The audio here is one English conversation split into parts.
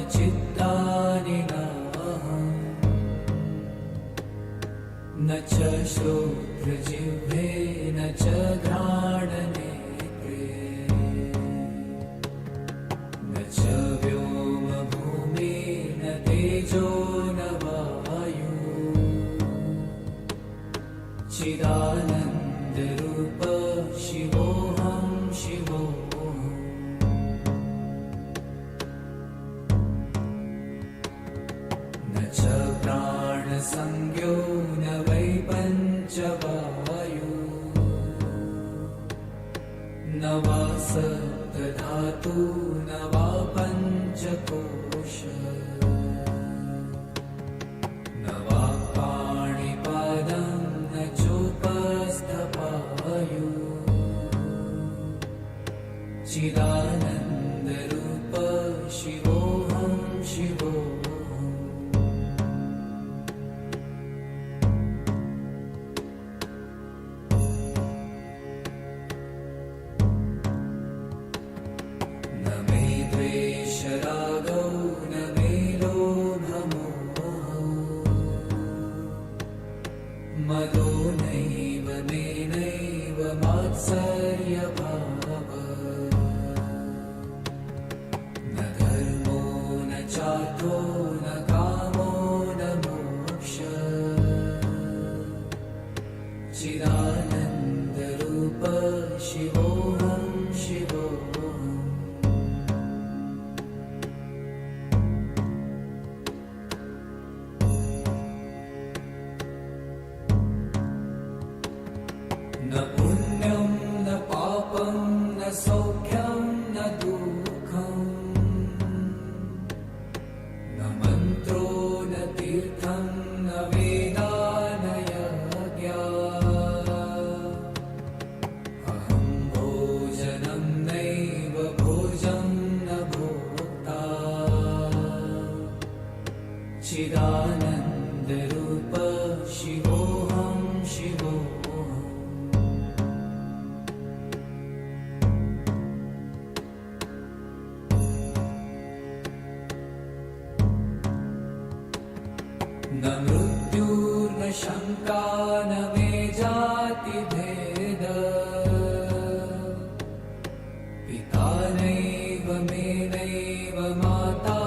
मनोबुद्ध्यङ्कारचित्तानि नाहं न च श्रोत्रजिह्वे न च घ्राणनेत्रे न च व्योमभूमि न तेजो न वायु चिदानन्दरूप शिवोऽहं शिवोऽहम् न च प्राणसंज्ञो न वै पञ्चवायु न वा सप्तधातु न वा पञ्चकोश न वा पाणिपादं न चोपस्थपायु चिदानन्दरूप शिवोऽहं शिवोऽहम् न मे द्वेषरागौ न मे लोभमोहौ मदो नैव मे नैव मात्सर्यभावः न धर्मो न चार्थो न कामो न मोक्षः चिदानन्दरूप शिवोऽहं शिवोऽहम् न पुण्यं न पापं न सौख्यं न दुःखं न मन्त्रो न तीर्थं न वेदा न यज्ञा अहं भोजनं नैव भोजं न भोक्ता चिदानन्दरूप शिवोऽहं शिवोऽहम् न मृत्युर्न शङ्का न मे जातिभेद पिता नैव मे नैव माता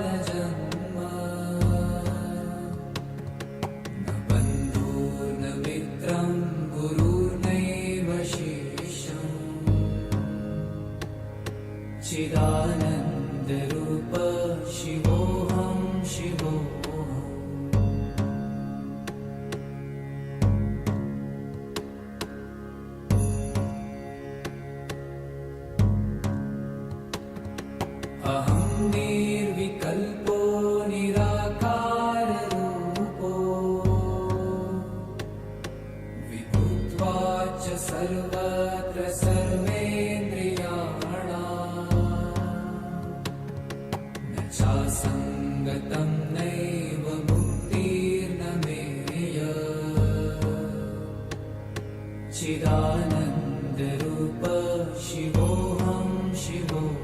न जन्म न बन्धुर्न मित्रं गुरुर्नैव शिष्यम् चिदानन्दरूप शिवोऽहं शिवोऽहम् अहं निर्विकल्पो निराकाररूपो विभुत्वाच्च सर्वत्र सर्वेन्द्रियाणाम् न चासङ्गतं नैव मुक्तिर्न मेय चिदानन्दरूप शिवोऽहं शिवोऽहम्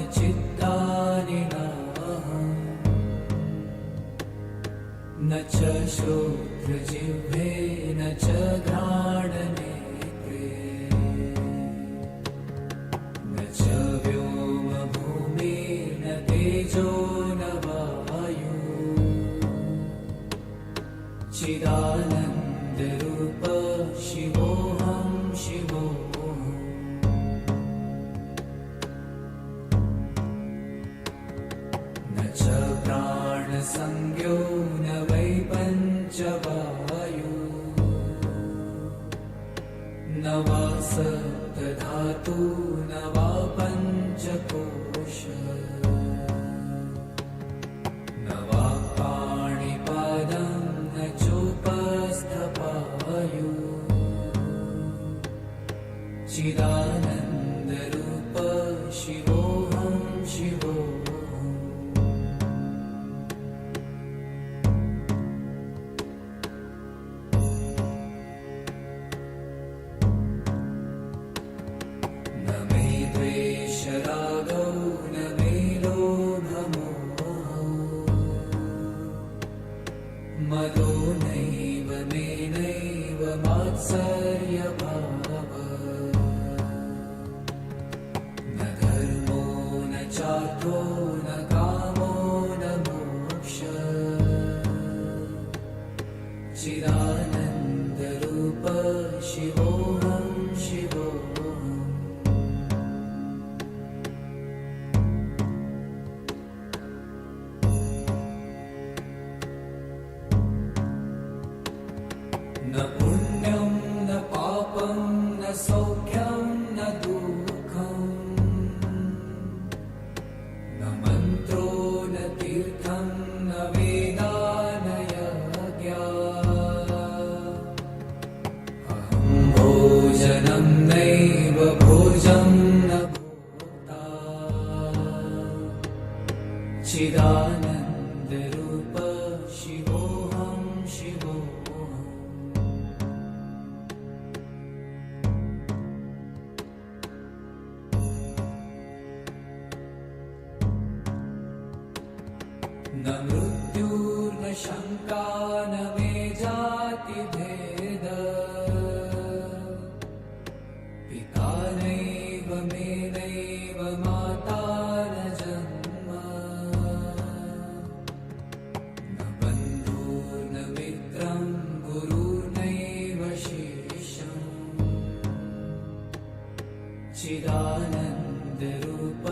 मनोबुद्ध्यङ्कारचित्तानि नाहं न च श्रोत्रजिह्वे न च घ्राणनेत्रे न च व्योमभूमि न तेजो न वायु चिदानन्दरूप शिवोऽहं शिवोऽहम् न च प्राणसंज्ञो न वै पञ्चवायु न वा सप्तधातु न वा पञ्चकोश न वा पाणिपादं न चोपस्थपायु चिदानन्दरूप चिदानन्दरूप शिवोऽहं शिवोऽहम् न मृत्युर्न शङ्का न मे जातिभेद पिता नैव मे नैव माता न जन्म न बन्धुर्न मित्रं गुरुर्नैव शिष्यम् चिदानन्दरूप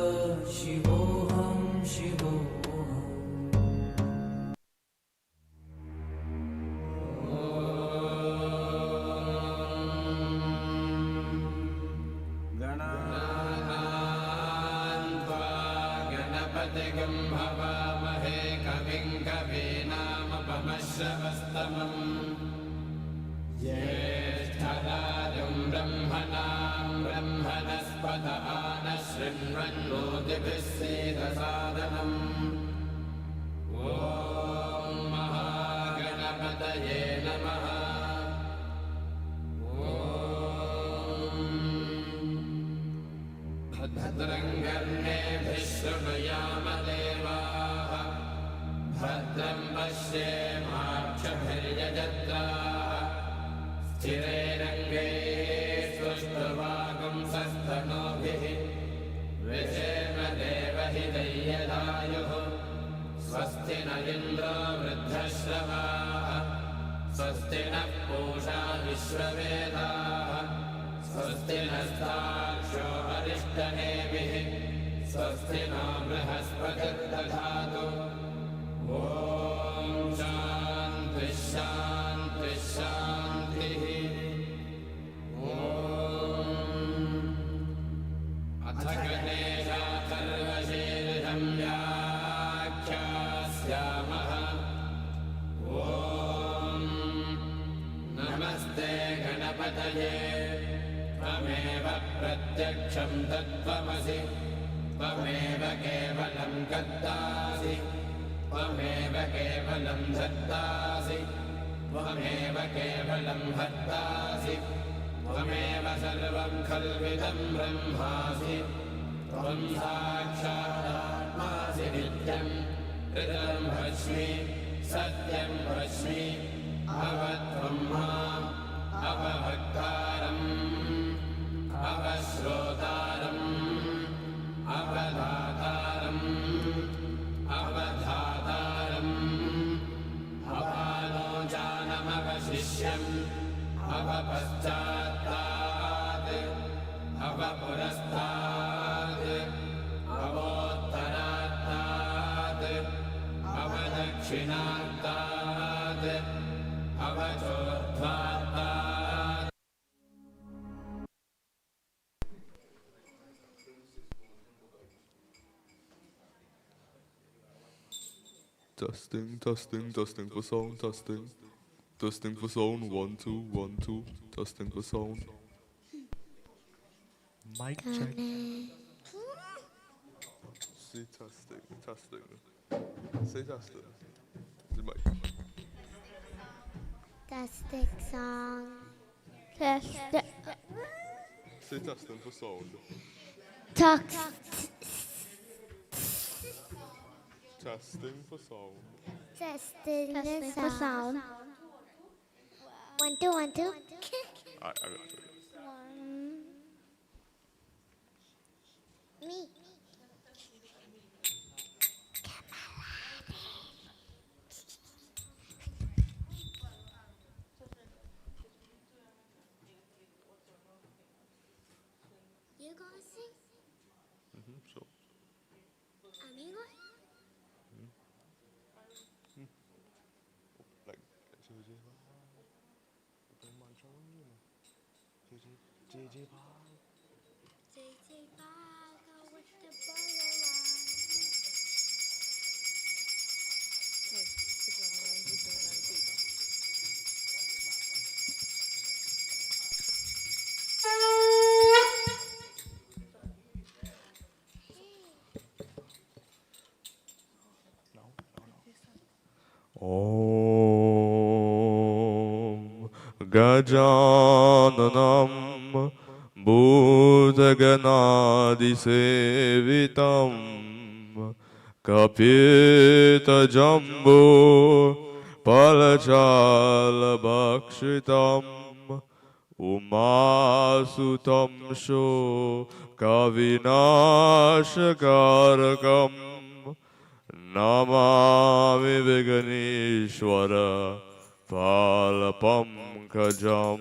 शिवोऽहं शिवोऽहम् हवामहे कविं कवीनामुपमश्रवस्तमम् ज्येष्ठराजं ब्रह्मणां ब्रह्मणस्पत नः शृण्वन्नोतिभिः सीदसादनम् ॐ महागणपतये नमः। भद्रं कर्णेभिः शृणुयाम देवाः भद्रं पश्येमाक्षभिर्यजत्राः स्थिरैरङ्गैः सुष्ठुवागुंसस्तनूभिः विषेम देवहितैर्यदायुः स्वस्ति न इन्द्रो वृद्धश्रवाः स्वस्ति नः पूषा विश्ववेदाः स्वस्ति नस्ताक्षो अरिष्टनेमिः स्वस्ति नो बृहस्पतिर्दधातु। ॐ शान्तिः शान्तिः शान्तिः। अथ गणेशाथर्वशीर्षं व्याख्यास्यामः। ॐ नमस्ते गणपतये त्वमेव प्रत्यक्षं तत्त्वमसि त्वमेव केवलं कर्तासि त्वमेव केवलं धर्तासि त्वमेव केवलं हर्तासि त्वमेव सर्वं खल्विदं ब्रह्मासि त्वं साक्षादात्मासि नित्यं ऋतं भस्मि सत्यं भस्मि अवत्वं माम् अवभक्तारम् अवश्रोतारम् अवधातारम् अवधातारम् अवालोचानमवशिष्यम् अवपश्चात्तात् अवपुरस्तात् अवोत्तरात्तात् अवदक्षिणात्तात् अवचोर्ध्वात्तात्। Testing for sound, testing for sound, 1 2 1 2, testing for sound. Mic check. Say testing. Say testing. The mic. Testing song. Testing. Say testing for sound. Testing for sound. Testing for sound. 1 2 1 2. I got it. Me. You gonna sing? Sure. Amigo? Like, JJ Baga with the Om Gajananam Bhudaganadisevitam Kapita Jambu Palachala Bhakshitam Umasutam Sho Kavinashakarakam Namami Viganeshwara Palapamkajam.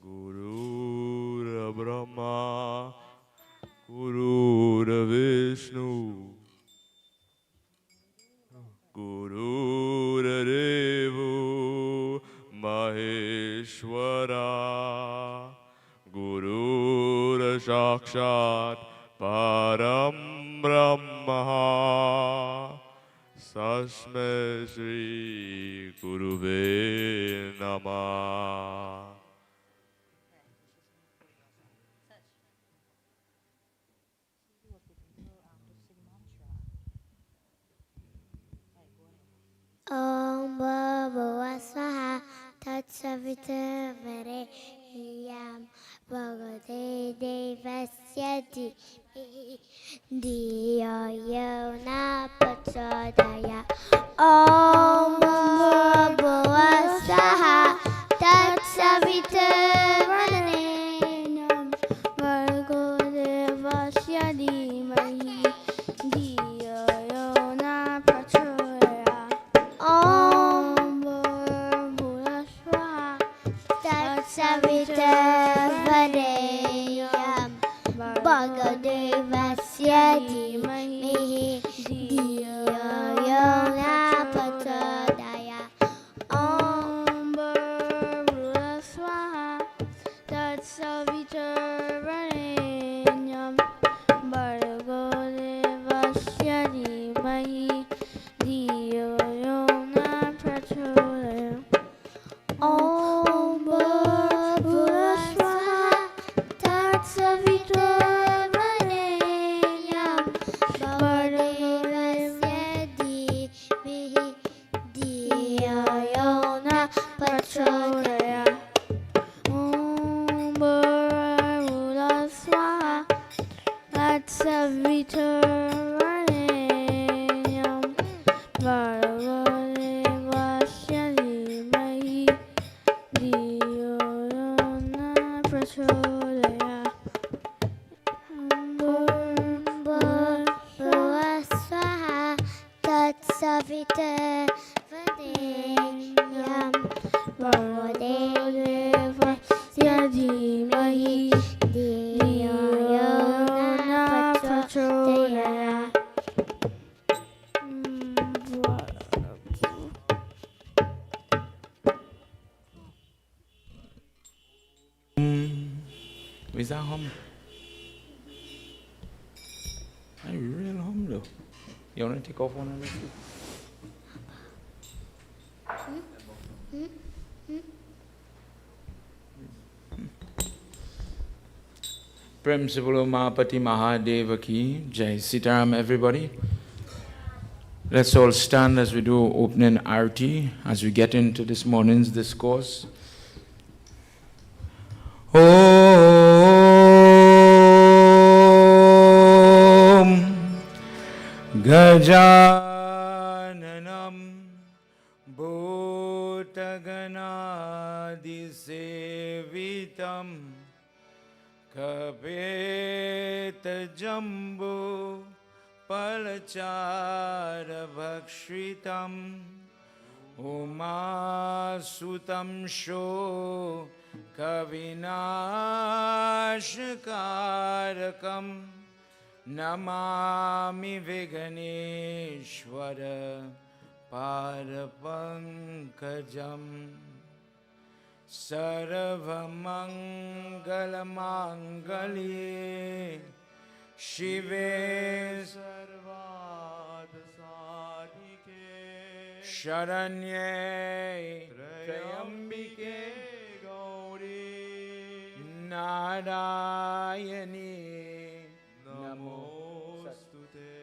Guru Brahma Guru Vishnu Guru Devo Maheshwara Guru Sakshat Param Brahma Tasmai Shri Guruve Namah. Om Bhagwat Swaha Tatsavita Vareyam Bhagavate Devasya Dhiyo Yona Prachodaya. Om Bhagwat Swaha Tatsavita Vareyam Bhagavate Devasya Dhimahi Dhiyo Yona Prachodaya. Om Bhagwat Swaha Tatsavita Vareyam Bhagadevasya Dhimahi Dhiyo Yona Prachodaya. Om Bhagwat Swaha Tatsavita Vareyam Bhagadevasya Dhimahi Dhiyo Yona Prachodaya. Om Bhagwat Swaha Tatsavita Vareyam Bhagadevasya Dhimahi Dhiyo Yona Prachodaya. Om Bhagwat Swaha Tatsavita Vareyam Bhagadevasya Dhimahi Dhiyo Yona Prachodaya. Om Bhagwat Swaha Tatsavita Vareyam Bhagadevasya Dhimahi Dhiyo Yona Prachodaya. Is that hum? Are you real hum though? You want to take off one of those? Prem Se Bolo Mahapati Mahadeva Ki Jai. Sitaram, everybody. Let's all stand as we do opening arti as we get into this morning's discourse. Om Gajananam Bhotaganadisevitam Kapeta Jambu Palachara Bhakshitam Umasutam Sho Kavinashkarakam Namami Viganeshwara Parapankajam Sarvamangalamangale शिवे सर्वार्थसाधिके शरण्ये त्र्यम्बिके गौरी नारायणी नमोस्तुते।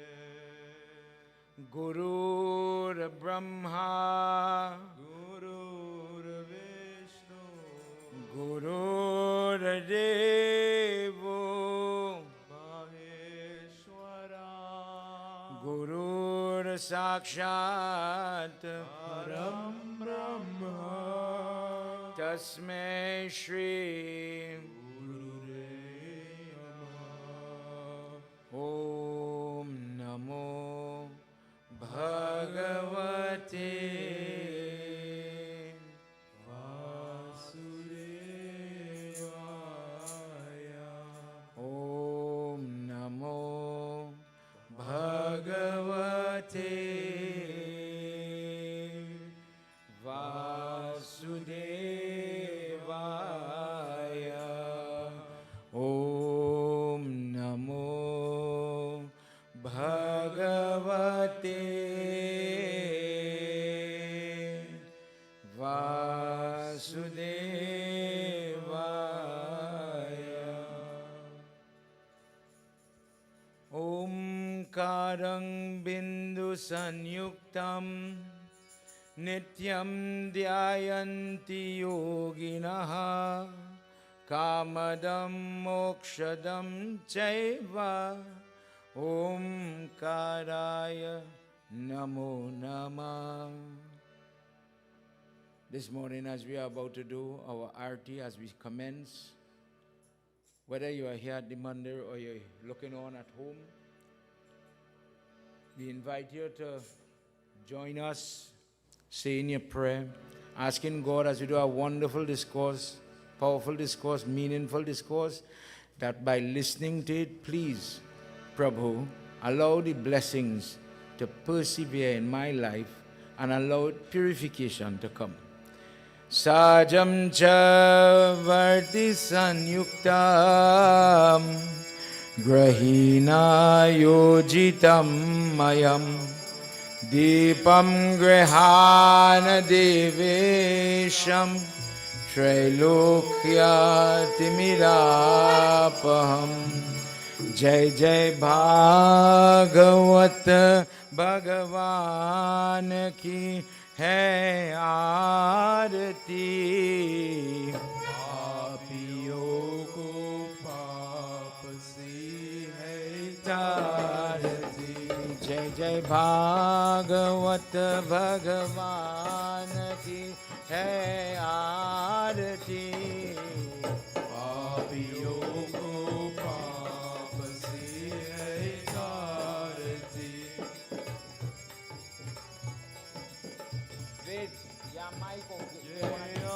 गुरुर्ब्रह्मा गुरुर्विष्णु गुरुर्देवो महेश्वरा गुरुर्साक्षात् परं ब्रह्म तस्मै श्री गुरुरे नमः। ॐ नमो भगवते वासुदेवाय। ॐ नमो भगवते वासुदेवाय। ॐ नमो भगवते वासुदेवाय। ओंकारं बिन्दुसंयुक्तं नित्यं ध्यायन्ति योगिनः कामदं मोक्षदं चैव ओंकाराय नमो नमः. This morning, as we are about to do our arti, as we commence, whether you are here at the mandir or you're looking on at home, we invite you to join us, saying your prayer, asking God as we do a wonderful discourse, powerful discourse, meaningful discourse, that by listening to it, please, Prabhu, allow the blessings to persevere in my life and allow purification to come. Sajam cha varti sanyuktam grahina yojitam mayam deepam grihana devesham trailokya timirapaham. Jai Jai Bhagwat Bhagavan ki hai aarti. पापियों को पाप से है तारती. Jai Jai Bhagwat Bhagavan ki hai aarti. पापियों को पाप से है तारती। Ved, या माइक हो ये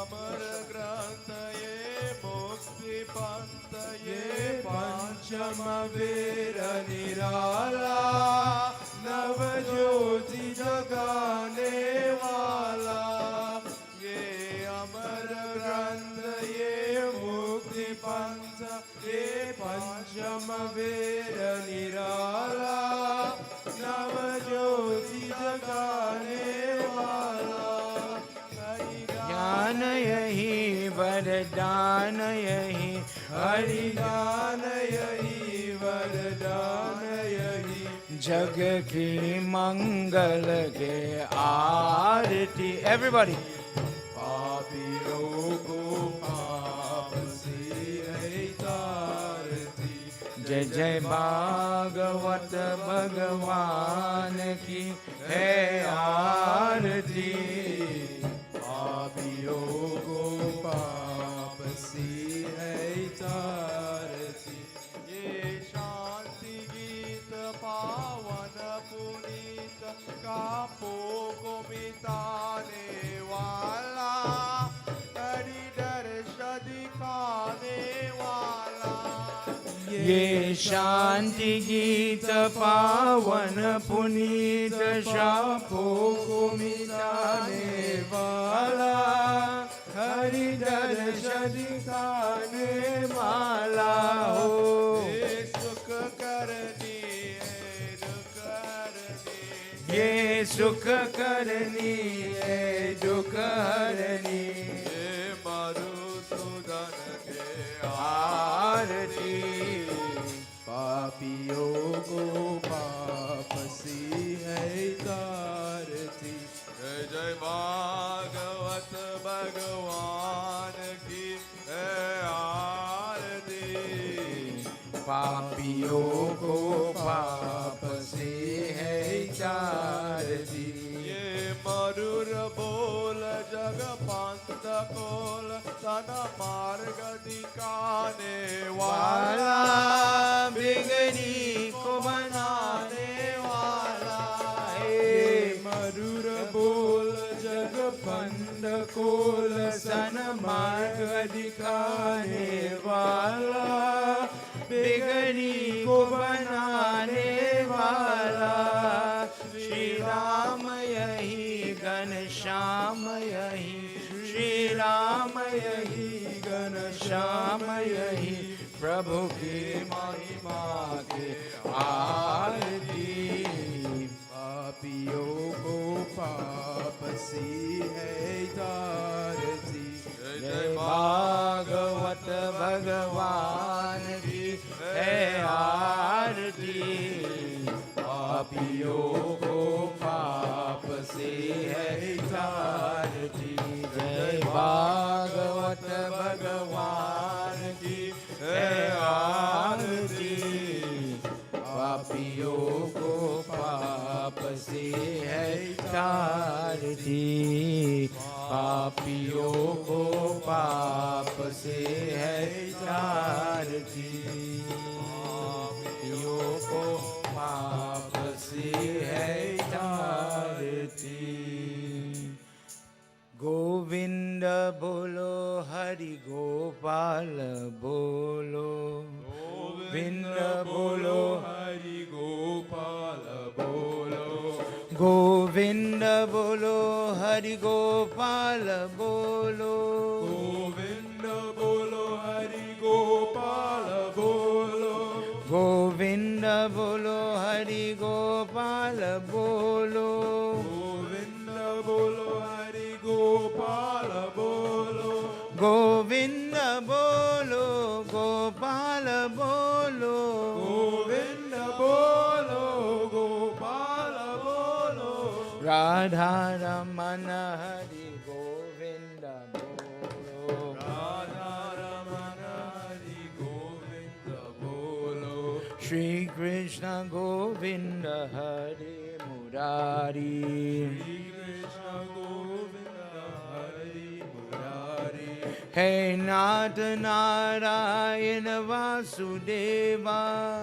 अमर ग्रंथ ये मुक्ति पंथ ये पंचम वीर निराला नव ज्योति जगाने वाला। ये अमर ग्रंथ ये मुक्ति पंथ ये पंचम वीर निराला नव ज्योति जगाने वाला। ज्ञान यही वरदान यही हरिदान यही वरदान यही जग की मंगल के आरती. Everybody. पापियों को पाप से है तारती। जय जय भागवत भगवान की है आरती. पापियों को पाप से है तारती। ये शांति गीत पावन पुनीत कापों को मिटाने वाला हरिदर्श दिखाने वाला। ये शांति गीत पावन पुनीत शापों को मिटाने वाला हरिदर्श दिखाने वाला हो. सुख कर सुख करनी है दुख हरनी हे मधुसूदन के आरती पापियों को पाप सी है तारती। जय जय भागवत भगवान की है आरती। पापियों को पाप से है तारती ये मधुर बोल जग पंथ कोल तन मार्ग दिखाने वाला बिगड़ी को बनाने वाला है मधुर बोल जग पंथ कोल सन मार्ग दिखाने वाला बिगड़ी को बनाने वाला श्री राम यही घनश्याम यही श्री राम यही घनश्याम यही प्रभु की महिमा के आरती पापियों को पाप सी है तारती। जय भागवत भगवान की है आरती पापियों को पाप से है तारती जय भागवत भगवान की है आरती पापियों को पाप से है तारती पापियों को पाप से है तारती पापियों को पाप से है तारती गोविंद बोलो हरि गोपाल बोलो गोविंद बोलो हरि गोपाल बोलो गोविंद बोलो हरि गोपाल बोलो गोविंद बोलो हरि गोपाल बोलो गोविंद बोलो हरि गोपाल बोलो गोविंद बोलो हरि गोपाल बोलो गोविंद बोलो गोपाल बोलो गोविंद बोलो गोपाल बोलो राधा रमन हरि गोविंद बोलो राधा रमन हरि गोविंद बोलो श्री कृष्ण गोविंद हरि मुरारी श्री कृष्ण गोविंद हरि मुरारी हे नाथ नारायण वासुदेवा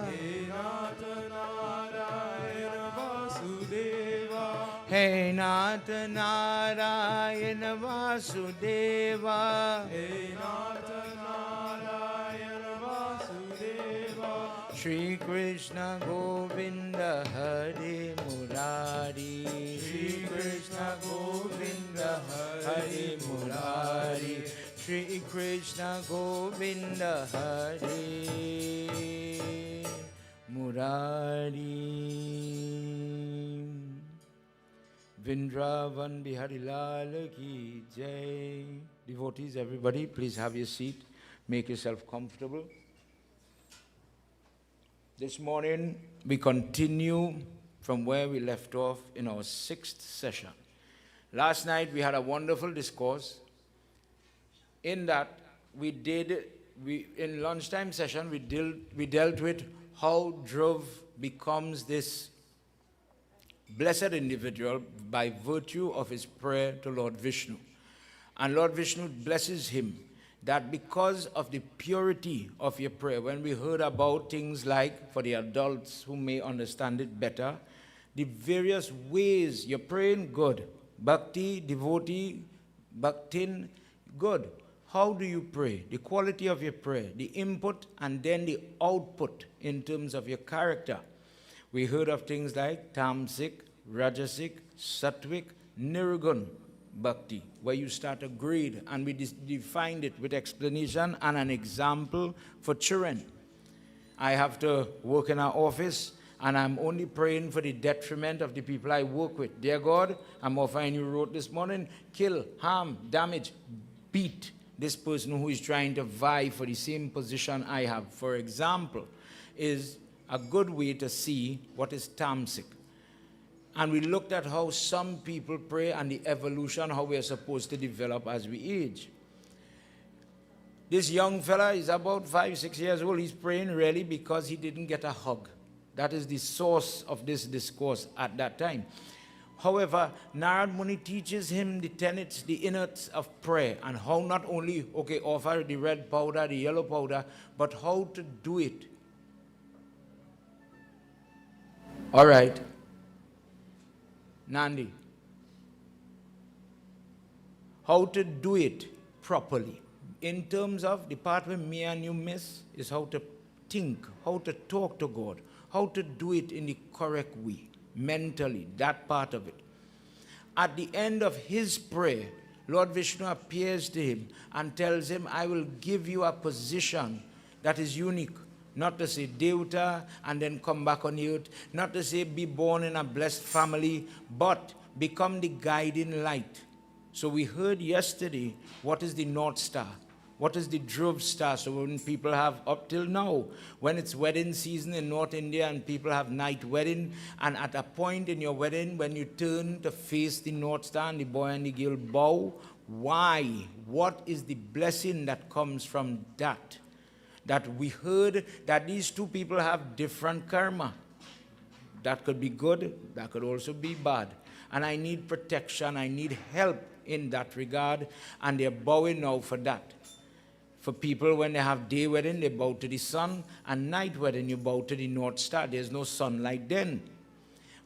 हे नाथ नारायण वासुदेवा हे नाथ नारायण वासुदेवा हे नाथ Narayan Vasudeva Shri Krishna Govind Hari Murari Shri Krishna Govind Hari Murari Shri Krishna Govind Hari Murari Vrindavan Bihari Lal ki jai. Devotees, everybody, please have your seat. Make yourself comfortable. This morning, we continue from where we left off in our 6th session. Last night, we had a wonderful discourse. In that, in lunchtime session, we dealt with how Dhruv becomes this blessed individual by virtue of his prayer to Lord Vishnu. And Lord Vishnu blesses him that because of the purity of your prayer, when we heard about things like, for the adults who may understand it better, the various ways you're praying, good. Bhakti, devotee, bhaktin, good. How do you pray? The quality of your prayer, the input, and then the output in terms of your character. We heard of things like tamasic, rajasic, sattvic, nirgun bhakti, where you start a grade, and we defined it with explanation and an example for children. I have to work in our office, and I'm only praying for the detriment of the people I work with. Dear God, I'm offering you wrote this morning, kill, harm, damage, beat this person who is trying to vie for the same position I have. For example, is a good way to see what is tamasic. And we looked at how some people pray and the evolution, how we are supposed to develop as we age. This young fella is about 5, 6 years old. He's praying really because he didn't get a hug. That is the source of this discourse at that time. However, Narad Muni teaches him the tenets, the innards of prayer, and how not only, offer the red powder, the yellow powder, but how to do it. All right. Nandi. How to do it properly. In terms of the part where me and you miss is how to think, how to talk to God, how to do it in the correct way, mentally, that part of it. At the end of his prayer, Lord Vishnu appears to him and tells him, I will give you a position that is unique. Not to say Devta and then come back on earth, not to say be born in a blessed family, but become the guiding light. So we heard yesterday what is the North Star. What is the Dhruv star? So when people have, up till now, when it's wedding season in North India and people have night wedding, and at a point in your wedding, when you turn to face the North Star and the boy and the girl bow, why? What is the blessing that comes from that? That we heard that these two people have different karma. That could be good, that could also be bad. And I need protection, I need help in that regard, and they're bowing now for that. For people, when they have day wedding, they bow to the sun, and night wedding, you bow to the North Star. There's no sunlight then.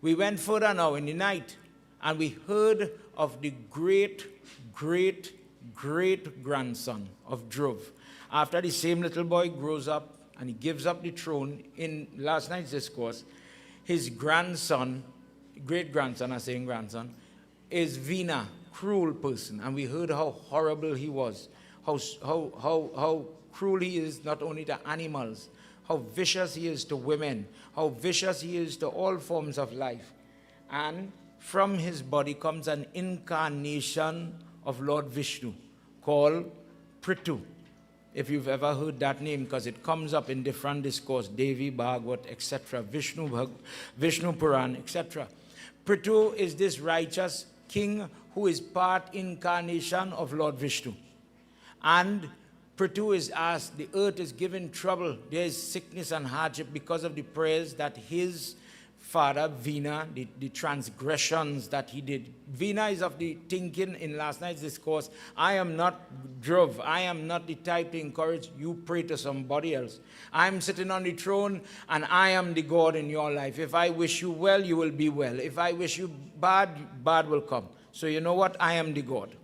We went further now in the night, and we heard of the great-great-great-grandson of Dhruv. After the same little boy grows up, and he gives up the throne, in last night's discourse, his grandson, great-grandson, I'm saying grandson, is Veena, cruel person, and we heard how horrible he was. How cruel he is not only to animals, how vicious he is to women, how vicious he is to all forms of life. And from his body comes an incarnation of Lord Vishnu called Prithu. If you've ever heard that name, because it comes up in different discourse, Devi, Bhagwat, etc., Vishnu Puran, etc. Prithu is this righteous king who is part incarnation of Lord Vishnu. And Prithu is asked, the earth is given trouble, there is sickness and hardship because of the prayers that his father, Veena, the transgressions that he did. Veena is of the thinking in last night's discourse, I am not Dhruv, I am not the type to encourage you pray to somebody else. I am sitting on the throne and I am the God in your life. If I wish you well, you will be well. If I wish you bad, bad will come. So you know what? I am the God.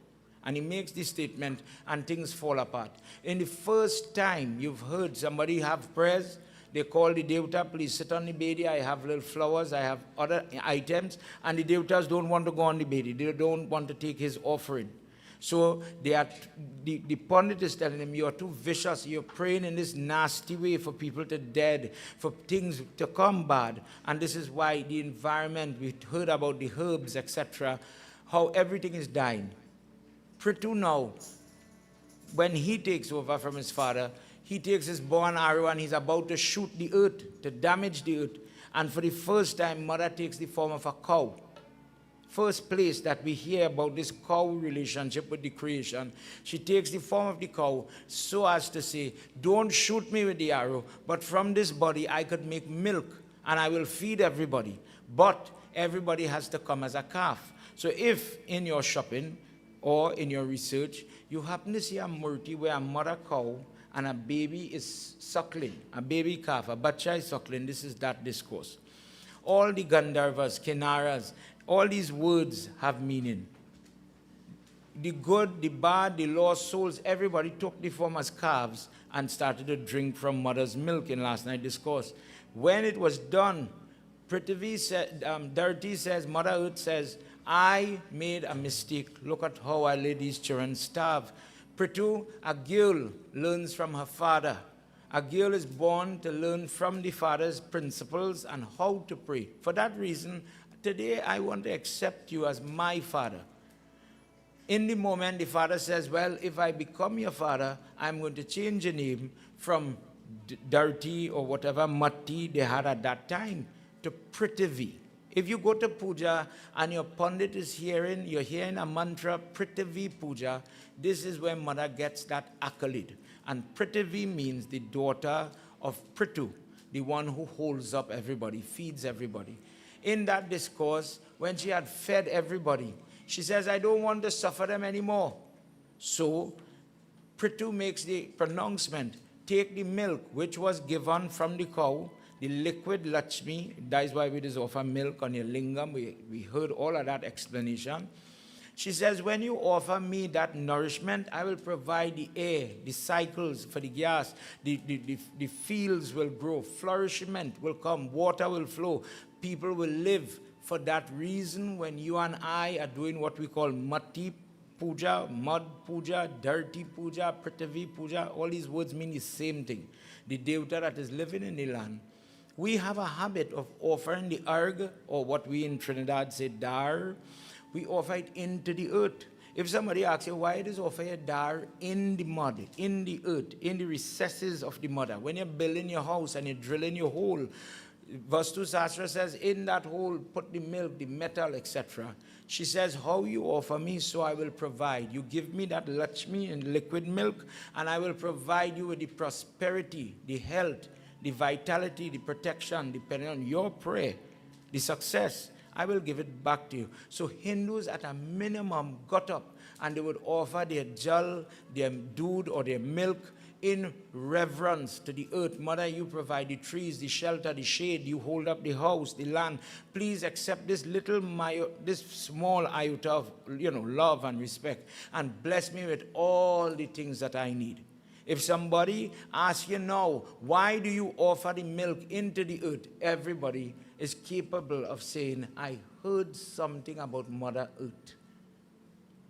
And he makes this statement and things fall apart. In the first time you've heard somebody have prayers, they call the Devta, please sit on the bedi, I have little flowers, I have other items, and the Devtas don't want to go on the bedi, they don't want to take his offering. So the Pandit is telling him, you're too vicious, you're praying in this nasty way for people to dead, for things to come bad. And this is why the environment, we heard about the herbs, etc., how everything is dying. Prithu now, when he takes over from his father, he takes his bow and arrow and he's about to shoot the earth, to damage the earth. And for the first time, mother takes the form of a cow. First place that we hear about this cow relationship with the creation. She takes the form of the cow so as to say, don't shoot me with the arrow, but from this body I could make milk and I will feed everybody. But everybody has to come as a calf. So if in your shopping, or in your research, you happen to see a murti where a mother cow and a baby is suckling, a baby calf, a bacha is suckling, this is that discourse. All the Gandharvas, Kinnaras, all these words have meaning. The good, the bad, the lost souls, everybody took the form as calves and started to drink from mother's milk in last night's discourse. When it was done, Prithvi said, Dharti says, Mother Earth says, I made a mistake. Look at how I let these children starve. Prithu, a girl, learns from her father. A girl is born to learn from the father's principles and how to pray. For that reason, today I want to accept you as my father. In the moment, the father says, well, if I become your father, I'm going to change your name from Dirty or whatever Matti they had at that time to Prithvi. If you go to puja and your pundit is hearing, you're hearing a mantra, Prithvi Puja, this is where mother gets that accolade. And Prithvi means the daughter of Prithu, the one who holds up everybody, feeds everybody. In that discourse, when she had fed everybody, she says, I don't want to suffer them anymore. So, Prithu makes the pronouncement, take the milk which was given from the cow, the liquid Lakshmi, that is why we just offer milk on your lingam. We heard all of that explanation. She says, when you offer me that nourishment, I will provide the air, the cycles for the gas, the fields will grow, flourishment will come, water will flow, people will live. For that reason, when you and I are doing what we call Matti Puja, Mud Puja, Dirty Puja, Prithvi Puja, all these words mean the same thing. The Devata that is living in the land. We have a habit of offering the arg, or what we in Trinidad say dar. We offer it into the earth. If somebody asks you, why does offer a dar in the mud, in the earth, in the recesses of the mother? When you're building your house and you're drilling your hole, Vastu Sastra says, in that hole, put the milk, the metal, etc. She says, how you offer me, so I will provide. You give me that Lakshmi and liquid milk, and I will provide you with the prosperity, the health, the vitality, the protection, depending on your prayer, the success. I will give it back to you. So Hindus at a minimum got up and they would offer their jal, their dood or their milk in reverence to the earth. Mother, you provide the trees, the shelter, the shade, you hold up the house, the land. Please accept this this small iota of love and respect, and bless me with all the things that I need. If somebody asks you now, why do you offer the milk into the earth? Everybody is capable of saying, I heard something about Mother Earth.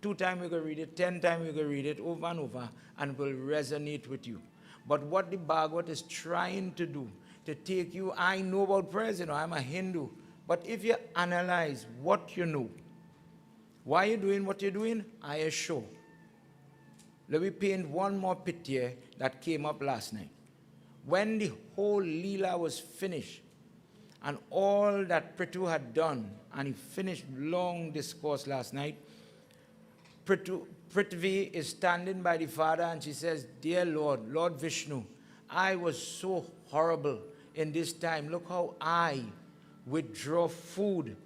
2 times we're going to read it, 10 times we're going to read it over and over, and will resonate with you. But what the Bhagwat is trying to do, to take you, I know about prayers, I'm a Hindu, but if you analyze what you know, why you're doing what you're doing, I assure. Let me paint one more picture that came up last night. When the whole Leela was finished, and all that Prithu had done, and he finished long discourse last night, Prithvi is standing by the father and she says, dear Lord, Lord Vishnu, I was so horrible in this time. Look how I withdraw food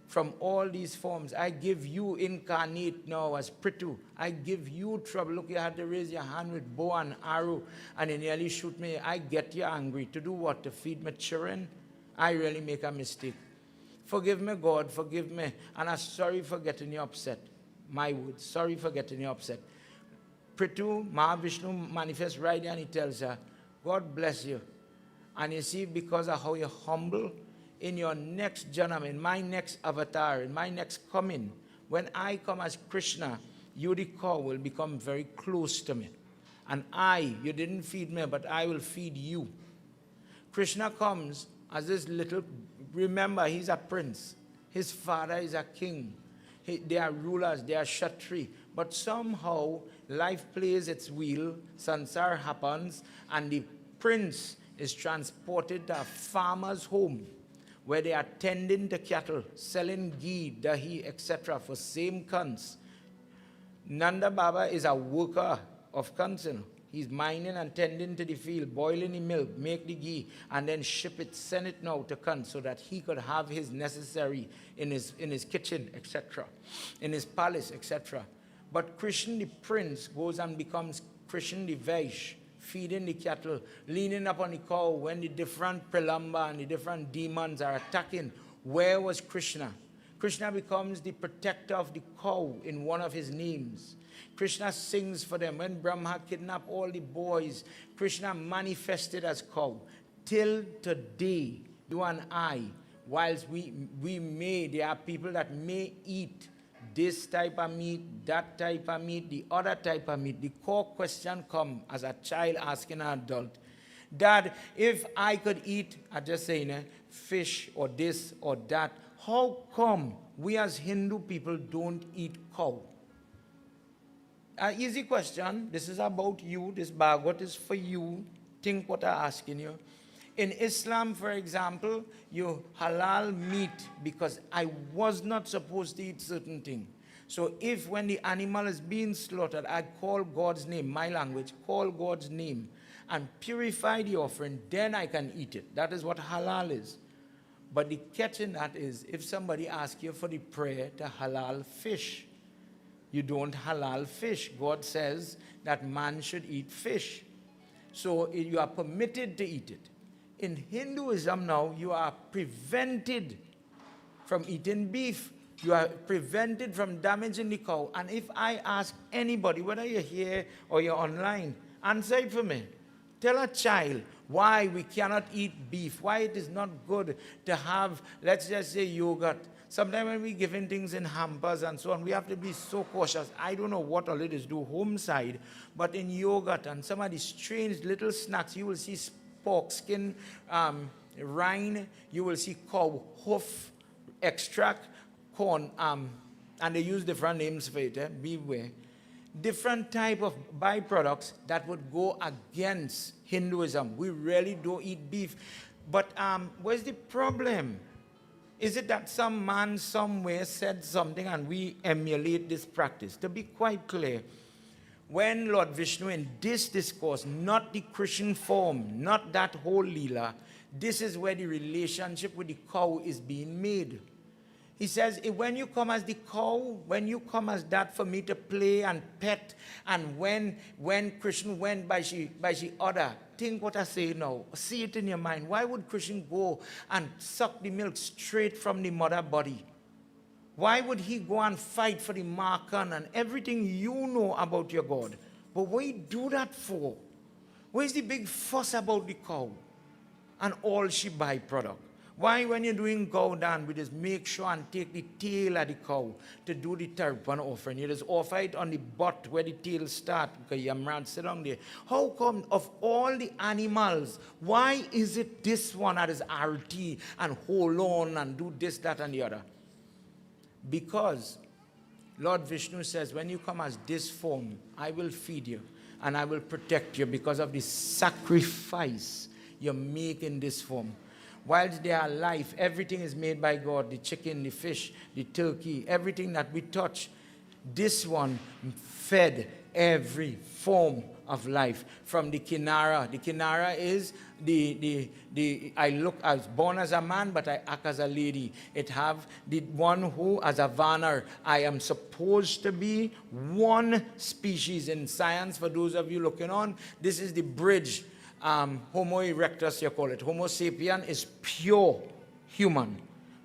from all these forms. I give you incarnate now as Prithu. I give you trouble. Look, you had to raise your hand with bow and arrow and you nearly shoot me. I get you angry. To do what? To feed my children? I really make a mistake. Forgive me, God, forgive me. And I'm sorry for getting you upset. My word, sorry for getting you upset. Prithu, Mahavishnu manifests right there and he tells her, God bless you. And you see, because of how you're humble, in your next janam, in my next avatar, in my next coming, when I come as Krishna, you the cow will become very close to me. And you didn't feed me, but I will feed you. Krishna comes as this little, remember, he's a prince. His father is a king. They are rulers, they are Kshatri. But somehow, life plays its wheel, sansar happens, and the prince is transported to a farmer's home, where they are tending to cattle, selling ghee, dahi, etc. for same cunts. Nanda Baba is a worker of cunts. He's mining and tending to the field, boiling the milk, make the ghee, and then ship it, send it now to Kant so that he could have his necessary in his kitchen, etc., in his palace, etc. But Krishna the prince goes and becomes Krishna the Vaish, feeding the cattle, leaning up on the cow when the different Pralamba and the different demons are attacking. Where was Krishna? Krishna becomes the protector of the cow in one of his names. Krishna sings for them. When Brahma kidnapped all the boys, Krishna manifested as cow. Till today, you and I, whilst there are people that may eat this type of meat, that type of meat, the other type of meat. The core question comes as a child asking an adult, That if I could eat, I just say, fish or this or that, how come we as Hindu people don't eat cow? An easy question. This is about you. This Bhagwat is for you. Think what I'm asking you. In Islam, for example, you halal meat because I was not supposed to eat certain thing. So if when the animal is being slaughtered, I call God's name, my language, call God's name, and purify the offering, then I can eat it. That is what halal is. But the catch in that is, if somebody asks you for the prayer to halal fish, you don't halal fish. God says that man should eat fish. So you are permitted to eat it. In Hinduism now, you are prevented from eating beef. You are prevented from damaging the cow. And if I ask anybody, whether you're here or you're online, answer it for me. Tell a child why we cannot eat beef, why it is not good to have, let's just say, yogurt. Sometimes when we're giving things in hampers and so on, we have to be so cautious. I don't know what all it is do home side, but in yogurt and some of these strange little snacks, you will see pork skin, rind, you will see cow hoof extract, corn, and they use different names for it, beware. Different type of byproducts that would go against Hinduism. We really don't eat beef. But where's the problem? Is it that some man somewhere said something and we emulate this practice? To be quite clear, when Lord Vishnu in this discourse, not the Christian form, not that whole Leela, this is where the relationship with the cow is being made. He says, when you come as the cow, when you come as that for me to play and pet, and when Krishna went by she other, think what I say now. See it in your mind. Why would Krishna go and suck the milk straight from the mother body? Why would he go and fight for the Markan and everything you know about your God? But what do you do that for? Where's the big fuss about the cow and all she byproduct? Why, when you're doing cow down, we just make sure and take the tail of the cow to do the tarpan offering. You just offer it on the butt where the tail start, because Yamran sit down there. How come of all the animals, why is it this one that is RT and hold on and do this, that, and the other? Because Lord Vishnu says, when you come as this form, I will feed you and I will protect you because of the sacrifice you make in this form. Whilst they are alive, everything is made by God. The chicken, the fish, the turkey, everything that we touch. This one fed every form of life. From the kinara. The kinara is I was born as a man, but I act as a lady. It have the one who, as a vanar, I am supposed to be one species in science. For those of you looking on, this is the bridge. Homo erectus, you call it. Homo sapien is pure human.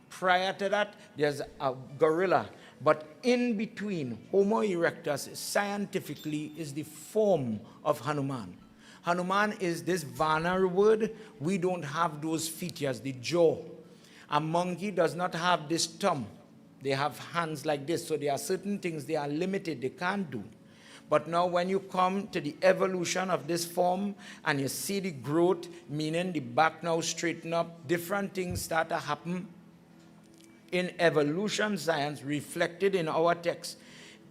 Prior to that, there's a gorilla. But in between, Homo erectus scientifically is the form of Hanuman. Hanuman is this Vanar word. We don't have those features, the jaw. A monkey does not have this thumb. They have hands like this. So there are certain things they are limited, they can't do. But now when you come to the evolution of this form and you see the growth, meaning the back now straighten up, different things start to happen in evolution science reflected in our text.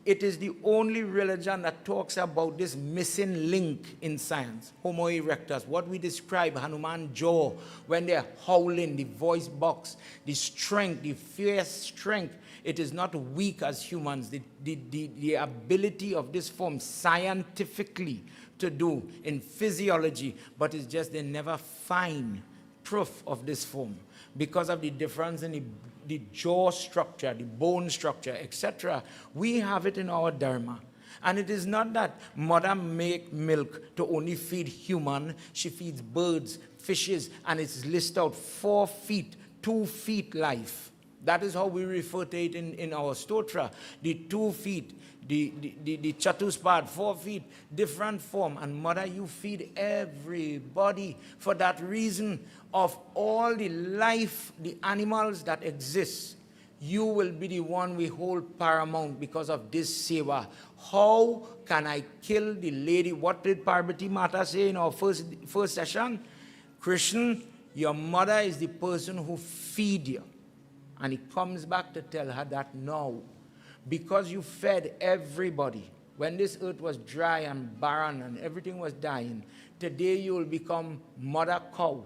It is the only religion that talks about this missing link in science. Homo erectus, what we describe, Hanuman jaw, when they're howling, the voice box, the strength, the fierce strength. It is not weak as humans. The ability of this form scientifically to do in physiology, but it's just they never find proof of this form because of the difference in the jaw structure, the bone structure, etc. We have it in our dharma. And it is not that mother make milk to only feed human. She feeds birds, fishes, and it's listed out 4 feet, 2 feet life. That is how we refer to it in our stotra. The 2 feet, the chatuspad, 4 feet, different form. And mother, you feed everybody. For that reason, of all the life, the animals that exist, You will be the one we hold paramount because of this Seva. How can I kill the lady? What did Parvati Mata say in our first session? Krishna, your mother is the person who feed you. And he comes back to tell her that now, because you fed everybody, when this earth was dry and barren and everything was dying, today you will become mother cow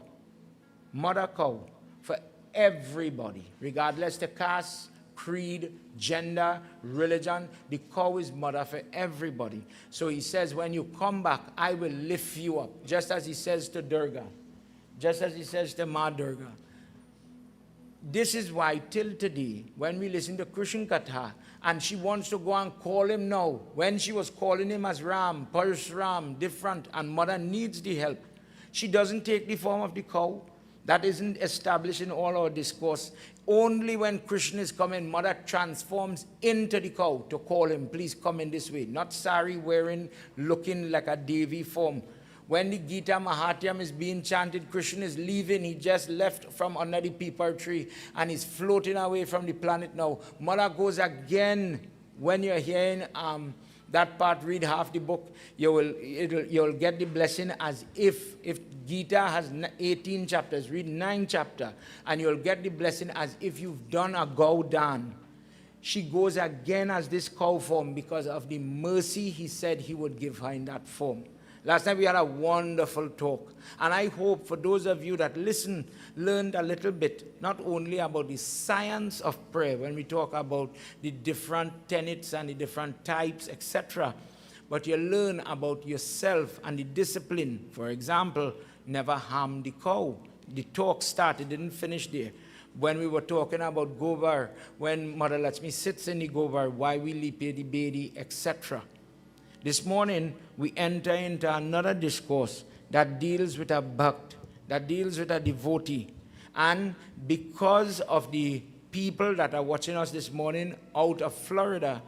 for everybody, regardless the caste, creed, gender, religion. The cow is mother for everybody. So he says, when you come back, I will lift you up, just as he says to Durga, just as he says to Ma Durga. This is why till today, when we listen to Krishna Katha, and she wants to go and call him now, when she was calling him as Ram, Parashuram, different, and mother needs the help, she doesn't take the form of the cow. That isn't established in all our discourse. Only when Krishna is coming, mother transforms into the cow to call him, please come in this way. Not sari wearing, looking like a Devi form. When the Gita Mahatyam is being chanted, Krishna is leaving. He just left from under the peepal tree and he's floating away from the planet now. Mother goes again. When you're hearing that part, read half the book, you'll get the blessing as if Gita has 18 chapters, read 9 chapters, and you'll get the blessing as if you've done a Gaudan. She goes again as this cow form because of the mercy he said he would give her in that form. Last night we had a wonderful talk. And I hope for those of you that listen, learned a little bit, not only about the science of prayer, when we talk about the different tenets and the different types, etc., but you learn about yourself and the discipline. For example, never harm the cow. The talk started, didn't finish there. When we were talking about Gobar, when Mother Lakshmi sits in the Gobar, why we leap the Bedi, etc. This morning, we enter into another discourse that deals with a bhakt, that deals with a devotee. And because of the people that are watching us this morning out of Florida,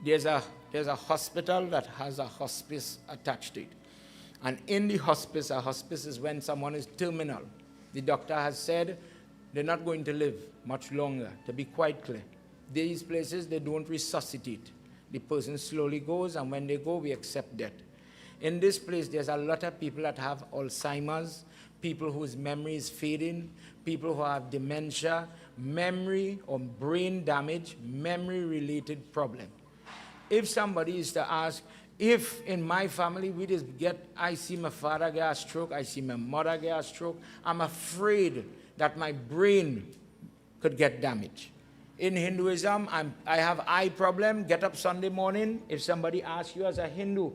there's a hospital that has a hospice attached to it. And in the hospice, a hospice is when someone is terminal. The doctor has said they're not going to live much longer, to be quite clear. These places, they don't resuscitate. The person slowly goes, and when they go, we accept death. In this place, there's a lot of people that have Alzheimer's, people whose memory is fading, people who have dementia, memory or brain damage, memory-related problem. If somebody is to ask, if in my family we just I see my father get a stroke, I see my mother get a stroke, I'm afraid that my brain could get damaged. In Hinduism, I have eye problem, get up Sunday morning. If somebody asks you as a Hindu,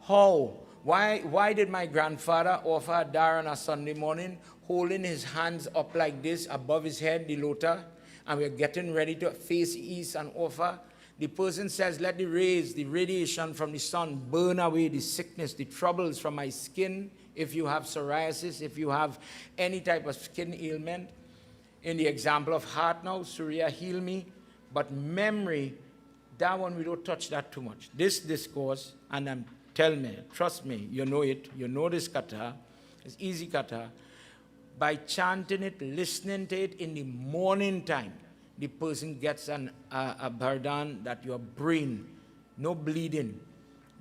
how? Why did my grandfather offer a dar on a Sunday morning, holding his hands up like this above his head, the lota, and we're getting ready to face east and offer? The person says, let the rays, the radiation from the sun burn away the sickness, the troubles from my skin. If you have psoriasis, if you have any type of skin ailment. In the example of heart now, Surya heal me. But memory, that one we don't touch that too much. This discourse, and tell me, trust me, you know it, you know this katha, it's easy katha. By chanting it, listening to it in the morning time, the person gets a burden that your brain, no bleeding.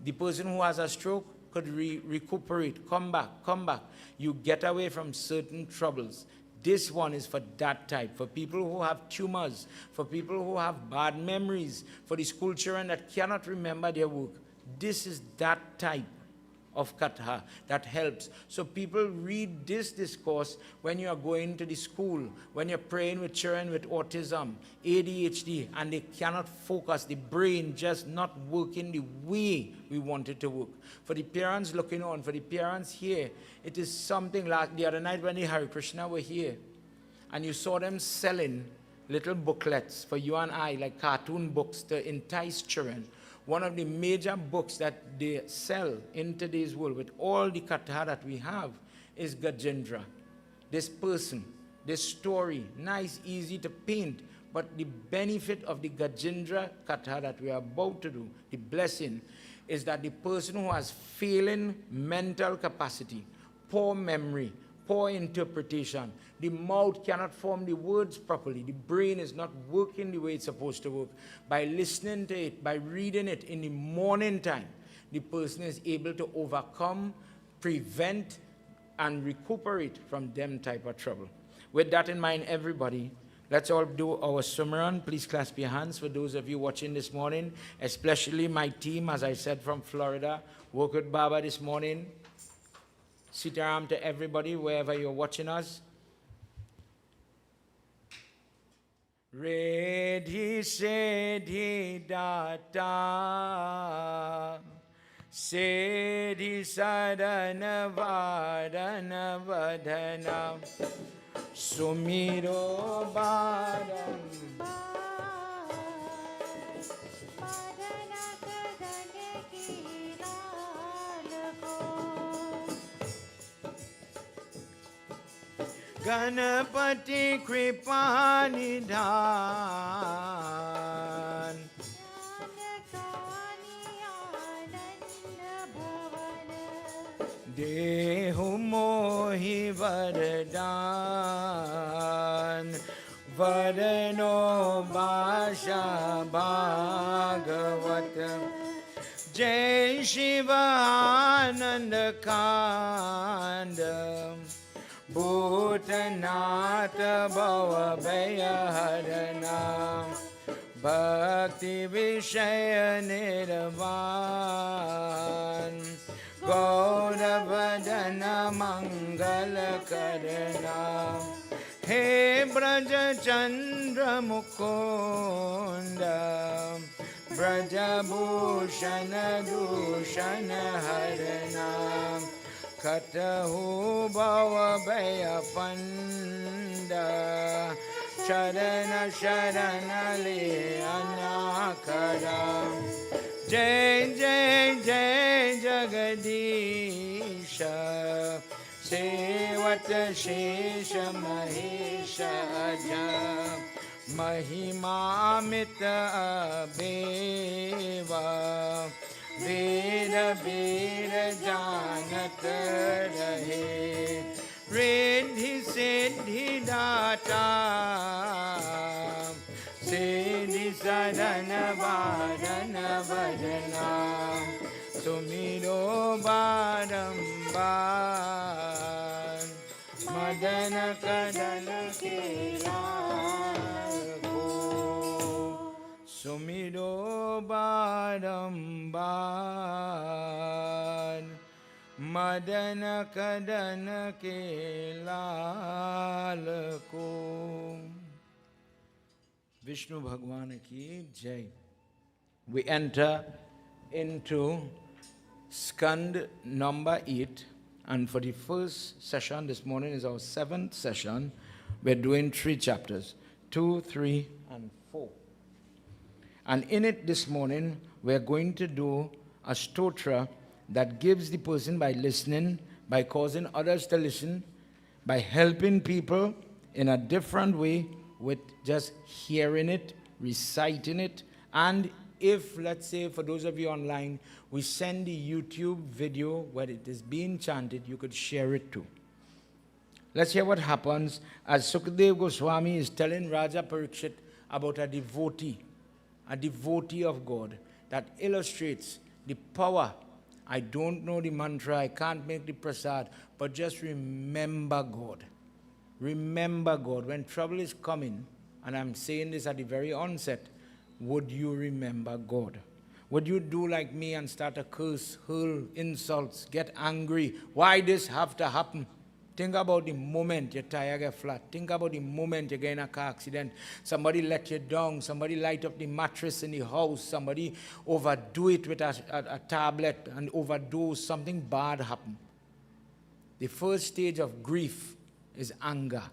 The person who has a stroke could recuperate, come back. You get away from certain troubles. This one is for that type, for people who have tumors, for people who have bad memories, for the school children that cannot remember their work. This is that type of katha that helps. So people read this discourse when you are going to the school, when you're praying with children with autism, ADHD, and they cannot focus, the brain just not working the way we want it to work. For the parents looking on, for the parents here, it is something like the other night when the Hare Krishna were here, and you saw them selling little booklets for you and I, like cartoon books to entice children. One of the major books that they sell in today's world with all the katha that we have is Gajendra. This person, this story, nice, easy to paint, but the benefit of the Gajendra katha that we are about to do, the blessing, is that the person who has failing mental capacity, poor memory, poor interpretation. The mouth cannot form the words properly. The brain is not working the way it's supposed to work. By listening to it, by reading it in the morning time, the person is able to overcome, prevent, and recuperate from them type of trouble. With that in mind, everybody, let's all do our Sumaran. Please clasp your hands for those of you watching this morning, especially my team, as I said, from Florida. Work with Baba this morning. Sitaram to everybody, wherever you're watching us. Redhi Sedhi Data Sedhi Sadhana Vadana Vadana Sumiro Badam Ganapati Kripa Nidhan Dehu Mohi Varadan Varano Basha Bhagwat Jai Shiva Ananda Kanda Bhutanata Bhava Bhaya Harana Bhakti Vishaya Nirvan Gauravadana Mangala Karana He Braja Chandra Mukunda Braja Bhushana Dushana Harana Katahu Bhava Bhaya Panda Sharana Sharana Le Anakara Jai Jai Jai Jagadisha Sevata Shesha Mahesha Aja Mahima Amita Abeva Veda Veda Janat Rahe Riddhi Siddhi Data Siddhi Sadhana Vadana Vadana Sumiro Badambar Madana Kadana Kilako Sumiro Badambar Madana Kadana Kilalako. Vishnu Bhagwan ki Jai. We enter into Skand number 8, and for the first session this morning is our 7th session. We're doing 3 chapters, 2, 3, and 4. And in it this morning, we're going to do a stotra that gives the person, by listening, by causing others to listen, by helping people in a different way with just hearing it, reciting it, and if, let's say, for those of you online, we send the YouTube video where it is being chanted, you could share it too. Let's hear what happens as Sukadeva Goswami is telling Raja Parikshit about a devotee of God, that illustrates the power. I don't know the mantra, I can't make the prasad, but just remember God. Remember God. When trouble is coming, and I'm saying this at the very onset, would you remember God? Would you do like me and start a curse, hurl insults, get angry? Why this have to happen? Think about the moment your tire get flat. Think about the moment you get in a car accident. Somebody let you down. Somebody light up the mattress in the house. Somebody overdo it with a tablet and overdose. Something bad happen. The first stage of grief is anger.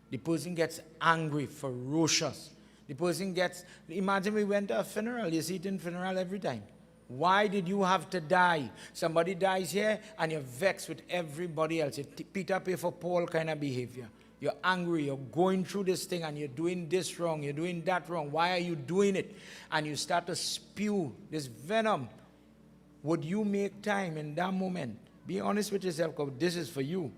The person gets angry, ferocious. The person gets, imagine we went to a funeral. You see it in funeral every time. Why did you have to die? Somebody dies here and you're vexed with everybody else. It's Peter pay for Paul kind of behavior. You're angry, you're going through this thing and you're doing this wrong, you're doing that wrong. Why are you doing it? And you start to spew this venom. Would you make time in that moment? Be honest with yourself, because this is for you.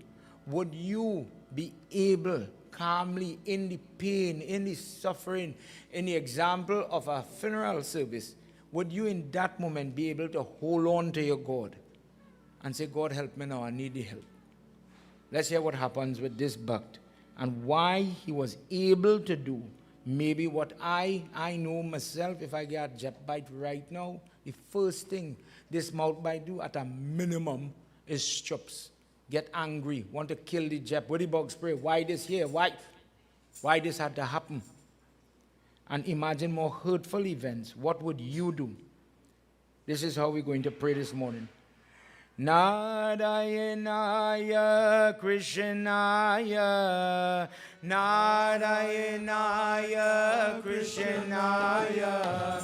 would you be able calmly in the pain, in the suffering, in the example of a funeral service, would you in that moment be able to hold on to your God and say, God, help me now, I need the help? Let's hear what happens with this Bhakt and why he was able to do maybe what I know myself. If I get a jet bite right now, the first thing this mouth bite do at a minimum is chops. Get angry, want to kill the jet. What the bug spray? Why this here? Why this had to happen? And imagine more hurtful events. What would you do? This is how we're going to pray this morning. Narayanaya Krishnaya Narayanaya Krishnaya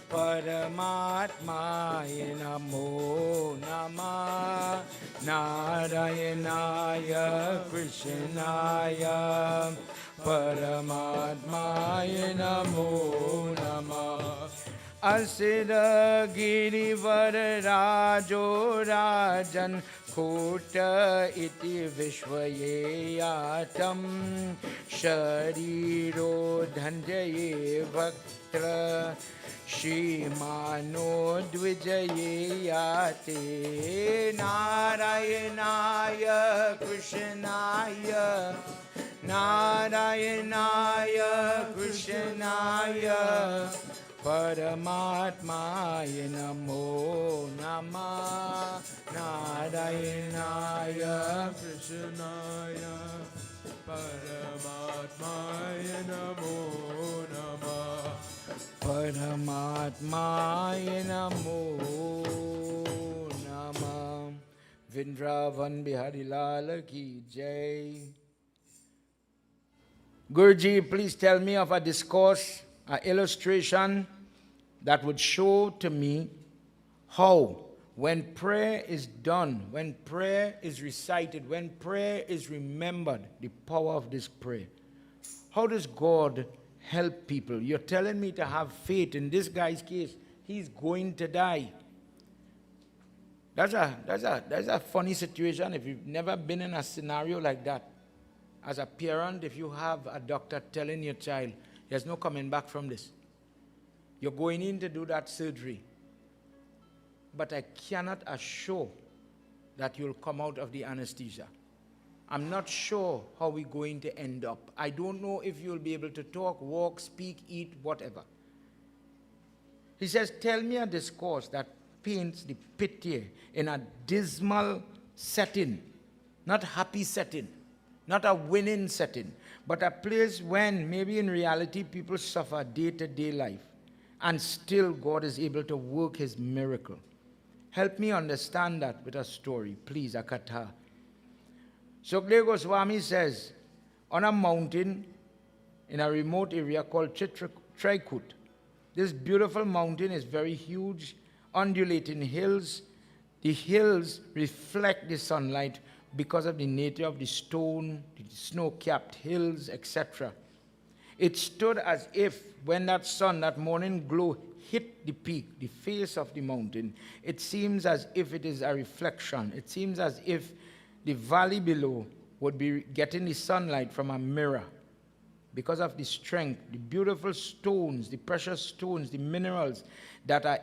Paramatmaya Namo Namah Narayanaya Krishnaya Paramatmaya Namo Namah Asira Girivara Rajo Rajan Kota iti Vishwayeyatam Shariro Dhanjaye Vaktra Shimano Dvijayeyate Narayanaya Krishnaya Narayanaya Krishnaya Paramatmaya Namo Namah Narayanaya Krishnaya Paramatmaya Namo Namah Paramatmaya Namo Namah Vrindavan Bihari Lal Ki Jai. Guruji, please tell me of a discourse, an illustration that would show to me how when prayer is done, when prayer is recited, when prayer is remembered, the power of this prayer. How does God help people? You're telling me to have faith. In this guy's case, he's going to die. That's a funny situation if you've never been in a scenario like that. As a parent, if you have a doctor telling your child, there's no coming back from this. You're going in to do that surgery. But I cannot assure that you'll come out of the anesthesia. I'm not sure how we're going to end up. I don't know if you'll be able to talk, walk, speak, eat, whatever. He says, tell me a discourse that paints the picture in a dismal setting, not happy setting, not a winning setting, but a place when maybe in reality people suffer day-to-day life and still God is able to work his miracle. Help me understand that with a story, please, a katha. Sukdev Goswami says, on a mountain in a remote area called Trikut, this beautiful mountain is very huge, undulating hills. The hills reflect the sunlight because of the nature of the stone, the snow-capped hills, etc. It stood as if when that sun, that morning glow hit the peak, the face of the mountain, it seems as if it is a reflection. It seems as if the valley below would be getting the sunlight from a mirror because of the strength, the beautiful stones, the precious stones, the minerals that are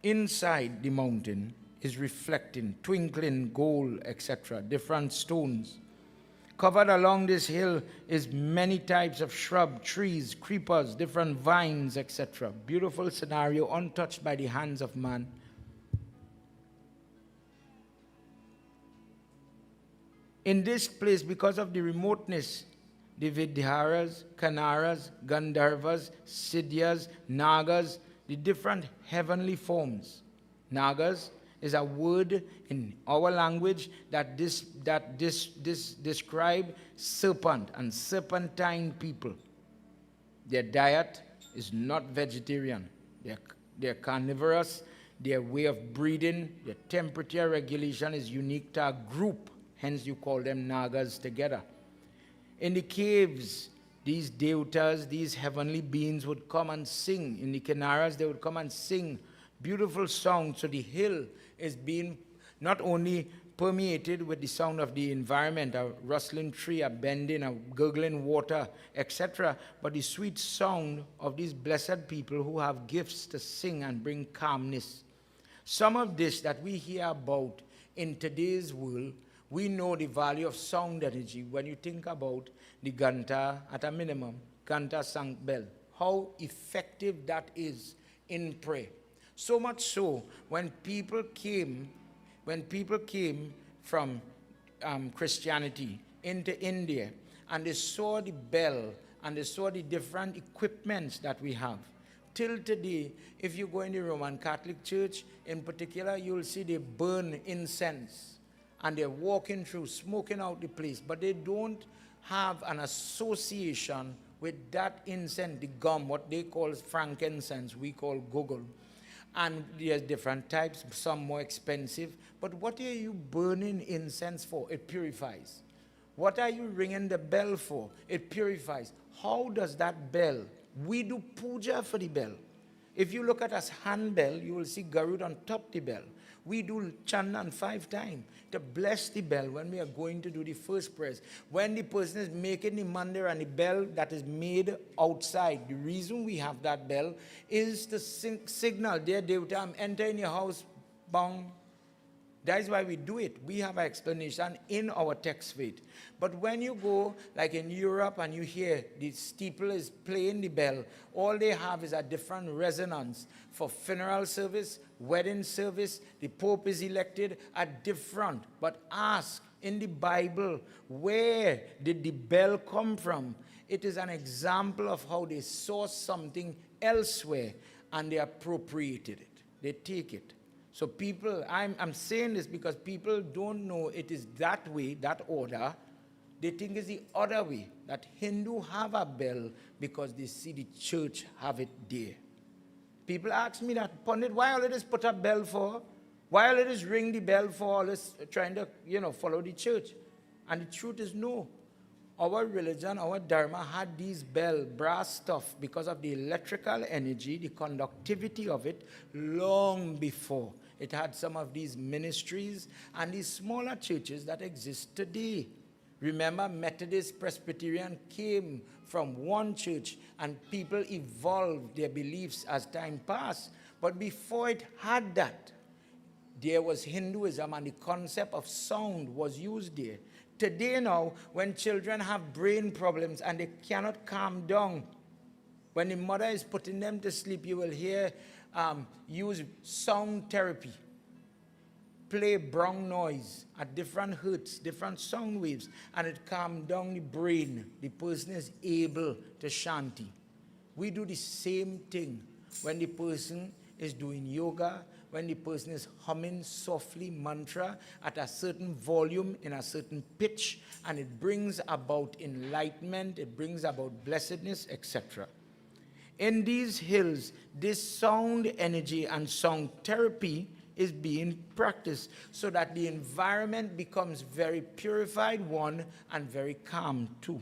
inside the mountain is reflecting, twinkling gold, etc., different stones. Covered along this hill is many types of shrub, trees, creepers, different vines, etc. Beautiful scenario, untouched by the hands of man. In this place, because of the remoteness, the Vidharas, Kanaras, Gandharvas, Siddhyas, Nagas, the different heavenly forms. Nagas is a word in our language that describe serpent and serpentine people. Their diet is not vegetarian. They're carnivorous. Their way of breathing, their temperature regulation is unique to a group. Hence you call them Nagas together. In the caves, these devatas, these heavenly beings would come and sing. In the Kanaras, they would come and sing beautiful songs. So the hill is being not only permeated with the sound of the environment, a rustling tree, a bending, a gurgling water, etc., but the sweet sound of these blessed people who have gifts to sing and bring calmness. Some of this that we hear about in today's world, we know the value of sound energy when you think about the Ganta at a minimum, Ganta Sank Bell, how effective that is in prayer. So much so, when people came from Christianity into India, and they saw the bell, and they saw the different equipments that we have. Till today, if you go in the Roman Catholic Church, in particular, you'll see they burn incense, and they're walking through, smoking out the place, but they don't have an association with that incense, the gum, what they call frankincense, we call gogol. And there's different types, some more expensive. But what are you burning incense for? It purifies. What are you ringing the bell for? It purifies. How does that bell? We do puja for the bell. If you look at us hand bell, you will see Garud on top the bell. We do Chandan 5 times to bless the bell when we are going to do the first prayers. When the person is making the mandir and the bell that is made outside, the reason we have that bell is to signal, dear Devta, I'm entering your house, bang. That is why we do it. We have an explanation in our text faith. But when you go, like in Europe, and you hear the steeple is playing the bell, all they have is a different resonance. For funeral service, wedding service, the Pope is elected, are different. But ask in the Bible, where did the bell come from? It is an example of how they saw something elsewhere and they appropriated it. They take it. So people, I'm saying this because people don't know it is that way, that order. They think it's the other way, that Hindu have a bell because they see the church have it there. People ask me that, Pandit, why all this put a bell for? Why all this ring the bell for? All this trying to, follow the church? And the truth is no. Our religion, our dharma had these bell, brass stuff because of the electrical energy, the conductivity of it, long before. It had some of these ministries and these smaller churches that exist today. Remember, Methodist, Presbyterian came from one church and people evolved their beliefs as time passed. But before it had that, there was Hinduism and the concept of sound was used there. Today now, when children have brain problems and they cannot calm down, when the mother is putting them to sleep, you will hear use sound therapy. Play brown noise at different hertz, different sound waves, and it calms down the brain. The person is able to shanti. We do the same thing when the person is doing yoga, when the person is humming softly mantra at a certain volume in a certain pitch, and it brings about enlightenment, it brings about blessedness, etc. In these hills, this sound energy and sound therapy is being practiced so that the environment becomes very purified, one, and very calm, two.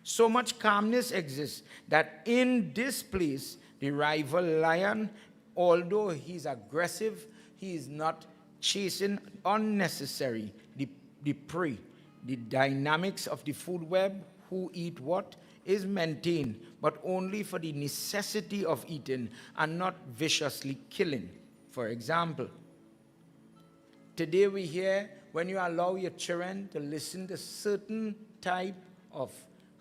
So much calmness exists that in this place, the rival lion, although he's aggressive, he is not chasing unnecessary the prey. The dynamics of the food web, who eat what, is maintained, but only for the necessity of eating and not viciously killing. For example, today we hear when you allow your children to listen to certain type of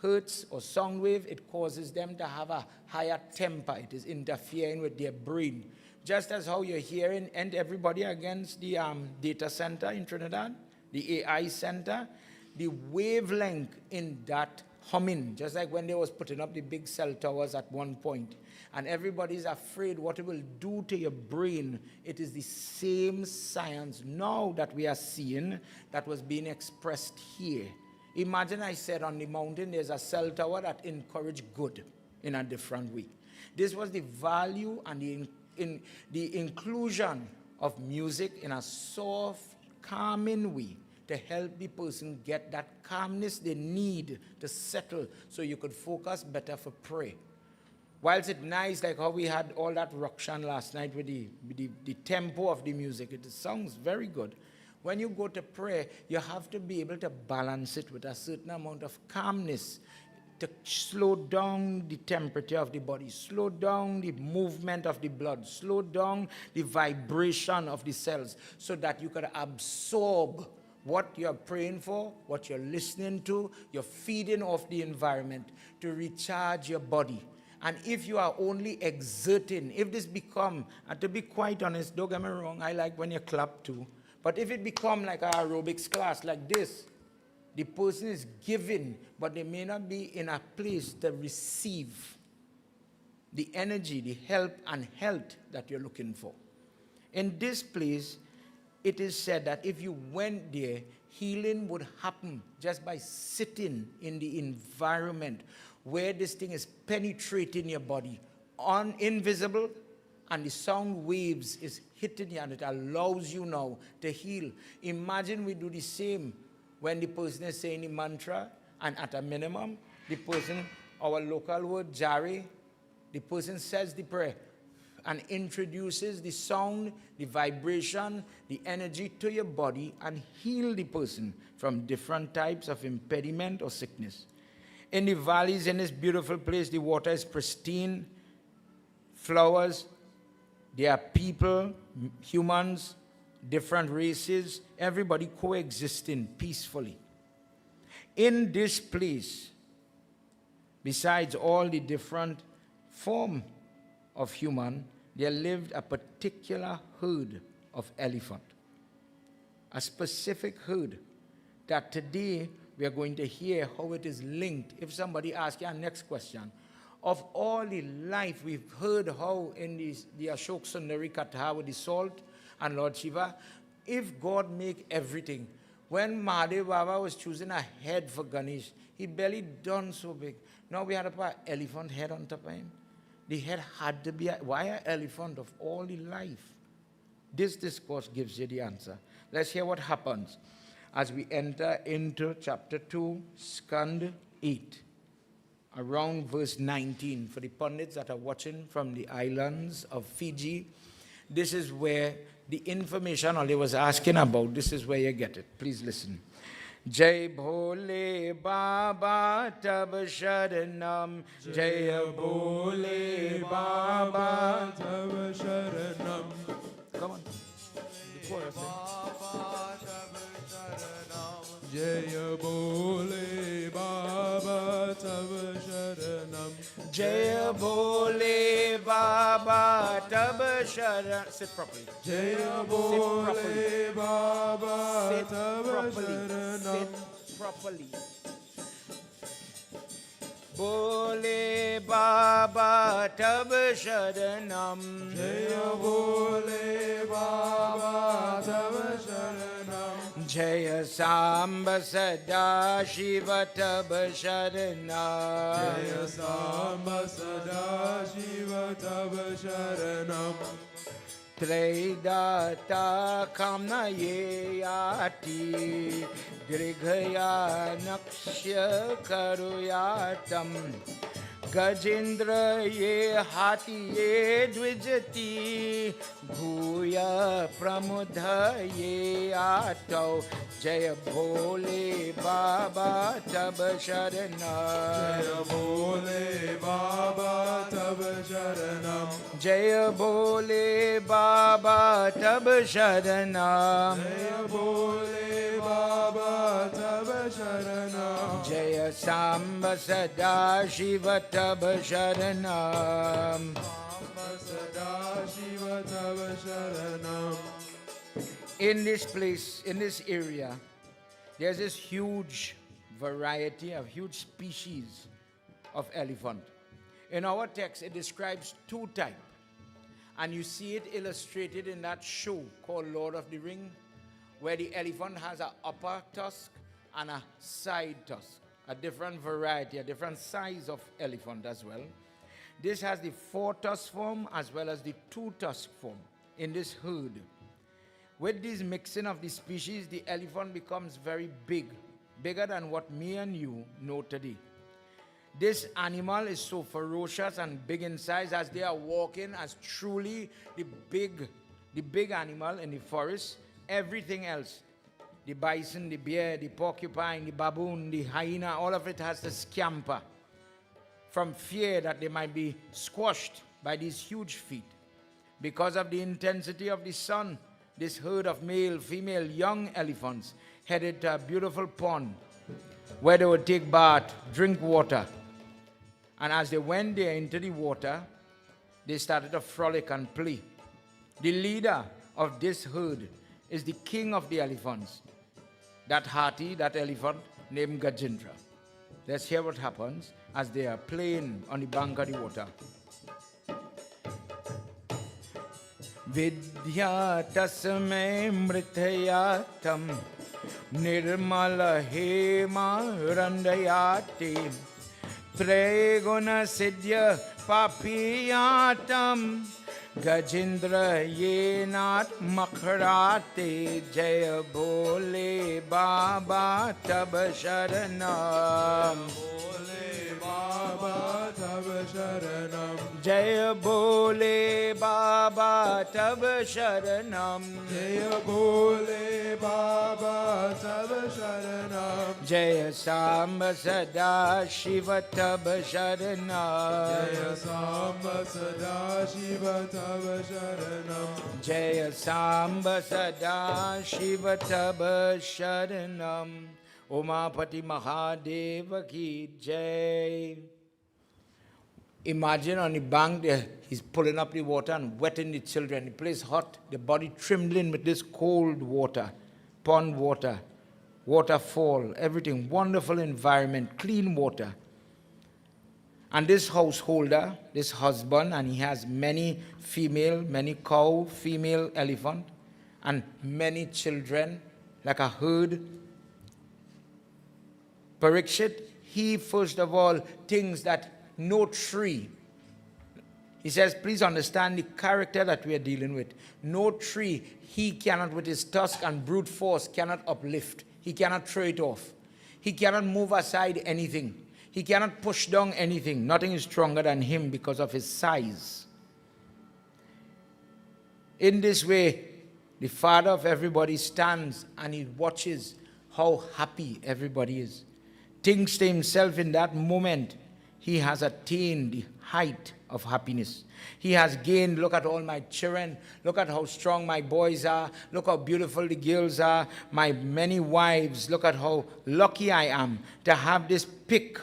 hertz or sound wave, it causes them to have a higher temper. It is interfering with their brain. Just as how you're hearing, and everybody against the data center in Trinidad, the AI center, the wavelength in that humming, just like when they was putting up the big cell towers at one point, and everybody's afraid what it will do to your brain. It is the same science now that we are seeing that was being expressed here. Imagine I said on the mountain there's a cell tower that encouraged good in a different way. This was the value and the inclusion of music in a soft, calming way to help the person get that calmness they need to settle so you could focus better for prayer. Whilst it's nice, like how we had all that rukshan last night with the tempo of the music, it sounds very good. When you go to prayer, you have to be able to balance it with a certain amount of calmness to slow down the temperature of the body, slow down the movement of the blood, slow down the vibration of the cells so that you can absorb what you're praying for, what you're listening to, you're feeding off the environment to recharge your body. And if you are only exerting, if this become, and to be quite honest, don't get me wrong, I like when you clap too, but if it become like an aerobics class like this, the person is giving, but they may not be in a place to receive the energy, the help and health that you're looking for. In this place, it is said that if you went there, healing would happen just by sitting in the environment where this thing is penetrating your body, invisible, and the sound waves is hitting you, and it allows you now to heal. Imagine we do the same when the person is saying the mantra, and at a minimum, the person, our local word, jari, the person says the prayer and introduces the sound, the vibration, the energy to your body and heal the person from different types of impediment or sickness. In the valleys, in this beautiful place, the water is pristine, flowers, there are people, humans, different races, everybody coexisting peacefully. In this place, besides all the different form of human, there lived a particular herd of elephant, a specific herd that today we are going to hear how it is linked. If somebody asks you, next question, of all the life we've heard how in the Ashok Sundari Katha with the salt and Lord Shiva, if God make everything, when Mahadev Baba was choosing a head for Ganesh, he barely done so big. Now we had to put an elephant head on top of him. The head had to be, why an elephant of all the life? This discourse gives you the answer. Let's hear what happens as we enter into chapter 2, Skand 8, around verse 19. For the pundits that are watching from the islands of Fiji, this is where the information all they was asking about, this is where you get it. Please listen. Jai Bhole Baba Tab Sharanam, Jai Bhole Baba Tab Sharanam. Come on. The chorus, Jaya Bole Baba Tab Sharanam. Jaya Bole Baba Tab Sharanam. Sit properly. Jaya Bole Baba Tab Sharanam. Sit properly. Bole Baba Tab Sharanam. Jaya Bole Baba Tab Sharanam. Jaya Samba Sada Shiva Tab Sharanam. Jaya Samba Sada Shiva Tab Sharanam. Traidata Kamna Yati Grigaya Nakshya Karuyatam Gajendra Ye Hati Ye Dvijati Bhuya Pramudha Ye Atau Jaya Bhole Baba Tab Sharanam. Jaya Bhole Baba Tab Sharanam. Jaya Bhole Baba Tab Sharanam. Jaya Bhole Baba Tab Sharanam. Jaya Samba Sada Shiva Tab Sharanam. Samba Sada Shiva Tab Sharanam. In this place, in this area, there's this huge variety of huge species of elephant. In our text, it describes two types. And you see it illustrated in that show called Lord of the Ring, where the elephant has an upper tusk and a side tusk, a different variety, a different size of elephant as well. This has the 4-tusk form as well as the 2-tusk form in this herd. With this mixing of the species, the elephant becomes very big, bigger than what me and you know today. This animal is so ferocious and big in size as they are walking as truly the big animal in the forest. Everything else the bison, the bear, the porcupine, the baboon, the hyena, all of it has to scamper from fear that they might be squashed by these huge feet. Because of the intensity of the sun, this herd of male, female, young elephants headed to a beautiful pond where they would take bath, drink water. And as they went there into the water, they started to frolic and play. The leader of this herd is the king of the elephants, that hathi, that elephant named Gajendra. Let's hear what happens as they are playing on the bank of the water. Vidya tasmai mrithayatam nirmala hema randayati Treguna sidya papiyatam Gajendra yenat makharate Jaya bole baba tab sharanam Bole Baba Tab Sharanam. Jaya bole baba tab sharanam Jaya Bole Baba Tab Sharanam. Jaya Samba Sada Shiva tab sharanam Jaya Samba Sada Shiva Tab Sharanam. Jaya Samba Sada Shiva tab sharanam Umapati Mahadeva ki jai. Imagine on the bank there, he's pulling up the water and wetting the children. The place hot, the body trembling with this cold water, pond water, waterfall, everything, wonderful environment, clean water. And this householder, this husband, and he has many female, many cow, female elephant, and many children, like a herd. Parikshit, he first of all thinks that no tree, he says, please understand the character that we are dealing with. No tree, he cannot with his tusk and brute force cannot uplift. He cannot throw it off. He cannot move aside anything. He cannot push down anything. Nothing is stronger than him because of his size. In this way, the father of everybody stands and he watches how happy everybody is. Thinks to himself in that moment, he has attained the height of happiness. He has gained, look at all my children, look at how strong my boys are, look how beautiful the girls are, my many wives, look at how lucky I am to have this pick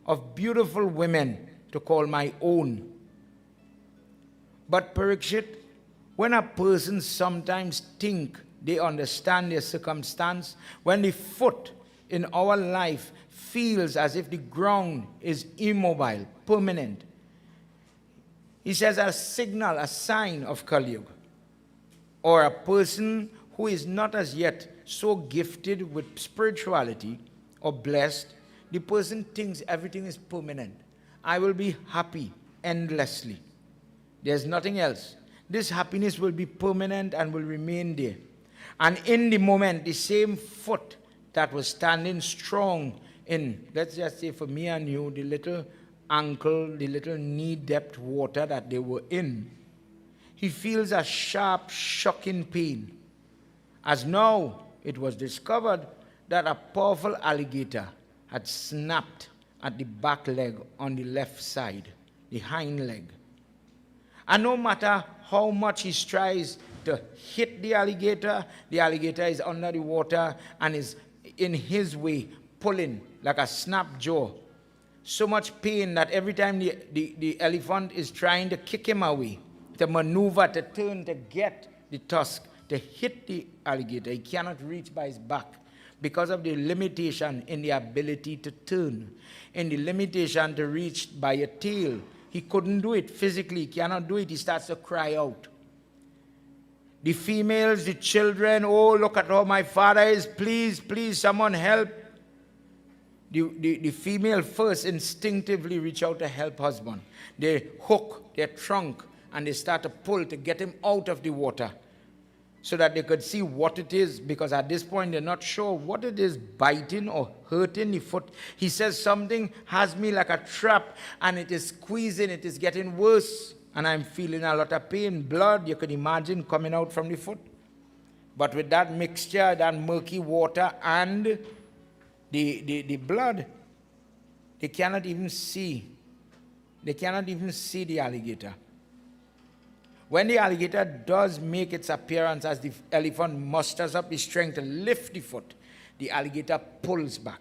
of beautiful women to call my own. But Parikshit, when a person sometimes think they understand their circumstance, when the foot in our life feels as if the ground is immobile, permanent, he says a signal, a sign of Kali Yuga. Or a person who is not as yet so gifted with spirituality or blessed, the person thinks everything is permanent. I will be happy endlessly. There's nothing else. This happiness will be permanent and will remain there. And in the moment, the same foot that was standing strong in, let's just say for me and you, the little ankle, the little knee-depth water that they were in, he feels a sharp, shocking pain. As now it was discovered that a powerful alligator had snapped at the back leg on the left side, the hind leg. And no matter how much he tries to hit the alligator is under the water and is in his way, pulling like a snap jaw. So much pain that every time the elephant is trying to kick him away, to maneuver, to turn, to get the tusk, to hit the alligator, he cannot reach by his back because of the limitation in the ability to turn, in the limitation to reach by a tail. He couldn't do it physically, he cannot do it, he starts to cry out. The females, the children, oh, look at how my father is, please, please, someone help. The female first instinctively reach out to help husband. They hook their trunk and they start to pull to get him out of the water so that they could see what it is, because at this point they're not sure what it is biting or hurting the foot. He says something has me like a trap and it is squeezing, it is getting worse and I'm feeling a lot of pain, blood, you can imagine coming out from the foot. But with that mixture, that murky water and the blood, they cannot even see. They cannot even see the alligator. When the alligator does make its appearance as the elephant musters up his strength to lift the foot, the alligator pulls back.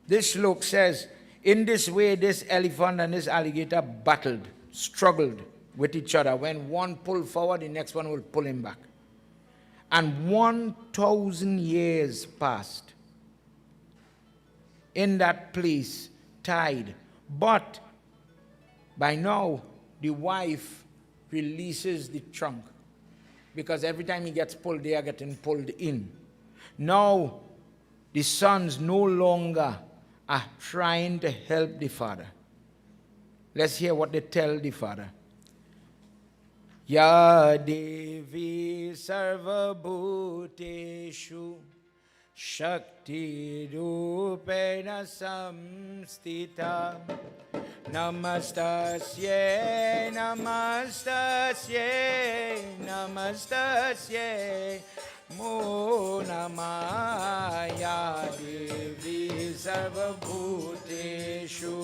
This slok says, in this way, this elephant and this alligator battled, struggled with each other. When one pulled forward, the next one will pull him back. And 1,000 years passed in that place, tied. But by now, the wife releases the trunk, because every time he gets pulled, they are getting pulled in. Now, the sons no longer are trying to help the father. Let's hear what they tell the father. Ya Devi Sarva Bhuteshu Shakti Rupena Samstita Namastasye Namastasye Namastasye Mo Namaya Devi Sarva Bhuteshu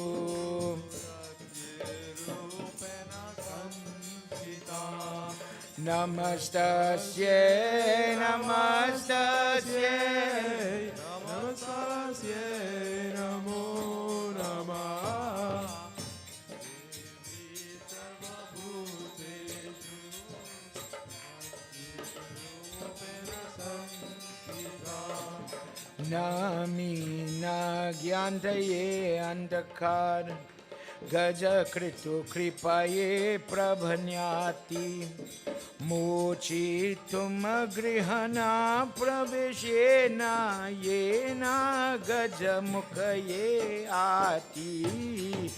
Namastasye Namastasye Namastasye Namo Namah Nami Nagyantaye Andakar Gaja Kritu Kripaye Prabhanyati Mochitum Grihana Praveshena Yena Gaja Mukaye Ati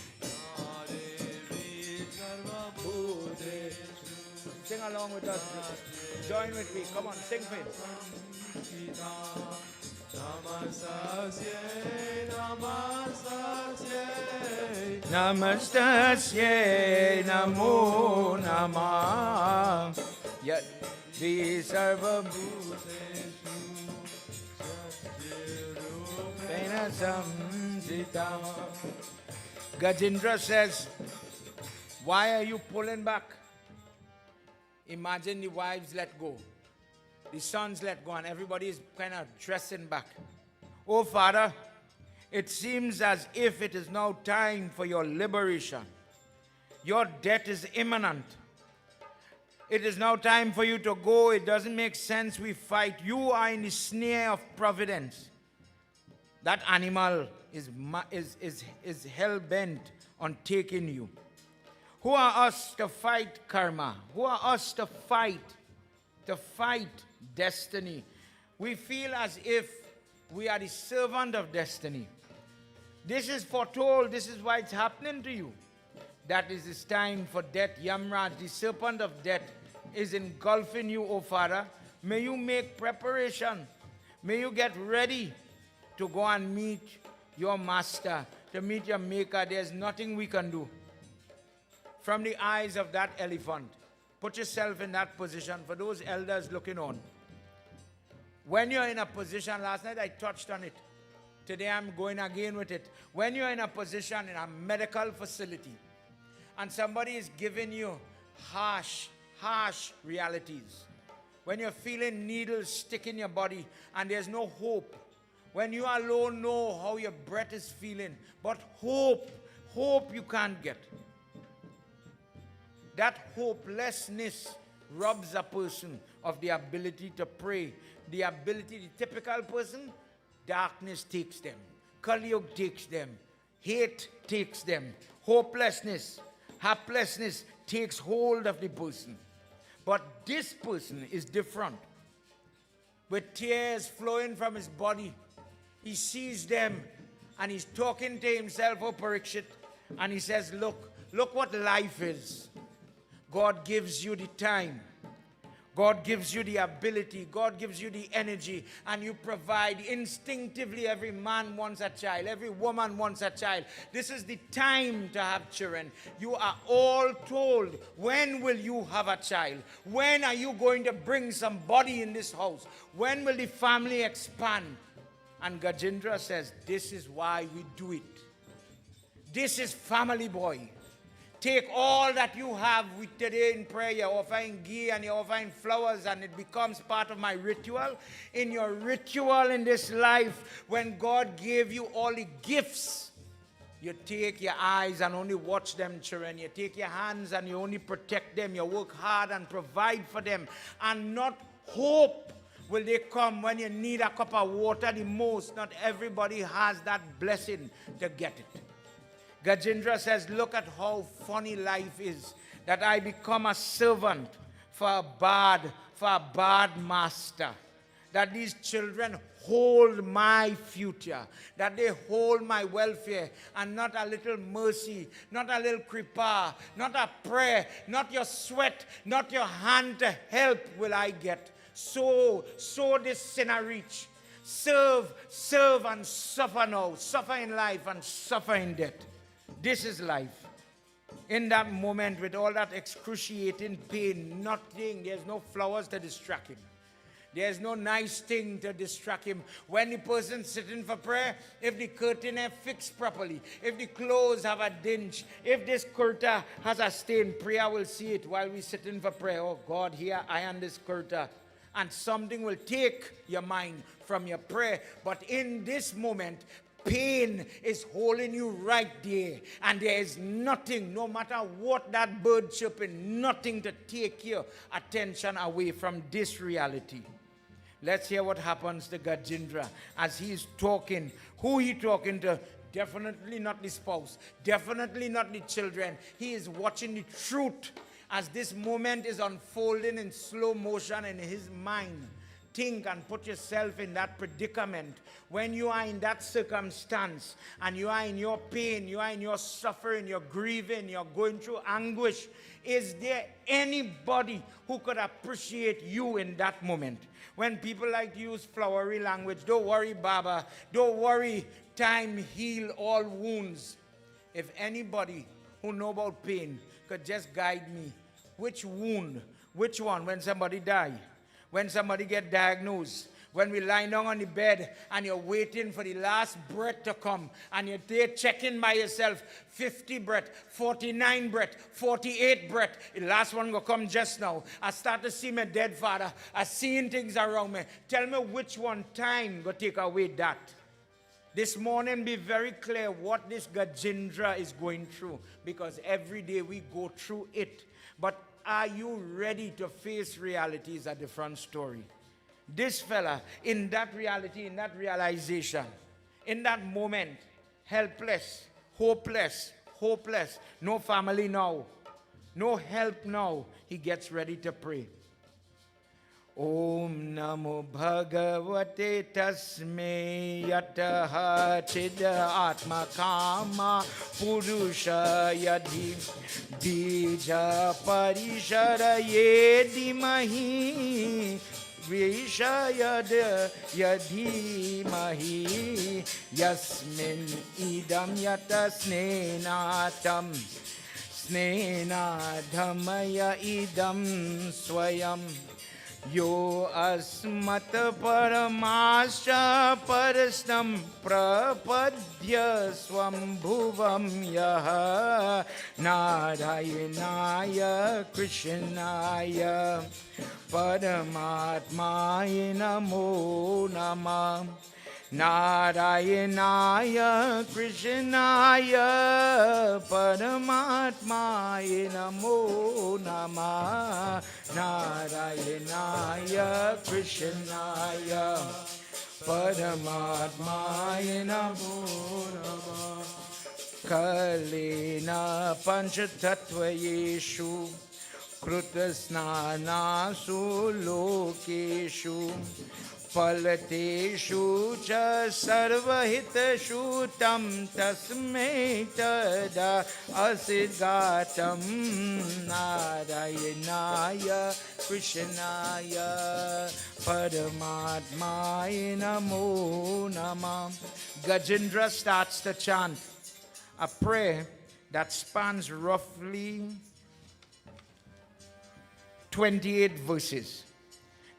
Sing along with us. Join with me. Come on, sing with me. Namastasye Namastasye Namastasye Namo Namah Yat Vi Sarva Bhuteshu Pena Samsita. Gajendra says, why are you pulling back? Imagine the wives let go, the sons let go, and everybody is kind of dressing back. Oh, Father, it seems as if it is now time for your liberation. Your death is imminent. It is now time for you to go. It doesn't make sense we fight. You are in the snare of providence. That animal is hell-bent on taking you. Who are us to fight karma? Who are us to fight destiny? We feel as if we are the servant of destiny. This is foretold. This is why it's happening to you. That is this time for death. Yamraj, the serpent of death, is engulfing you, O Father. May you make preparation. May you get ready to go and meet your master, to meet your maker. There's nothing we can do. From the eyes of that elephant, put yourself in that position. For those elders looking on, when you're in a position, last night I touched on it, today I'm going again with it. When you're in a position in a medical facility and somebody is giving you harsh realities, when you're feeling needles stick in your body and there's no hope, when you alone know how your breath is feeling, but hope you can't get. That hopelessness robs a person of the ability to pray. The typical person, darkness takes them. Kali-yuga takes them. Hate takes them. Hopelessness, helplessness takes hold of the person. But this person is different. With tears flowing from his body, he sees them and he's talking to himself, oh Parikshit, and he says, look what life is. God gives you the time. God gives you the ability, God gives you the energy, and you provide instinctively. Every man wants a child, every woman wants a child. This is the time to have children. You are all told, when will you have a child? When are you going to bring somebody in this house? When will the family expand? And Gajendra says, this is why we do it. This is family, boy. Take all that you have with today in prayer. You're offering ghee and you're offering flowers, and it becomes part of my ritual. In your ritual in this life, when God gave you all the gifts, you take your eyes and only watch them, children. You take your hands and you only protect them. You work hard and provide for them, and not hope will they come when you need a cup of water the most. Not everybody has that blessing to get it. Gajendra says, look at how funny life is, that I become a servant for a bad master. That these children hold my future, that they hold my welfare, and not a little mercy, not a little kripa, not a prayer, not your sweat, not your hand to help will I get. So this sinner reach. Serve and suffer now. Suffer in life and suffer in death. This is life. In that moment, with all that excruciating pain, nothing, there's no flowers to distract him. There's no nice thing to distract him. When the person's sitting for prayer, if the curtain is fixed properly, if the clothes have a dinge, if this curtain has a stain, prayer will see it while we're sitting for prayer. Oh God, here I am, this curtain. And something will take your mind from your prayer. But in this moment, pain is holding you right there, and there is nothing, no matter what that bird chirping, nothing to take your attention away from this reality. Let's hear what happens to Gajendra as he's talking. Who he talking to? Definitely not the spouse, definitely not the children. He is watching the truth as this moment is unfolding in slow motion in his mind. Think and put yourself in that predicament. When you are in that circumstance and you are in your pain, you are in your suffering, you're grieving, you're going through anguish, is there anybody who could appreciate you in that moment? When people like to use flowery language, don't worry, Baba, don't worry, time heal all wounds. If anybody who know about pain could just guide me, which wound, which one? When somebody die, when somebody get diagnosed, when we lie down on the bed and you're waiting for the last breath to come, and you're there checking by yourself, 50 breath, 49 breath, 48 breath, the last one will come just now. I start to see my dead father. I seeing things around me. Tell me which one time will take away that. This morning, be very clear what this Gajendra is going through, because every day we go through it. But are you ready to face reality is a different story. This fella, in that reality, in that realization, in that moment, helpless, hopeless, no family now, no help now, he gets ready to pray. Om Namo Bhagavate Tasme Yataha Chida Atma Kama Purusha Yadhi Bija Parishara Yedimahi Vishayad Yadhimahi Yasmin Idam Yata Snenatam Snenadhamaya Idam Swayam Yo asmat paramascha parastam prapadya swambhuvam yaha Narayanaya Krishnaya Paramatmaya namo namah Narayanaya Krishnaya Paramatmaya namo namah Narayanaya Krishnaya Paramatmaya namo namah Kalena Panchatatvayeshu Krutasnanasu Lokeshu Palateshu cha sarvahiteshu tam tasme tada asidgatam Narayanaya Krishnaya Paramatmaya Namo Namah. Gajendra starts to chant a prayer that spans roughly 28 verses.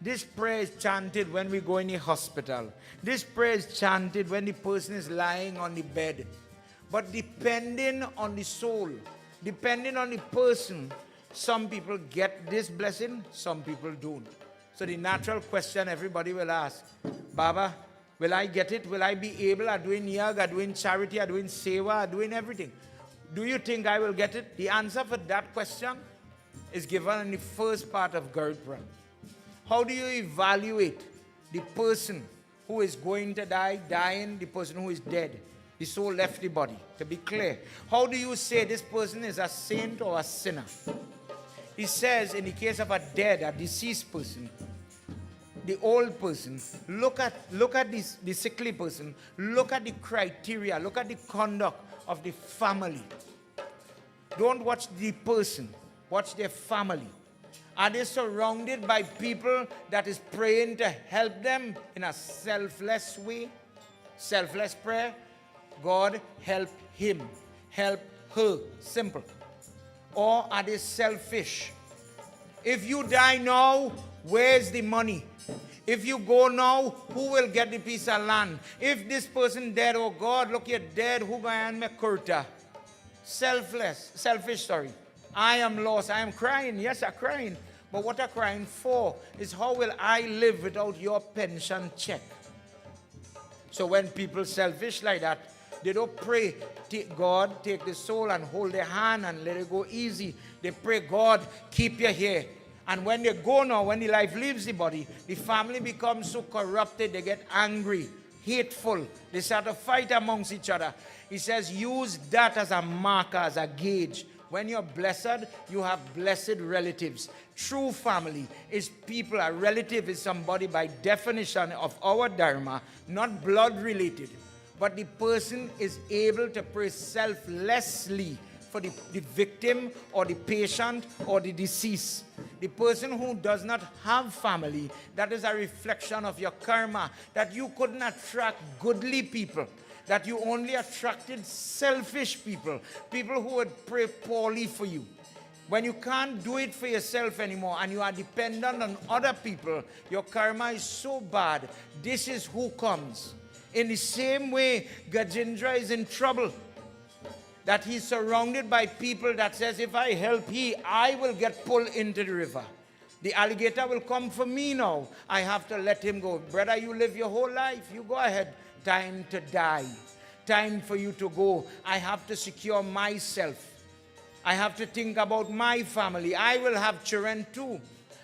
This prayer is chanted when we go in the hospital. This prayer is chanted when the person is lying on the bed. But depending on the soul, depending on the person, some people get this blessing, some people don't. So the natural question everybody will ask, Baba, will I get it? Will I be able? I'm doing Yag, I'm doing charity, I'm doing Seva, I'm doing everything. Do you think I will get it? The answer for that question is given in the first part of Gurupram. How do you evaluate the person who is going to die, dying, the person who is dead? The soul left the body, to be clear. How do you say this person is a saint or a sinner? He says in the case of a dead, a deceased person, the old person, look at the sickly person, look at the criteria, look at the conduct of the family. Don't watch the person, watch their family. Are they surrounded by people that is praying to help them in a selfless way? Selfless prayer? God, help him, help her, simple. Or are they selfish? If you die now, where's the money? If you go now, who will get the piece of land? If this person dead, oh God, look, you're dead, who gonna me kurta? Selfish, sorry. I am lost, I am crying, yes, I'm crying. But what I'm crying for is how will I live without your pension check? So when people selfish like that, they don't pray, God, take the soul and hold their hand and let it go easy. They pray, God, keep you here. And when they go now, when the life leaves the body, the family becomes so corrupted, they get angry, hateful. They start to fight amongst each other. He says, use that as a marker, as a gauge. When you're blessed, you have blessed relatives. True family is people. A relative is somebody by definition of our dharma, not blood related. But the person is able to pray selflessly for the victim or the patient or the deceased. The person who does not have family, that is a reflection of your karma, that you couldn't attract goodly people, that you only attracted selfish people, people who would pray poorly for you. When you can't do it for yourself anymore and you are dependent on other people, your karma is so bad. This is who comes. In the same way, Gajendra is in trouble. That he's surrounded by people that says, if I help he, I will get pulled into the river. The alligator will come for me now. I have to let him go. Brother, you live your whole life. You go ahead. Time to die. Time for you to go. I have to secure myself. I have to think about my family. I will have children too.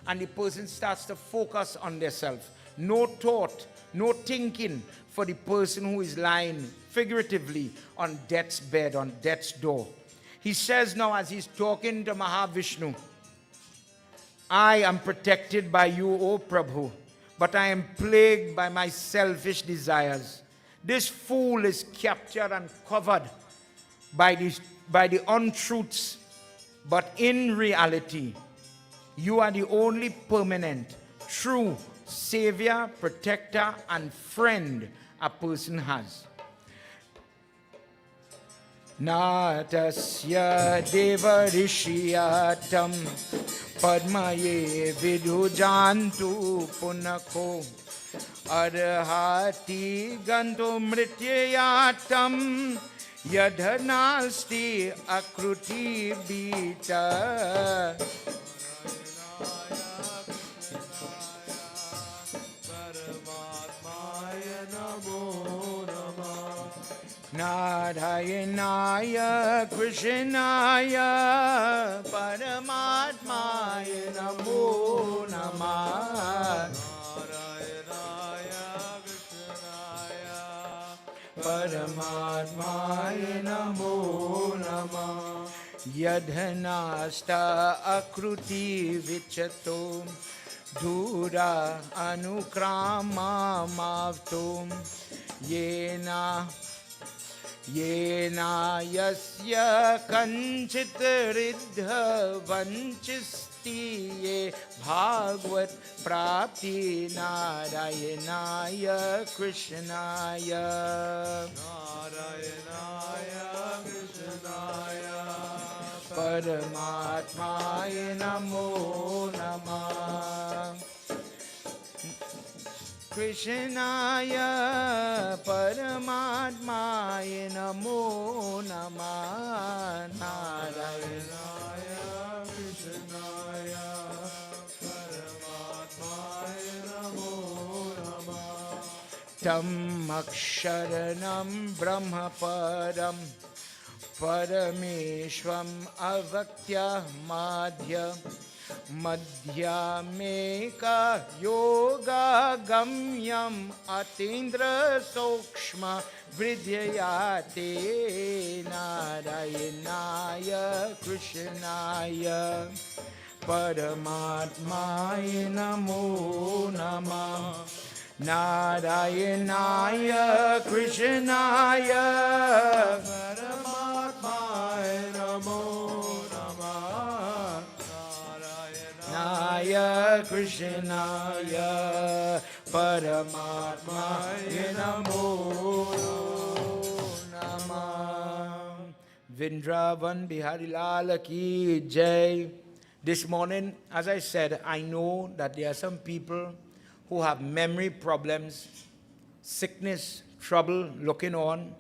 And the person starts to focus on themselves. No thought, no thinking for the person who is lying figuratively on death's bed, on death's door. He says now as he's talking to Mahavishnu, I am protected by you, O Prabhu, but I am plagued by my selfish desires. This fool is captured and covered by the untruths, but in reality, you are the only permanent, true savior, protector, and friend a person has. Natasya deva rishiyatam padmaye vidujantu punako arhati ganto mrityayatam yadhanasti akruti bita. Narayanaya Krishnaya Paramatmaya Namo Namah. Narayanaya Krishnaya Paramatmaya Namo Namah. Yadhanasta akruti vichato Dura anukrama mavtum yena yena yasya kanchit riddha vanchisti ye Bhagwat prapti narayanaya krishnaya Narayanaya Krishnaya Paramatmaya namo namah Krishnaya Paramatmaya namo namah Narayanaya Krishnaya Paramatmaya Namo Namah Tam aksharanam brahma param Parameshwam avaktya madhya Madhyameka yoga gamyam atindra sokshma Vridhyayate narayanaya krishnaya Paramatmaya namo namah Narayanaya krishnaya Paramatmaya Namo Namah Naya Krishnaya Paramatmaya namo namah. Vrindavan Bihari Lal ki jai. This morning, as I said, I know that there are some people who have memory problems, sickness, trouble looking on,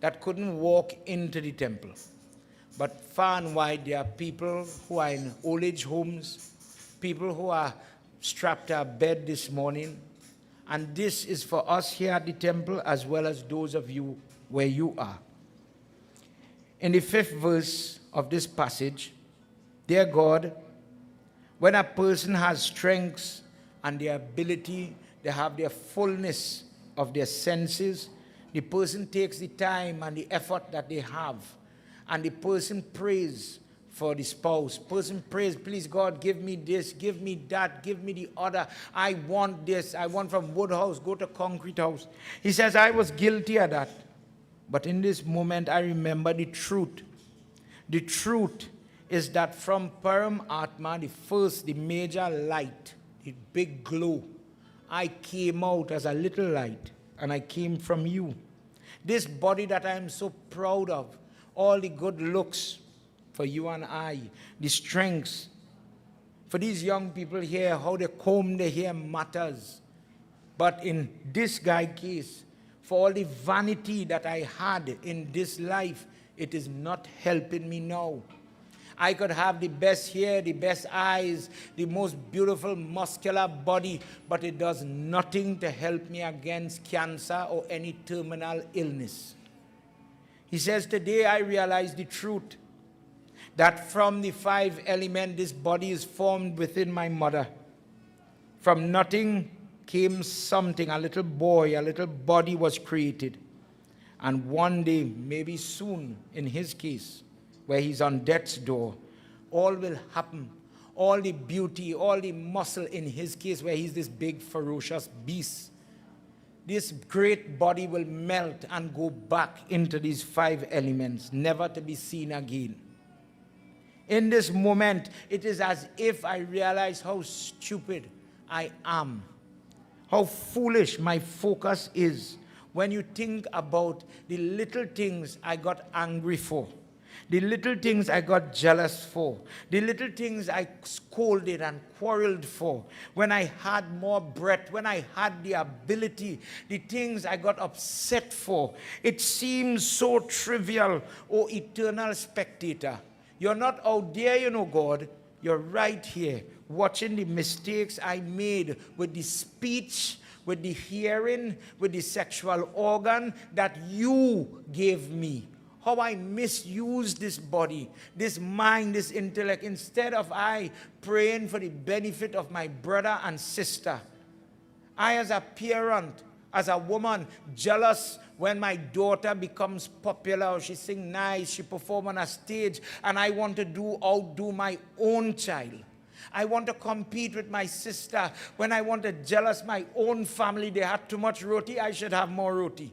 that couldn't walk into the temple. But far and wide, there are people who are in old age homes, people who are strapped to a bed this morning. And this is for us here at the temple as well as those of you where you are. In the 5th verse of this passage, dear God, when a person has strengths and the ability, they have their fullness of their senses, the person takes the time and the effort that they have, and the person prays for the spouse. Person prays, please God, give me this, give me that, give me the other. I want this. I want from wood house, go to concrete house. He says, I was guilty of that. But in this moment, I remember the truth. The truth is that from Param Atma, the major light, the big glow, I came out as a little light, and I came from you. This body that I am so proud of, all the good looks for you and I, the strengths. For these young people here, how they comb their hair matters. But in this guy case, for all the vanity that I had in this life, it is not helping me now. I could have the best hair, the best eyes, the most beautiful muscular body, but it does nothing to help me against cancer or any terminal illness. He says, today I realize the truth, that from the 5 elements, this body is formed within my mother. From nothing came something, a little boy, a little body was created. And one day, maybe soon, in his case, where he's on death's door, all will happen. All the beauty, all the muscle in his case, where he's this big, ferocious beast. This great body will melt and go back into these 5 elements, never to be seen again. In this moment, it is as if I realize how stupid I am, how foolish my focus is when you think about the little things I got angry for, the little things I got jealous for, the little things I scolded and quarreled for, when I had more breath, when I had the ability, the things I got upset for. It seems so trivial, oh eternal spectator. You're not out there, you know, God. You're right here, watching the mistakes I made with the speech, with the hearing, with the sexual organ that you gave me. How I misused this body, this mind, this intellect, instead of I praying for the benefit of my brother and sister. I, as a parent, as a woman, jealous when my daughter becomes popular, or she sings nice, she performs on a stage, and I want to outdo my own child. I want to compete with my sister. When I want to jealous my own family, they had too much roti, I should have more roti.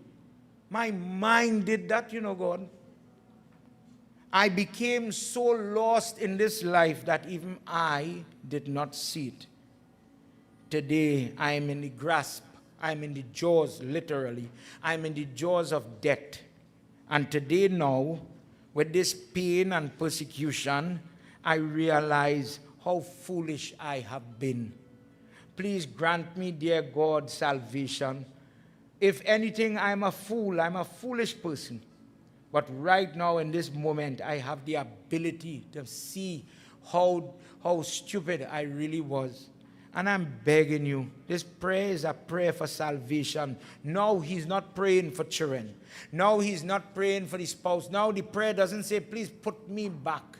My mind did that, God. I became so lost in this life that even I did not see it. Today, I am in the grasp. I am in the jaws, literally. I am in the jaws of death. And today now, with this pain and persecution, I realize how foolish I have been. Please grant me, dear God, salvation. If anything, I'm a fool. I'm a foolish person. But right now, in this moment, I have the ability to see how stupid I really was. And I'm begging you, this prayer is a prayer for salvation. Now he's not praying for children. Now he's not praying for the spouse. Now the prayer doesn't say, please put me back.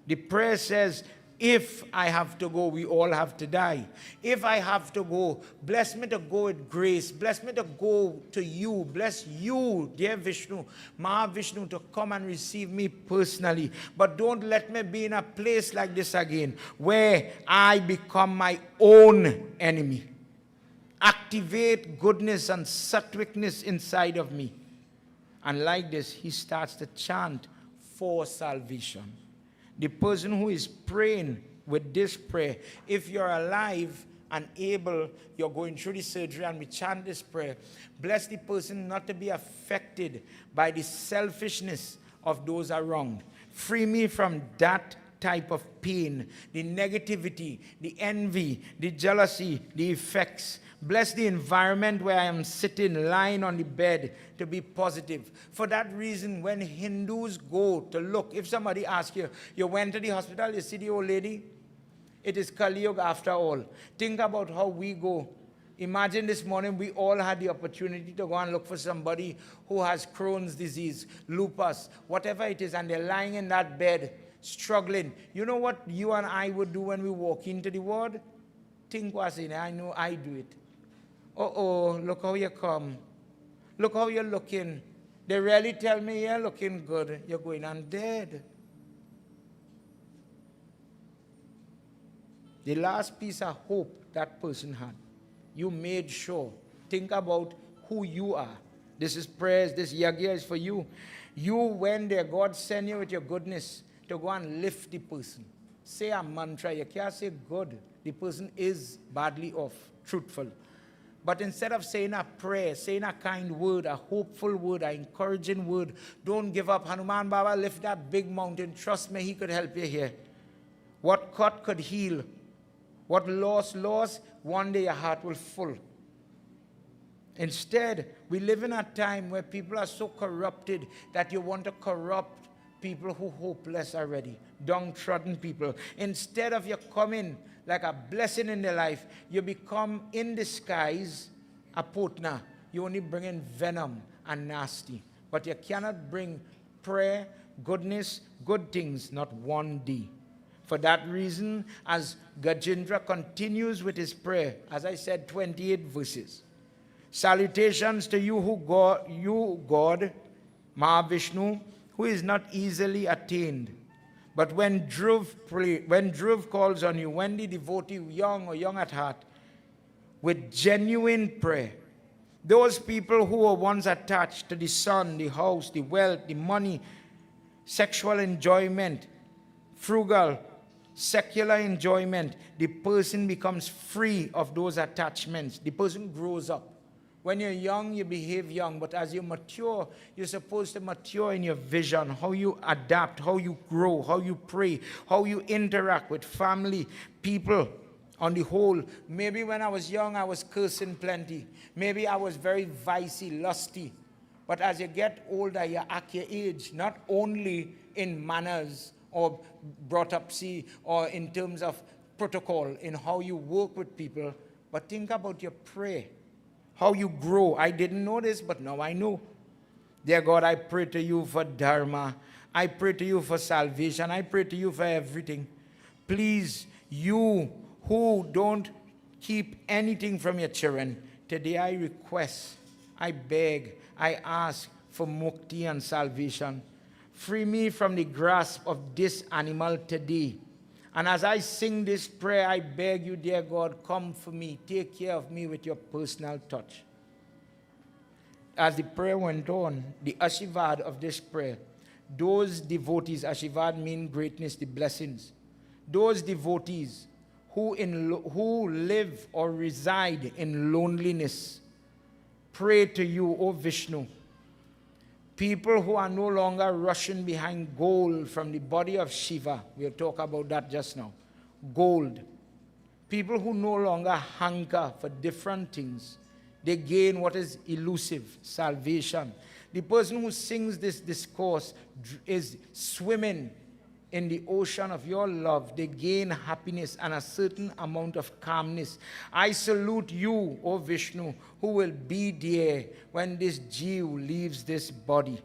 The prayer says, if I have to go, we all have to die. If I have to go, bless me to go with grace. Bless me to go to you. Bless you, dear Vishnu, Mahavishnu, to come and receive me personally. But don't let me be in a place like this again, where I become my own enemy. Activate goodness and sattwicness inside of me. And like this, he starts to chant for salvation. The person who is praying with this prayer, if you're alive and able, you're going through the surgery and we chant this prayer, bless the person not to be affected by the selfishness of those around. Free me from that type of pain, the negativity, the envy, the jealousy, the effects. Bless the environment where I am sitting, lying on the bed, to be positive. For that reason, when Hindus go to look, if somebody asks you, you went to the hospital, you see the old lady? It is Kali Yuga after all. Think about how we go. Imagine this morning we all had the opportunity to go and look for somebody who has Crohn's disease, lupus, whatever it is, and they're lying in that bed, struggling. You know what you and I would do when we walk into the ward? Think what's in it. I know I do it. Uh-oh, look how you come. Look how you're looking. They really tell me you're looking good. You're going on dead. The last piece of hope that person had, you made sure. Think about who you are. This is prayers, this yagya is for you. You went there, God sent you with your goodness to go and lift the person. Say a mantra. You can't say good. The person is badly off, truthful. But instead of saying a prayer, saying a kind word, a hopeful word, an encouraging word, don't give up. Hanuman Baba, lift that big mountain. Trust me, he could help you here. What cut could heal? What loss, one day your heart will full. Instead, we live in a time where people are so corrupted that you want to corrupt people who are hopeless already, downtrodden people. Instead of you coming like a blessing in their life, you become in disguise a potna. You only bring in venom and nasty. But you cannot bring prayer, goodness, good things, not one day. For that reason, as Gajendra continues with his prayer, as I said, 28 verses. Salutations to you, God, Mahavishnu, who is not easily attained. But when Dhruv calls on you, when the devotee, young or young at heart, with genuine prayer, those people who were once attached to the son, the house, the wealth, the money, sexual enjoyment, frugal, secular enjoyment, the person becomes free of those attachments. The person grows up. When you're young, you behave young, but as you mature, you're supposed to mature in your vision, how you adapt, how you grow, how you pray, how you interact with family, people on the whole. Maybe when I was young, I was cursing plenty. Maybe I was very vicey, lusty. But as you get older, you act your age, not only in manners or brought up, or in terms of protocol, in how you work with people, but think about your prayer. How you grow. I didn't know this, but now I know. Dear God, I pray to you for dharma. I pray to you for salvation. I pray to you for everything. Please, you who don't keep anything from your children, today I request, I beg, I ask for mukti and salvation. Free me from the grasp of this animal today. And as I sing this prayer, I beg you, dear God, come for me. Take care of me with your personal touch. As the prayer went on, the Ashirvad of this prayer, those devotees, Ashirvad means greatness, the blessings. Those devotees who live or reside in loneliness, pray to you, O Vishnu. People who are no longer rushing behind gold from the body of Shiva. We'll talk about that just now. Gold. People who no longer hanker for different things. They gain what is elusive, salvation. The person who sings this discourse is swimming in the ocean of your love. They gain happiness and a certain amount of calmness. I salute you, O Vishnu, who will be there when this Jeev leaves this body.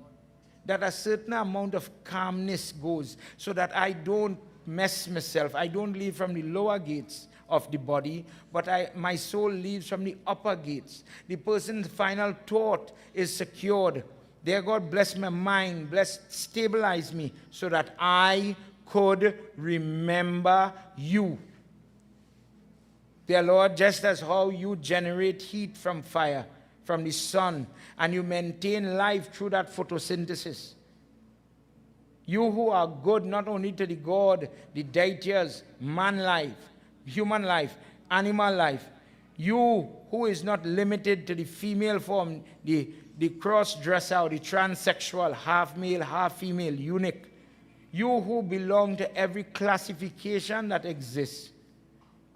That a certain amount of calmness goes, so that I don't mess myself. I don't leave from the lower gates of the body, but my soul leaves from the upper gates. The person's final thought is secured. Dear God, bless my mind, stabilize me, so that I could remember you. Dear Lord, just as how you generate heat from fire, from the sun, and you maintain life through that photosynthesis. You who are good not only to the God, the deities, man life, human life, animal life. You who is not limited to the female form, the cross-dresser, the transsexual, half male, half female, eunuch. You who belong to every classification that exists.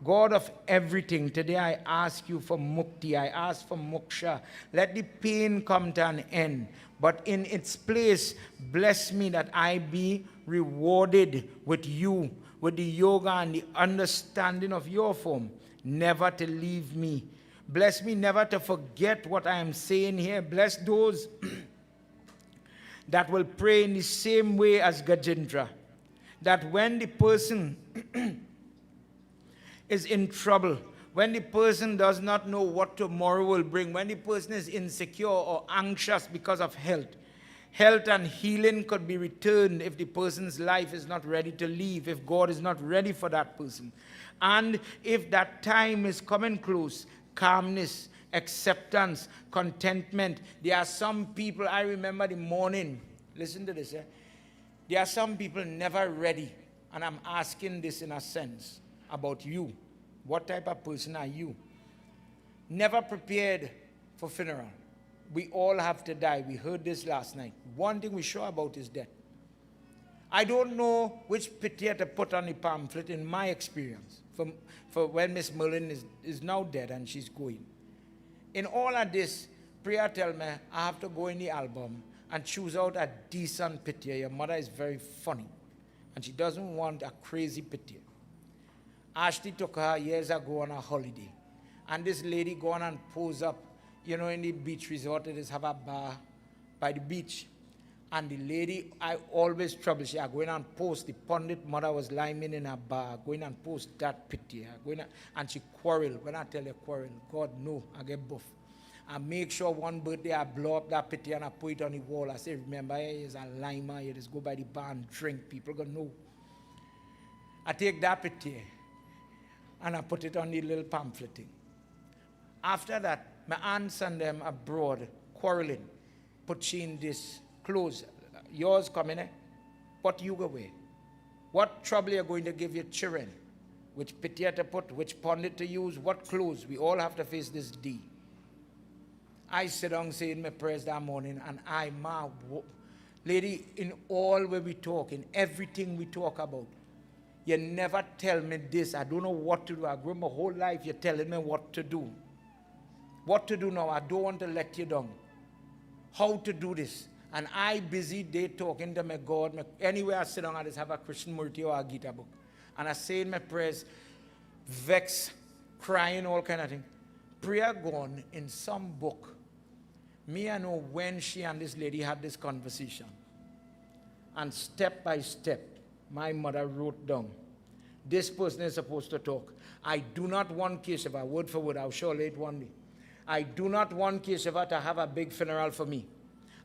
God of everything, today I ask you for mukti, I ask for moksha. Let the pain come to an end. But in its place, bless me that I be rewarded with you, with the yoga and the understanding of your form, never to leave me. Bless me never to forget what I am saying here. Bless those that will pray in the same way as Gajendra. That when the person is in trouble, when the person does not know what tomorrow will bring, when the person is insecure or anxious because of health and healing could be returned if the person's life is not ready to leave, if God is not ready for that person. And if that time is coming close, calmness, acceptance, contentment. There are some people, I remember the morning, listen to this, there are some people never ready, and I'm asking this in a sense about you. What type of person are you? Never prepared for funeral. We all have to die. We heard this last night. One thing we're sure about is death. I don't know which picture to put on the pamphlet in my experience for when Miss Merlin is now dead and she's going. In all of this, Priya tell me I have to go in the album and choose out a decent picture. Your mother is very funny and she doesn't want a crazy picture. Ashley took her years ago on a holiday, and this lady gone and pose up, in the beach resort. It is have a bar by the beach, and the lady, I always trouble. She are going and post. The pundit mother was lying in a bar, going and post that picture, and she quarrel. When I tell you quarrel, God no, I get buff. I make sure one birthday I blow up that picture and I put it on the wall. I say, remember, he's a limer. You just go by the bar and drink. People gonna know. I take that picture and I put it on the little pamphlet thing. After that, my aunts and them abroad quarreling, put she in this clothes. Yours coming, what you go away? What trouble you're going to give your children? Which picture to put, which pundit to use, what clothes? We all have to face this D. I sit down saying my prayers that morning, and lady, in all where we talk, in everything we talk about, you never tell me this. I don't know what to do. I grew my whole life, you're telling me what to do. What to do now? I don't want to let you down. How to do this? And I busy day talking to my God. Anywhere I sit down, I just have a Christian Murti or a Gita book. And I say in my prayers, vex, crying, all kind of thing. Prayer gone in some book. Me, I know when she and this lady had this conversation. And step by step, my mother wrote down, this person is supposed to talk. I do not want Keshava, word for word, I'll surely it one day. I do not want Keshava to have a big funeral for me.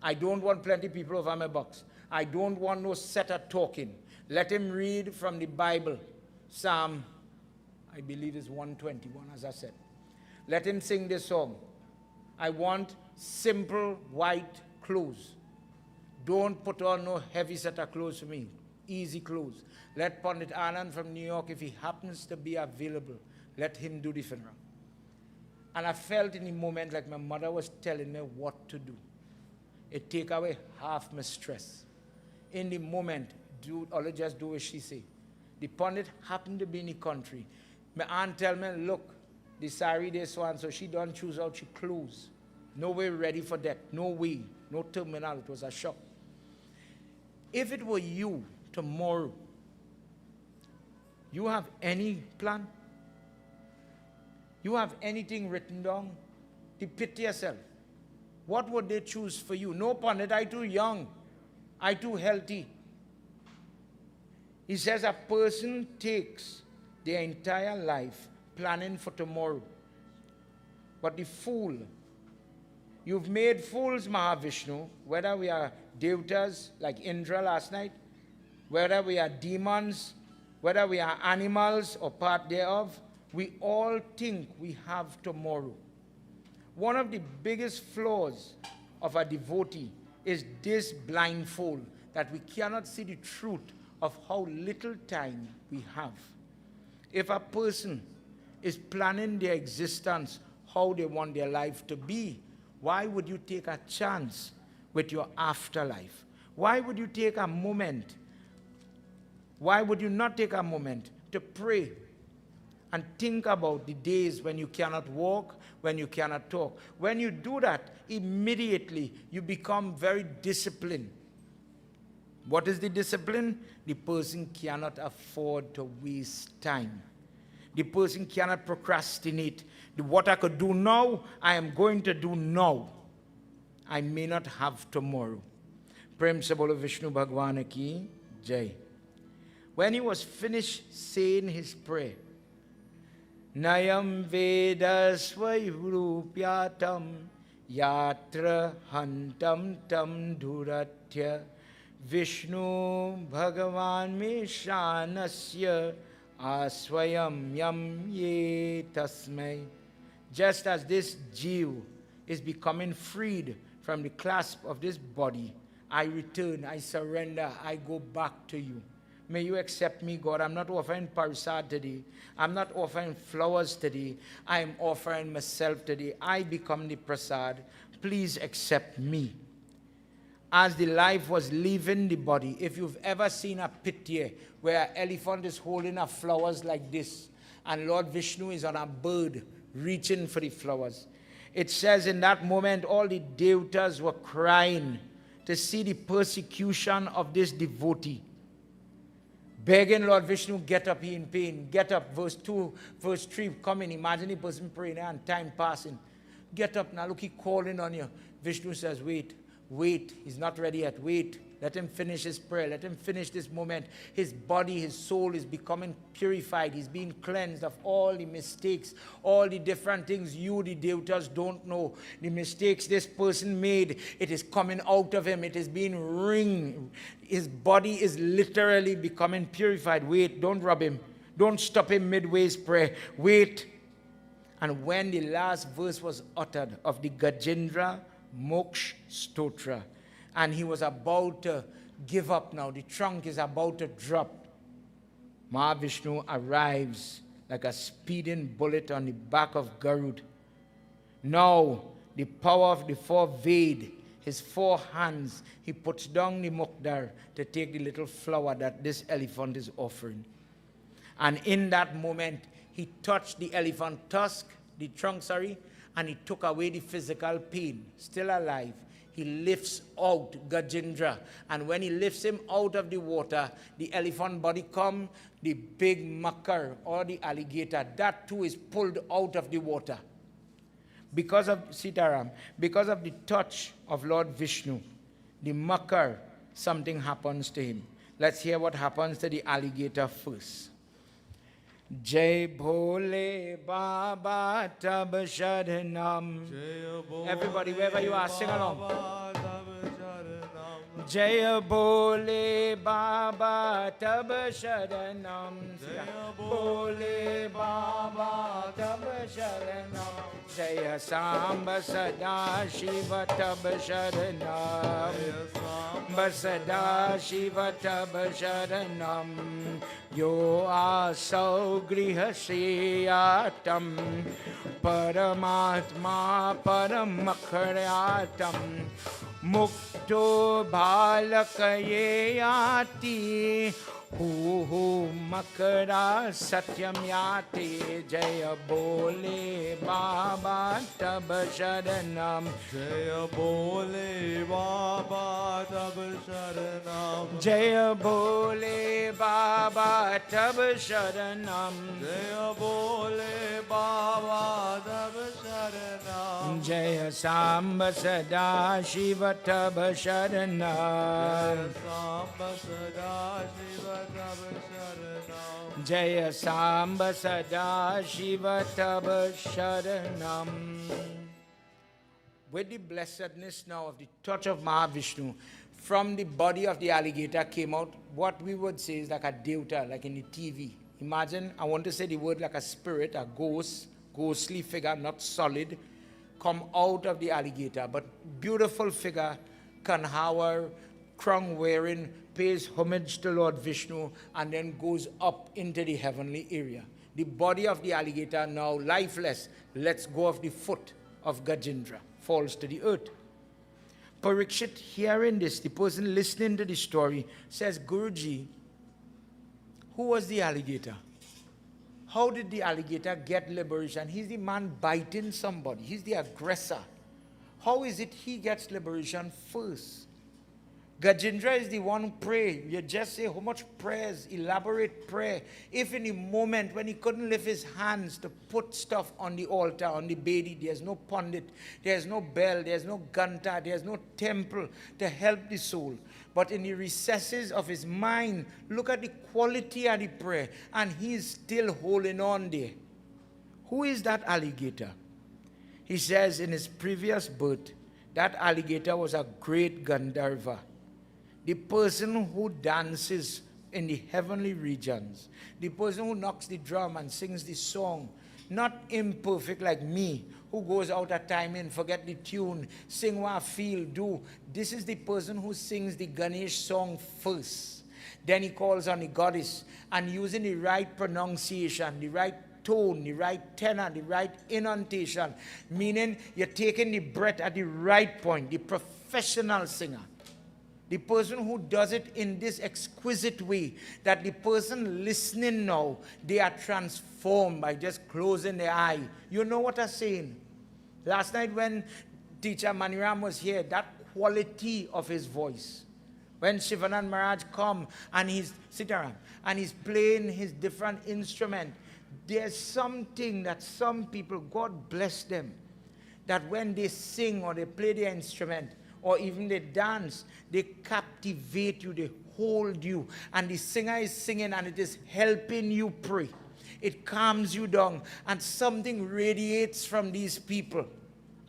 I don't want plenty people over my box. I don't want no setter talking. Let him read from the Bible. Psalm, I believe is 121, as I said. Let him sing this song. I want simple white clothes. Don't put on no heavy set of clothes for me. Easy clothes. Let Pandit Anand from New York, if he happens to be available, let him do the funeral. And I felt in the moment like my mother was telling me what to do. It take away half my stress. In the moment, just do as she say. The Pandit happened to be in the country. My aunt tell me, look, the sari this one, so she don't choose out, she close. No way ready for that. No way. No terminal. It was a shock. If it were you tomorrow, you have any plan? You have anything written down? Depict yourself. What would they choose for you? No, Pandit, I too young. I too healthy. He says a person takes their entire life planning for tomorrow. But the fool, you've made fools, Mahavishnu, whether we are devatas like Indra last night, whether we are demons, whether we are animals or part thereof, we all think we have tomorrow. One of the biggest flaws of a devotee is this blindfold, that we cannot see the truth of how little time we have. If a person is planning their existence, how they want their life to be, why would you take a chance with your afterlife? Why would you take a moment? Why would you not take a moment to pray and think about the days when you cannot walk, when you cannot talk? When you do that, immediately you become very disciplined. What is the discipline? The person cannot afford to waste time. The person cannot procrastinate. What I could do now, I am going to do now. I may not have tomorrow. Prem se bolo Vishnu Bhagwan ki jai. When he was finished saying his prayer, Nayam Vedas Vairupyatam Yatra Hantam Tam Dhuratya Vishnu Bhagavan Meshanasya Aswayam Yam Ye Tasmai. Just as this Jeev is becoming freed from the clasp of this body, I return, I surrender, I go back to you. May you accept me, God. I'm not offering parisad today. I'm not offering flowers today. I'm offering myself today. I become the prasad. Please accept me. As the life was leaving the body, if you've ever seen a picture where an elephant is holding a flowers like this, and Lord Vishnu is on a bird reaching for the flowers, it says in that moment all the devatas were crying to see the persecution of this devotee. Begging Lord Vishnu, get up, he in pain. Get up, verse 2, verse 3, coming. Imagine the person praying and time passing. Get up now, look, he calling on you. Vishnu says, wait, he's not ready yet, wait. Let him finish his prayer, let him finish this moment. His body, his soul is becoming purified. He's being cleansed of all the mistakes, all the different things you, the devatas, don't know. The mistakes this person made, it is coming out of him. It is being wringed. His body is literally becoming purified. Wait, don't rub him. Don't stop him midway his prayer. Wait. And when the last verse was uttered of the Gajendra Moksha Stotra, and he was about to give up now, the trunk is about to drop, Mahavishnu arrives like a speeding bullet on the back of Garud. Now, the power of the four Ved, his four hands, he puts down the mukdar to take the little flower that this elephant is offering. And in that moment, he touched the elephant tusk, the trunk, and he took away the physical pain. Still alive, he lifts out Gajendra. And when he lifts him out of the water, the elephant body come, the big makar or the alligator, that too is pulled out of the water. Because of Sitaram, because of the touch of Lord Vishnu, the makar, something happens to him. Let's hear what happens to the alligator first. Jai Bhole Baba Tab Sharanam. Everybody, wherever you are, sing along. Jaya Bole Baba Tab Sharanam. Jaya Bole Baba Tab Sharanam. Jaya Samba Sada Shiva Tab Sharanam. Jaya Samba Sada Shiva Tab Sharanam. Yo Asau Griha Sriyatam Paramatma Paramakharyatam Mukto Bhalakaye Yati Hu Makara Satyam Yati Jaya Bole Baba Tab Sharanam. Jaya Bole Baba Tab Sharanam. Jaya Bole Baba Tab Sharanam. Jaya Bole Baba Tab Sharanam. Jaya Samba Sada Shiva Tab Sharanam. Samba Sada Shiva Tab Sharanam. Jaya Samba Sada Shiva Tab Sharanam. With the blessedness now of the touch of Mahavishnu, from the body of the alligator came out what we would say is like a deuta, like in the TV. Imagine, I want to say the word like a spirit, a ghost, ghostly figure, not solid, come out of the alligator, but beautiful figure, Kanhawar, crown wearing, pays homage to Lord Vishnu, and then goes up into the heavenly area. The body of the alligator now lifeless, lets go of the foot of Gajendra, falls to the earth. Parikshit, hearing this, the person listening to the story, says, Guruji, who was the alligator? How did the alligator get liberation? He's the man biting somebody. He's the aggressor. How is it he gets liberation first? Gajendra is the one who prayed. You just say how much prayers, elaborate prayer. If in the moment when he couldn't lift his hands to put stuff on the altar, on the bedi, there's no pundit, there's no bell, there's no ganta, there's no temple to help the soul. But in the recesses of his mind, look at the quality of the prayer, and he's still holding on there. Who is that alligator? He says in his previous birth, that alligator was a great Gandharva. The person who dances in the heavenly regions, the person who knocks the drum and sings the song, not imperfect like me, who goes out at time and forget the tune, sing what I feel, do. This is the person who sings the Ganesh song first. Then he calls on the goddess, and using the right pronunciation, the right tone, the right tenor, the right intonation, meaning you're taking the breath at the right point, the professional singer. The person who does it in this exquisite way, that the person listening now, they are transformed by just closing their eye. You know what I'm saying? Last night when teacher Maniram was here, that quality of his voice. When Shivanand Maharaj come and he's Sitaram, and he's playing his different instrument, there's something that some people, God bless them, that when they sing or they play their instrument, or even they dance, they captivate you, they hold you. And the singer is singing and it is helping you pray. It calms you down and something radiates from these people.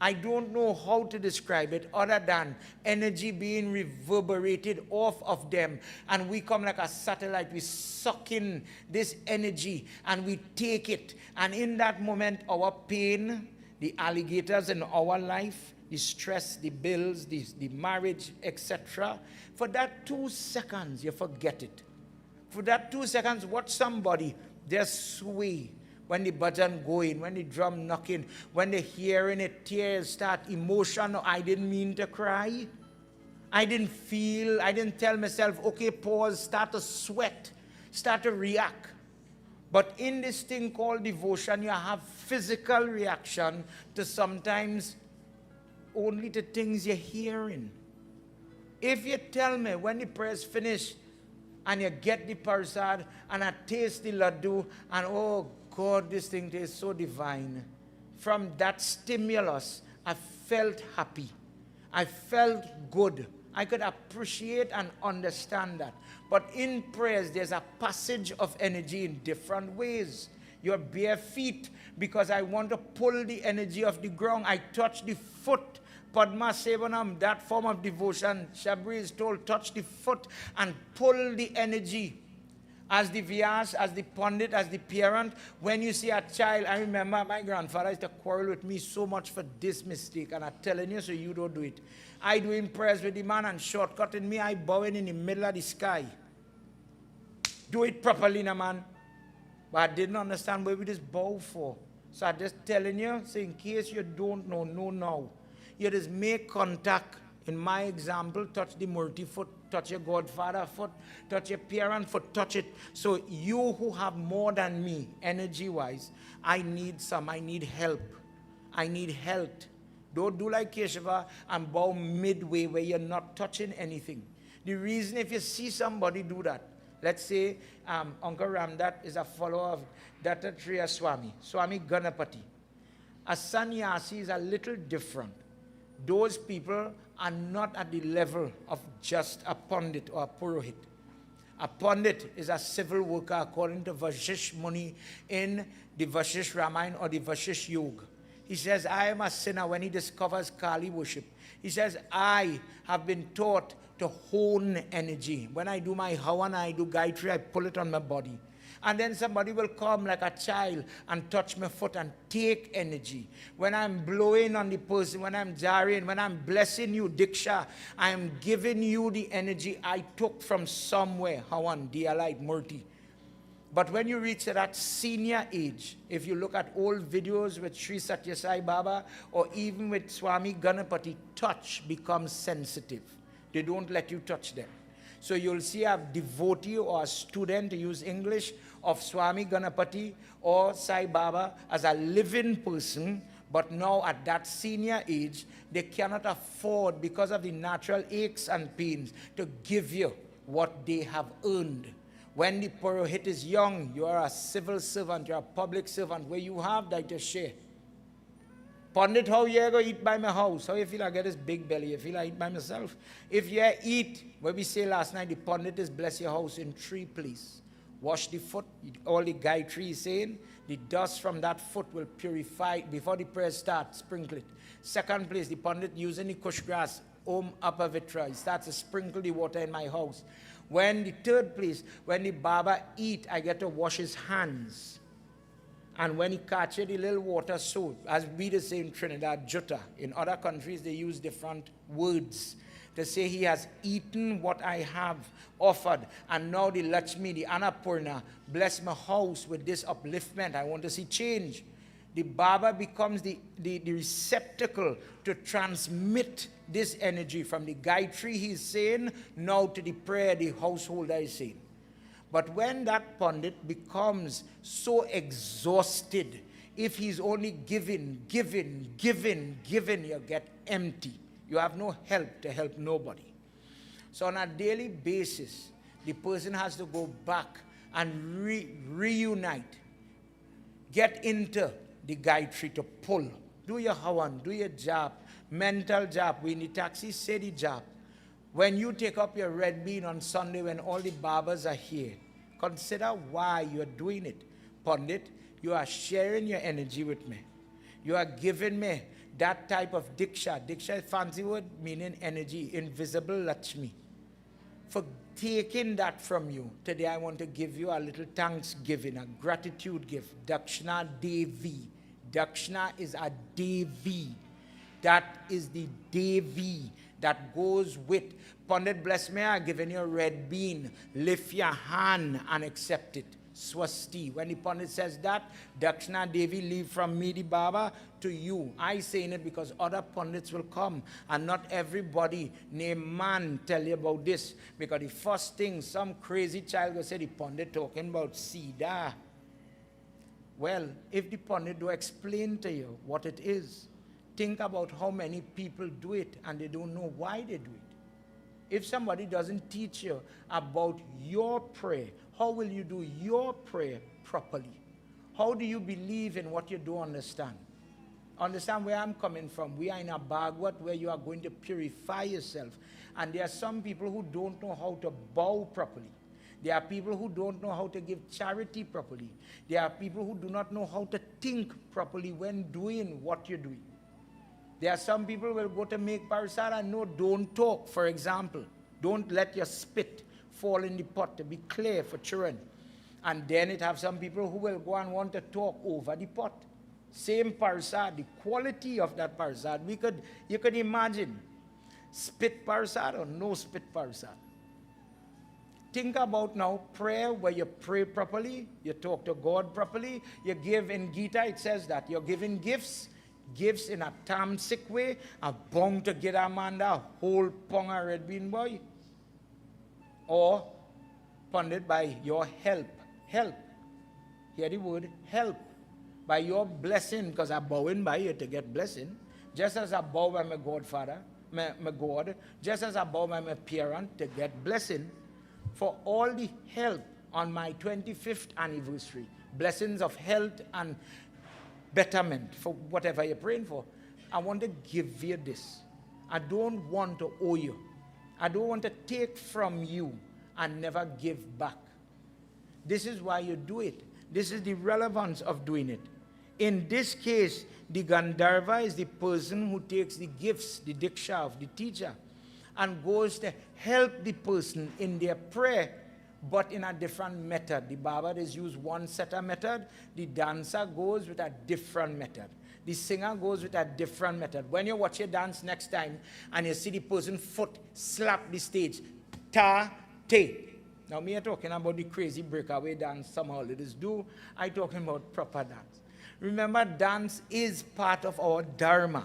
I don't know how to describe it other than energy being reverberated off of them. And we come like a satellite, we suck in this energy and we take it. And in that moment, our pain, the alligators in our life, the stress, the bills, the marriage, etc. For that 2 seconds, you forget it. For that 2 seconds, watch somebody just sway when the bhajan going, when the drum knocking, when the hearing it, tears start, emotion. I didn't mean to cry. I didn't feel, I didn't tell myself, okay, pause, start to sweat, start to react. But in this thing called devotion, you have physical reaction to sometimes only the things you're hearing. If you tell me when the prayer's finished and you get the prasad and I taste the laddu and oh God, this thing tastes so divine. From that stimulus, I felt happy. I felt good. I could appreciate and understand that. But in prayers, there's a passage of energy in different ways. Your bare feet, because I want to pull the energy of the ground. I touch the foot Padma Sevanam, that form of devotion, Shabri is told, touch the foot and pull the energy. As the Vyas, as the Pandit, as the parent, when you see a child, I remember my grandfather used to quarrel with me so much for this mistake, and I'm telling you, so you don't do it. I doing prayers with the man and shortcutting me, I bowing in the middle of the sky. Do it properly, na man. But I didn't understand where we just bow for. So I'm just telling you, so in case you don't know now. You just make contact. In my example, touch the Murti foot, touch your godfather foot, touch your parent foot, touch it. So you who have more than me, energy-wise, I need help. I need health. Don't do like Keshava and bow midway where you're not touching anything. The reason if you see somebody do that, let's say Uncle Ramdat is a follower of Dattatreya Swami Ganapati. A sannyasi is a little different. Those people are not at the level of just a Pandit or a Purohit. A Pandit is a civil worker according to Vashish Muni in the Vashish Ramayana or the Vashish Yoga. He says, I am a sinner when he discovers Kali worship. He says, I have been taught to hone energy. When I do my Havan, I do Gayatri, I pull it on my body. And then somebody will come like a child and touch my foot and take energy. When I'm blowing on the person, when I'm jarring, when I'm blessing you, Diksha, I am giving you the energy I took from somewhere. Havan, Diyalite, Murti. But when you reach that senior age, if you look at old videos with Sri Satya Sai Baba or even with Swami Ganapati, touch becomes sensitive. They don't let you touch them. So you'll see a devotee or a student, to use English, of Swami Ganapati or Sai Baba as a living person, but now at that senior age, they cannot afford, because of the natural aches and pains, to give you what they have earned. When the Purohit is young, you are a civil servant, you're a public servant, where you have that to share. Pandit, how you go eat by my house? How you feel I get this big belly? You feel I eat by myself? If you eat, what we say last night, the Pandit is bless your house in 3 places. Wash the foot, all the Gayatri is saying, the dust from that foot will purify, before the prayer starts, sprinkle it. Second place, the Pandit using the kush grass, Om Apavitra, he starts to sprinkle the water in my house. When the third place, when the Baba eat, I get to wash his hands. And when he catches the little water soap, as we the say in Trinidad, jutta. In other countries, they use different words to say he has eaten what I have offered. And now the Lakshmi, the Annapurna, bless my house with this upliftment. I want to see change. The Baba becomes the receptacle to transmit this energy from the Gayatri he's saying, now to the prayer the householder is saying. But when that Pandit becomes so exhausted, if he's only giving, you get empty. You have no help to help nobody. So on a daily basis, the person has to go back and reunite. Get into the Gayatri to pull. Do your Havan, do your jap, mental jap. We in the taxi say the jap. When you take up your red bean on Sunday when all the Babas are here, consider why you're doing it. Pandit, you are sharing your energy with me. You are giving me that type of Diksha. Diksha is a fancy word meaning energy, invisible Lakshmi. For taking that from you, today I want to give you a little thanksgiving, a gratitude gift. Dakshina Devi. Dakshina is a Devi. That is the Devi that goes with. Pandit, bless me, I'm giving you a red bean. Lift your hand and accept it. Swasti. When the Pandit says that, Dakshina Devi, leave from me, the Baba, to you. I saying it because other Pandits will come, and not everybody named man tell you about this. Because the first thing, some crazy child will say, the Pandit talking about Sida. Well, if the Pandit do explain to you what it is, think about how many people do it and they don't know why they do it. If somebody doesn't teach you about your prayer, how will you do your prayer properly? How do you believe in what you don't understand? Understand where I'm coming from. We are in a Bhagwat where you are going to purify yourself. And there are some people who don't know how to bow properly. There are people who don't know how to give charity properly. There are people who do not know how to think properly when doing what you're doing. There are some people who will go to make parsad and no, don't talk, for example. Don't let your spit fall in the pot, to be clear for children. And then it have some people who will go and want to talk over the pot. Same parsad, the quality of that parsad, you could imagine spit parsad or no spit parsad. Think about now prayer where you pray properly, you talk to God properly, you give. In Gita it says that you're giving gifts in a tamasic way, a bound to get Amanda a whole pong of red bean boy, or funded by your help. Help. Hear the word help. By your blessing, because I'm bowing by you to get blessing, just as I bow by my Godfather, my God, just as I bow by my parent to get blessing, for all the help on my 25th anniversary, blessings of health and betterment for whatever you're praying for, I want to give you this. I don't want to owe you. I don't want to take from you and never give back. This is why you do it. This is the relevance of doing it. In this case, the Gandharva is the person who takes the gifts, the diksha of the teacher, and goes to help the person in their prayer, but in a different method. The Baba has used one set of method. The dancer goes with a different method. The singer goes with a different method. When you watch your dance next time and you see the person foot slap the stage, ta, te. Now me are talking about the crazy breakaway dance somehow let us do. I'm talking about proper dance. Remember, dance is part of our dharma.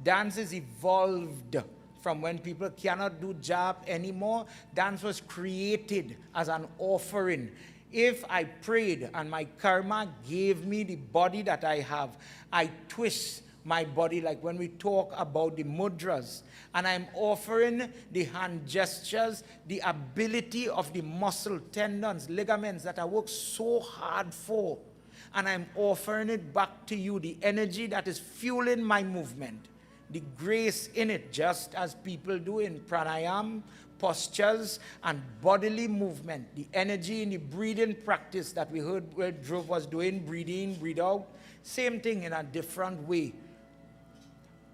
Dance is evolved from when people cannot do jap anymore. Dance was created as an offering. If I prayed and my karma gave me the body that I have, I twist my body like when we talk about the mudras, and I'm offering the hand gestures, the ability of the muscle, tendons, ligaments that I worked so hard for, and I'm offering it back to you, the energy that is fueling my movement, the grace in it, just as people do in pranayam, postures, and bodily movement, the energy in the breathing practice that we heard where Dhruv was doing, breathe in, breathe out, same thing in a different way,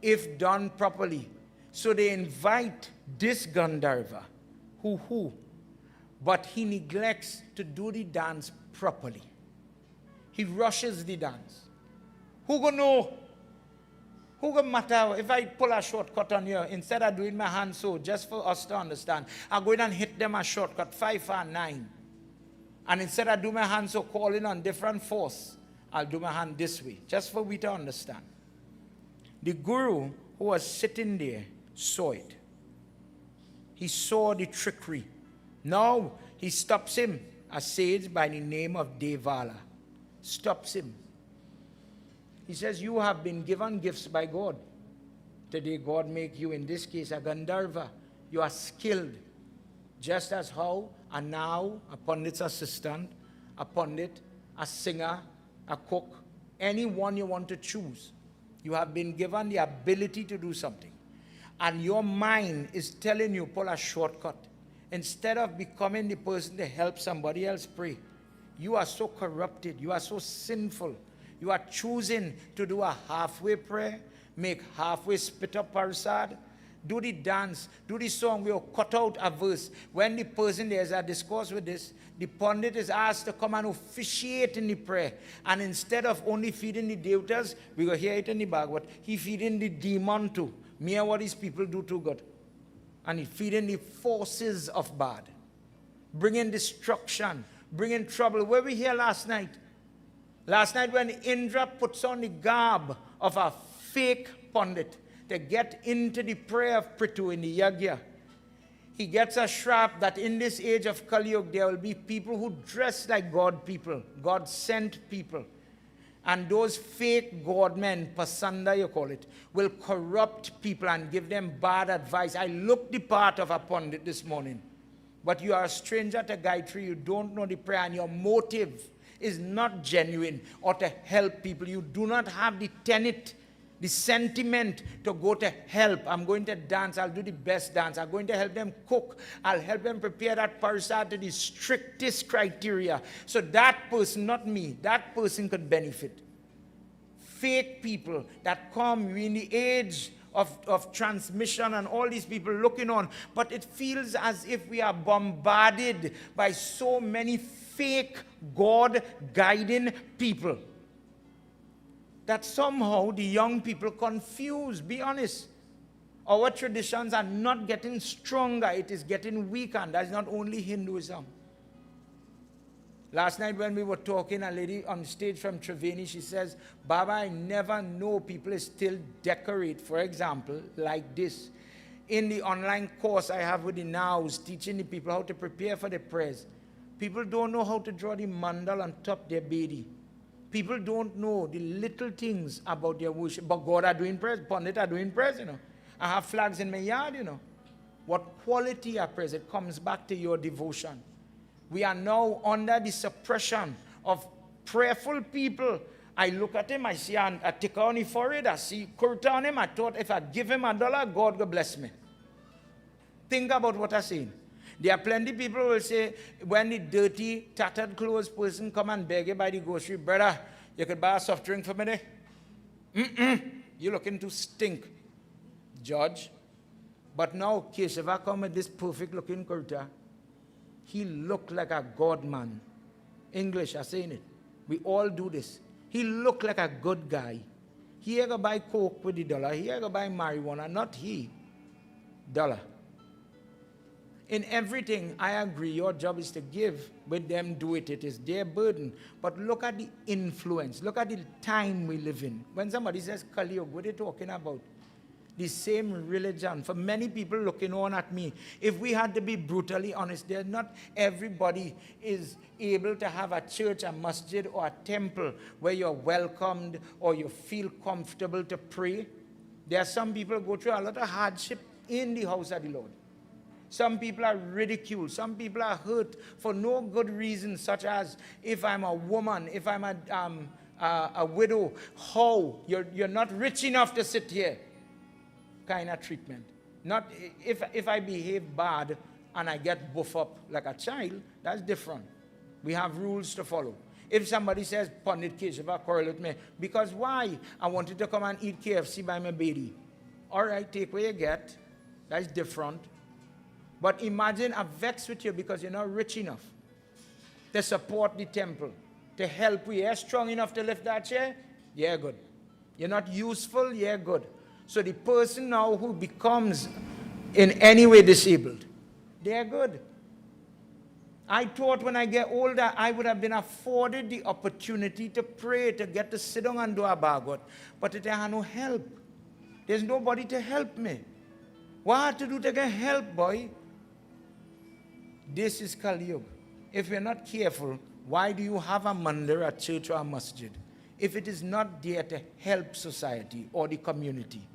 if done properly. So they invite this Gandharva, but he neglects to do the dance properly. He rushes the dance. Who gonna know? Who gonna matter if I pull a shortcut on you instead of doing my hand so, just for us to understand? I go in and hit them a shortcut, 5 and 9. And instead of do my hand so calling on different force, I'll do my hand this way, just for we to understand. The guru who was sitting there saw it. He saw the trickery. Now he stops him, a sage by the name of Devala. Stops him. He says, you have been given gifts by God. Today God make you, in this case, a Gandharva. You are skilled. Just as how, and now, a Pandit's assistant, a Pandit, a singer, a cook, anyone you want to choose. You have been given the ability to do something. And your mind is telling you, pull a shortcut. Instead of becoming the person to help somebody else pray, you are so corrupted, you are so sinful. You are choosing to do a halfway prayer, make halfway spit up parsad, do the dance, do the song, we'll cut out a verse. When the person, there's a discourse with this, the Pandit is asked to come and officiate in the prayer. And instead of only feeding the devatas, we go hear it in the Bhagwat, he feeding the demon too. Me and what these people do to God. And he feeding the forces of bad. Bringing destruction, bringing trouble. Where we here last night? Last night when Indra puts on the garb of a fake Pandit to get into the prayer of Prithu in the Yagna, he gets a shrap that in this age of Kali Yuga there will be people who dress like God people, God-sent people. And those fake God men, Pasanda you call it, will corrupt people and give them bad advice. I looked the part of a Pandit this morning. But you are a stranger to Gayatri, you don't know the prayer, and your motive is not genuine or to help people. You do not have the tenet, the sentiment to go to help. I'm going to dance, I'll do the best dance. I'm going to help them cook. I'll help them prepare that parsad to the strictest criteria. So that person, not me, that person could benefit. fake people that come. We're in the age of transmission and all these people looking on. But it feels as if we are bombarded by so many fake God-guiding people that somehow the young people confused. Be honest. Our traditions are not getting stronger. It is getting weaker. And that's not only Hinduism. Last night when we were talking, a lady on stage from Triveni, she says, Baba, I never know people still decorate, for example, like this. In the online course I have with the Nows, teaching the people how to prepare for the prayers, people don't know how to draw the mandal on top their bedi. People don't know the little things about their worship. But God are doing prayers, Pandit are doing prayers, you know. I have flags in my yard, you know. What quality are prayers? It comes back to your devotion. We are now under the suppression of prayerful people. I look at him, I see a ticker on his forehead, I see kurta on him. I thought if I give him $1, God will bless me. Think about what I'm saying. There are plenty of people who will say, when the dirty, tattered clothes person come and beg you by the grocery, brother, you could buy a soft drink for me there? You're looking to stink, judge. But now Keshava come with this perfect looking kurta. He looked like a God man. English are saying it. We all do this. He looked like a good guy. He ain't gonna buy coke with the dollar. He ain't gonna buy marijuana. Not he. Dollar. In everything, I agree. Your job is to give. With them, do it. It is their burden. But look at the influence. Look at the time we live in. When somebody says, Kali Yuga, what are they talking about? The same religion. For many people looking on at me, if we had to be brutally honest, not everybody is able to have a church, a masjid, or a temple where you're welcomed or you feel comfortable to pray. There are some people who go through a lot of hardship in the house of the Lord. Some people are ridiculed. Some people are hurt for no good reason, such as if I'm a woman, if I'm a widow, how? You're not rich enough to sit here. Kind of treatment. Not if I behave bad and I get buff up like a child, that's different. We have rules to follow. If somebody says, Pandit Keshava, quarrel with me, because why? I wanted to come and eat KFC by my baby. All right, take what you get. That's different. But imagine I'm vexed with you because you're not rich enough to support the temple, to help you. You're strong enough to lift that chair? Yeah, good. You're not useful? Yeah, good. So the person now who becomes in any way disabled, they are good. I thought when I get older, I would have been afforded the opportunity to pray, to get to sit down and do a Bhagwat. But it had no help. There's nobody to help me. What to do to get help, boy? This is Kali Yuga. If you're not careful, why do you have a mandir, a church, or a masjid? If it is not there to help society or the community,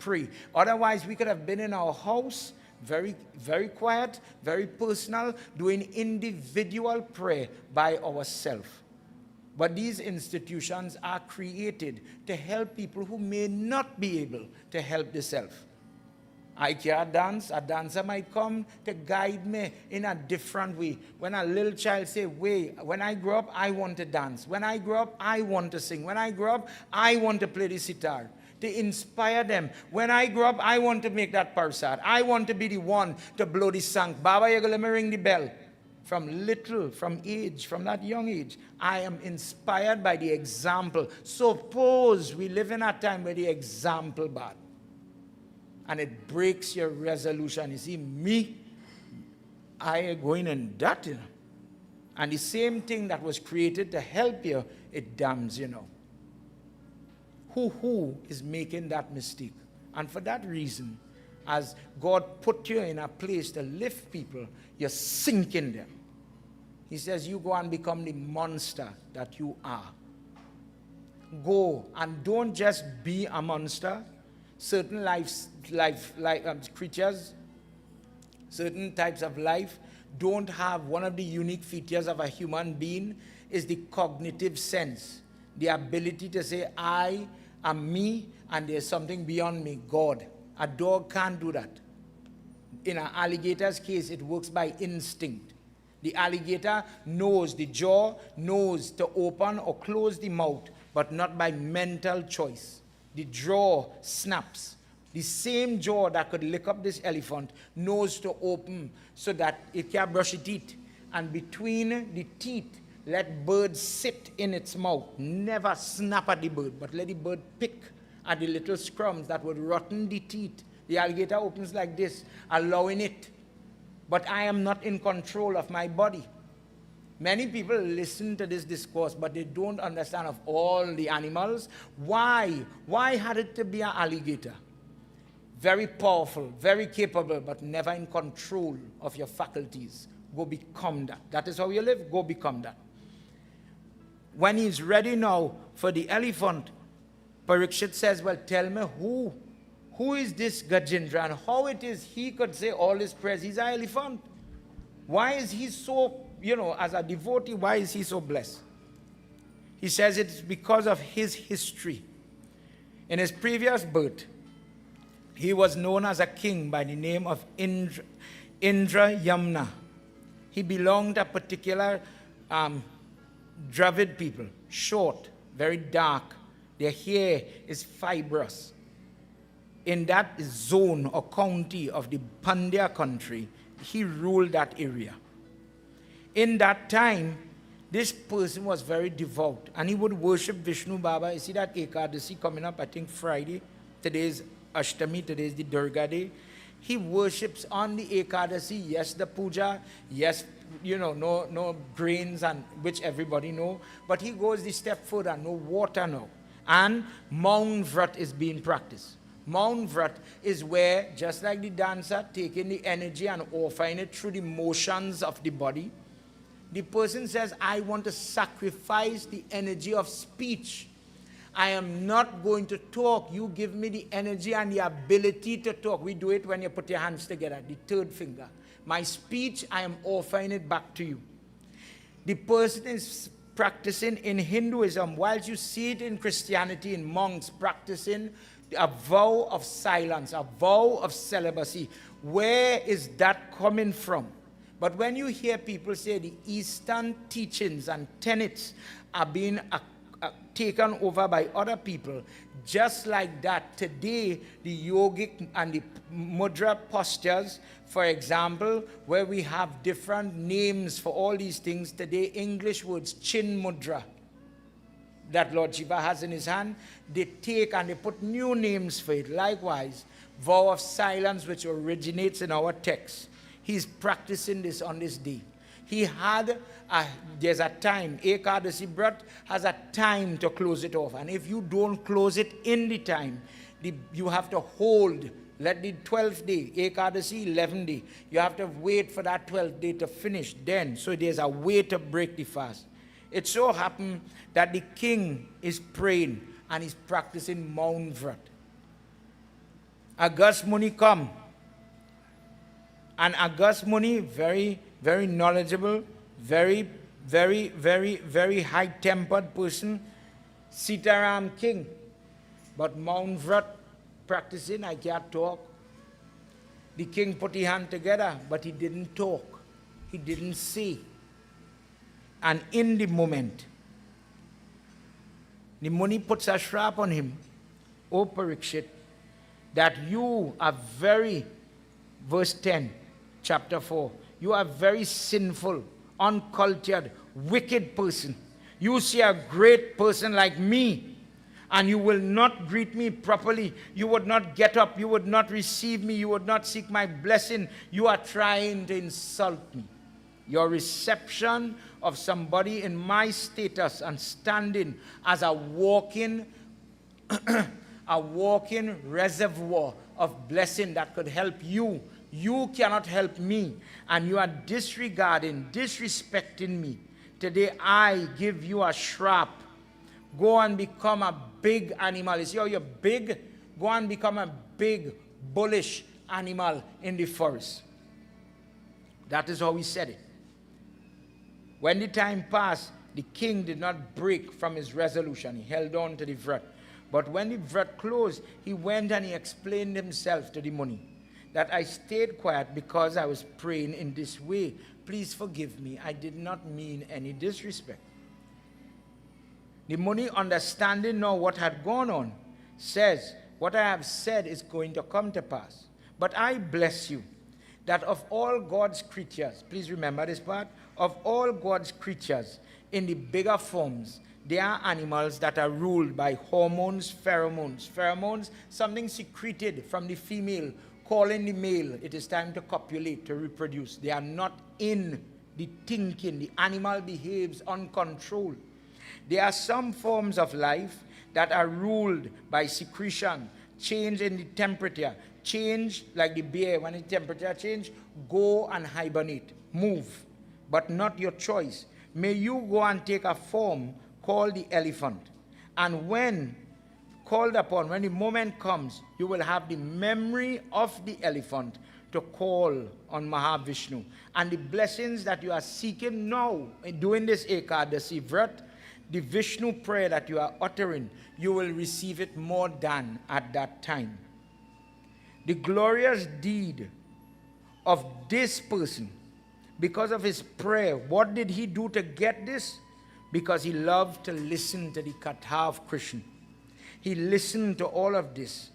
pray. Otherwise, we could have been in our house, very, very quiet, very personal, doing individual prayer by ourselves. But these institutions are created to help people who may not be able to help themselves. I can't dance. A dancer might come to guide me in a different way. When a little child say, wait, when I grow up, I want to dance. When I grow up, I want to sing. When I grow up, I want to play the sitar. To inspire them. When I grow up, I want to make that parsad. I want to be the one to blow the sank. Baba, you're going to let me ring the bell. From that young age, I am inspired by the example. Suppose we live in a time where the example bad. And it breaks your resolution. You see, me, I am going in that, you know. And the same thing that was created to help you, it damns, you know. Who is making that mistake? And for that reason, as God put you in a place to lift people, you're sinking them. He says, you go and become the monster that you are. Go and don't just be a monster. Certain creatures, certain types of life don't have one of the unique features of a human being is the cognitive sense. The ability to say, I am me and there's something beyond me, God. A dog can't do that. In an alligator's case, it works by instinct. The alligator knows, the jaw knows to open or close the mouth, but not by mental choice. The jaw snaps. The same jaw that could lick up this elephant knows to open so that it can brush its teeth. And between the teeth, let bird sit in its mouth. Never snap at the bird, but let the bird pick at the little scrums that would rotten the teeth. The alligator opens like this, allowing it. But I am not in control of my body. Many people listen to this discourse, but they don't understand of all the animals. Why? Why had it to be an alligator? Very powerful, very capable, but never in control of your faculties. Go become that. That is how you live. Go become that. When he's ready now for the elephant, Parikshit says, well, tell me who is this Gajendra and how it is he could say all his prayers. He's an elephant. Why is he so, as a devotee, why is he so blessed? He says it's because of his history. In his previous birth, he was known as a king by the name of Indra Yamna. He belonged to a particular Dravid people, short, very dark. Their hair is fibrous. In that zone or county of the Pandya country, he ruled that area. In that time, this person was very devout, and he would worship Vishnu Baba. You see that Ekadasi coming up, I think Friday. Today is Ashtami, today is the Durga Day. He worships on the Ekadasi, yes, the puja, yes, no grains, and which everybody know, but he goes the step further, no water now. And Maun Vrat is being practiced. Maun Vrat is where, just like the dancer, taking the energy and offering it through the motions of the body, the person says, I want to sacrifice the energy of speech. I am not going to talk. You give me the energy and the ability to talk. We do it when you put your hands together, the third finger. My speech, I am offering it back to you. The person is practicing in Hinduism, whilst you see it in Christianity, in monks practicing a vow of silence, a vow of celibacy. Where is that coming from? But when you hear people say the Eastern teachings and tenets are being taken over by other people, just like that, today, the yogic and the mudra postures, for example, where we have different names for all these things, today, English words, chin mudra, that Lord Shiva has in his hand, they take and they put new names for it. Likewise, vow of silence, which originates in our text. He's practicing this on this day. He had, there's a time, Ekadasi Brat has a time to close it off. And if you don't close it in the time, you have to hold, let the 12th day, Ekadasi, 11th day, you have to wait for that 12th day to finish. Then, so there's a way to break the fast. It so happened that the king is praying and he's practicing Maun Vrat. Agast Muni come. And Agast Muni, very, very knowledgeable, very, very, very, very high-tempered person, Sitaram king. But Maun Vrat practicing, I can't talk. The king put his hand together, but he didn't talk. He didn't say. And in the moment, the Muni puts a shrap on him, O Parikshit, that you are very, verse 10, chapter 4, you are very sinful, uncultured, wicked person. You see a great person like me, and you will not greet me properly. You would not get up. You would not receive me. You would not seek my blessing. You are trying to insult me. Your reception of somebody in my status and standing as a walking reservoir of blessing that could help you. You cannot help me, and you are disregarding, disrespecting me. Today I give you a shrap. Go and become a big animal. You see how you're big? Go and become a big, bullish animal in the forest. That is how he said it. When the time passed, the king did not break from his resolution. He held on to the vrat. But when the vrat closed, he went and he explained himself to the Muni, that I stayed quiet because I was praying in this way. Please forgive me. I did not mean any disrespect. The Muni, understanding now what had gone on, says, what I have said is going to come to pass. But I bless you, that of all God's creatures, please remember this part, of all God's creatures in the bigger forms, there are animals that are ruled by hormones, pheromones. Pheromones, something secreted from the female, calling the male, it is time to copulate, to reproduce. They are not in the thinking. The animal behaves uncontrolled. There are some forms of life that are ruled by secretion, change in the temperature, change like the bear, when the temperature change, go and hibernate, move, but not your choice. May you go and take a form called the elephant. And when called upon, when the moment comes, you will have the memory of the elephant to call on Mahavishnu. And the blessings that you are seeking now, in doing this Ekadasi Vrat, the Vishnu prayer that you are uttering, you will receive it more than at that time. The glorious deed of this person, because of his prayer, what did he do to get this? Because he loved to listen to the Katha of Krishna. He listened to all of this.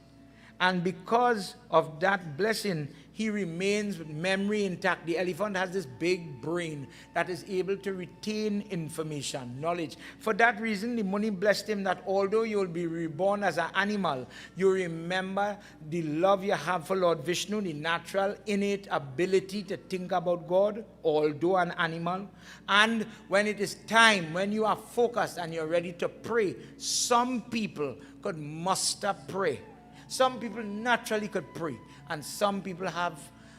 And because of that blessing, he remains with memory intact. The elephant has this big brain that is able to retain information, knowledge. For that reason, the Muni blessed him that although you will be reborn as an animal, you remember the love you have for Lord Vishnu, the natural, innate ability to think about God, although an animal. And when it is time, when you are focused and you're ready to pray, some people could muster pray. Some people naturally could pray, and some people have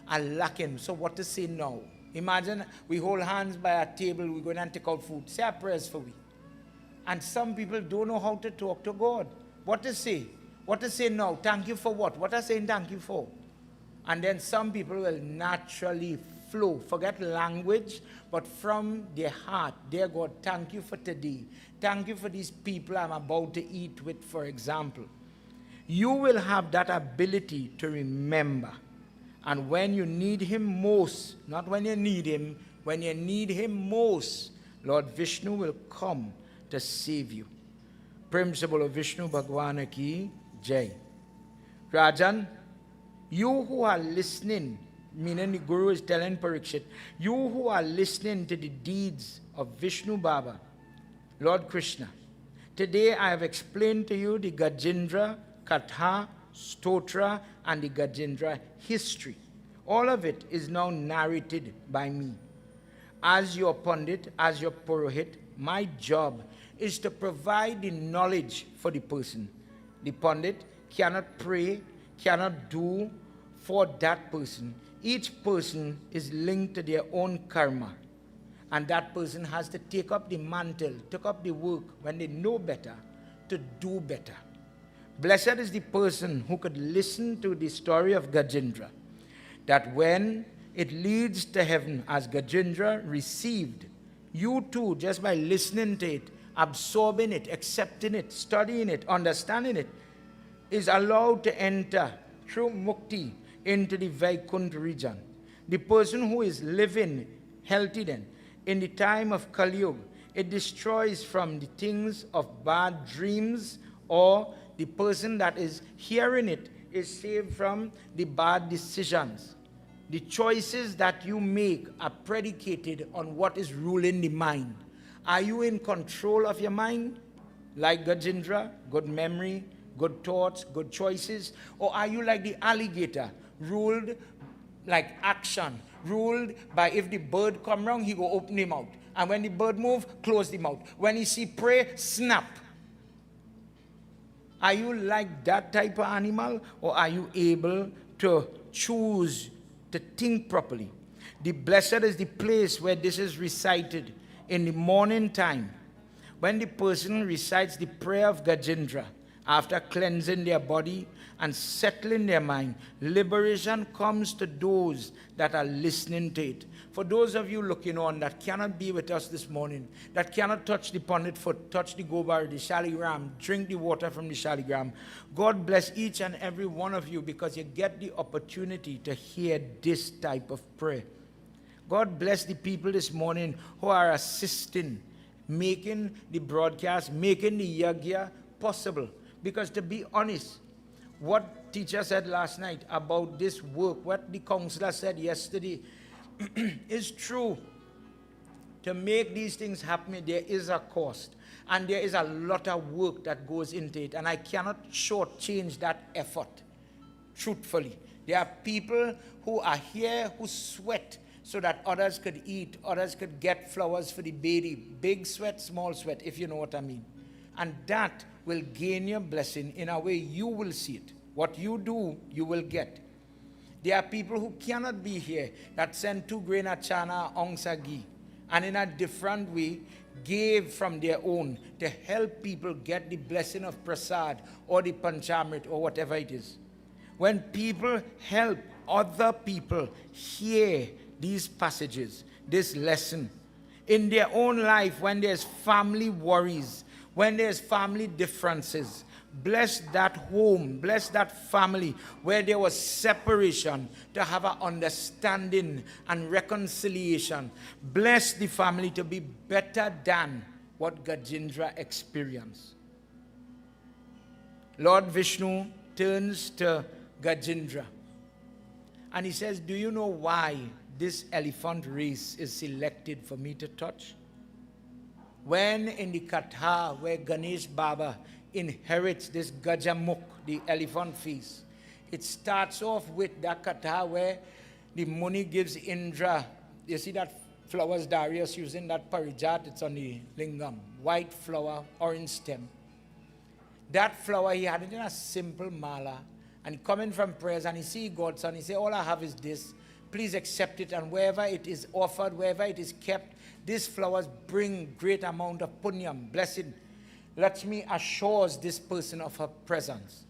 a lacking. So what to say now? Imagine we hold hands by a table, we go and take out food. Say our prayers for we. And some people don't know how to talk to God. What to say? What to say now? Thank you for what? What are saying thank you for? And then some people will naturally flow. Forget language, but from their heart, dear God, thank you for today. Thank you for these people I'm about to eat with, for example. You will have that ability to remember. And when you need him most, not when you need him, when you need him most, Lord Vishnu will come to save you. Principle of Vishnu Bhagwan ki Jai. Rajan, you who are listening, meaning the Guru is telling Parikshit, you who are listening to the deeds of Vishnu Baba, Lord Krishna, today I have explained to you the Gajendra Katha, Stotra, and the Gajendra history. All of it is now narrated by me. As your Pandit, as your Purohit, my job is to provide the knowledge for the person. The Pandit cannot pray, cannot do for that person. Each person is linked to their own karma. And that person has to take up the mantle, take up the work when they know better, to do better. Blessed is the person who could listen to the story of Gajendra, that when it leads to heaven, as Gajendra received, you too, just by listening to it, absorbing it, accepting it, studying it, understanding it, is allowed to enter through mukti into the Vaikuntha region. The person who is living healthy then, in the time of Kali Yuga, it destroys from the things of bad dreams, or the person that is hearing it is saved from the bad decisions. The choices that you make are predicated on what is ruling the mind. Are you in control of your mind? Like Gajendra, good memory, good thoughts, good choices? Or are you like the alligator, ruled like action, ruled by if the bird come round, he go open him out. And when the bird move, close the mouth. When he see prey, snap. Are you like that type of animal, or are you able to choose to think properly? The blessed is the place where this is recited in the morning time. When the person recites the prayer of Gajendra, after cleansing their body and settling their mind, liberation comes to those that are listening to it. For those of you looking on that cannot be with us this morning, that cannot touch the Pandit foot, touch the Gobar, the Shaligram, drink the water from the Shaligram, God bless each and every one of you, because you get the opportunity to hear this type of prayer. God bless the people this morning who are assisting making the broadcast, making the yagya possible. Because to be honest, what teacher said last night about this work, what the counselor said yesterday, is true. To make these things happen, there is a cost. And there is a lot of work that goes into it. And I cannot shortchange that effort, truthfully. There are people who are here who sweat so that others could eat, others could get flowers for the baby. Big sweat, small sweat, if you know what I mean. And that will gain your blessing in a way you will see it. What you do, you will get. There are people who cannot be here that send 2 grain of chana, ongsa ghee, and in a different way gave from their own to help people get the blessing of prasad or the panchamrit or whatever it is. When people help other people hear these passages, this lesson, in their own life, when there's family worries, when there's family differences, bless that home, bless that family where there was separation to have an understanding and reconciliation. Bless the family to be better than what Gajendra experienced. Lord Vishnu turns to Gajendra and he says, do you know why this elephant race is selected for me to touch? When in the Katha where Ganesh Baba inherits this Gajamukh, the elephant face, it starts off with that Katha where the Muni gives Indra, you see that flowers Darius using that parijat, it's on the lingam, white flower, orange stem. That flower, he had it in a simple mala, and coming from prayers, and he see God's son, he say, all I have is this, please accept it, and wherever it is offered, wherever it is kept, these flowers bring great amount of punyam, blessing. Lakshmi assures this person of her presence.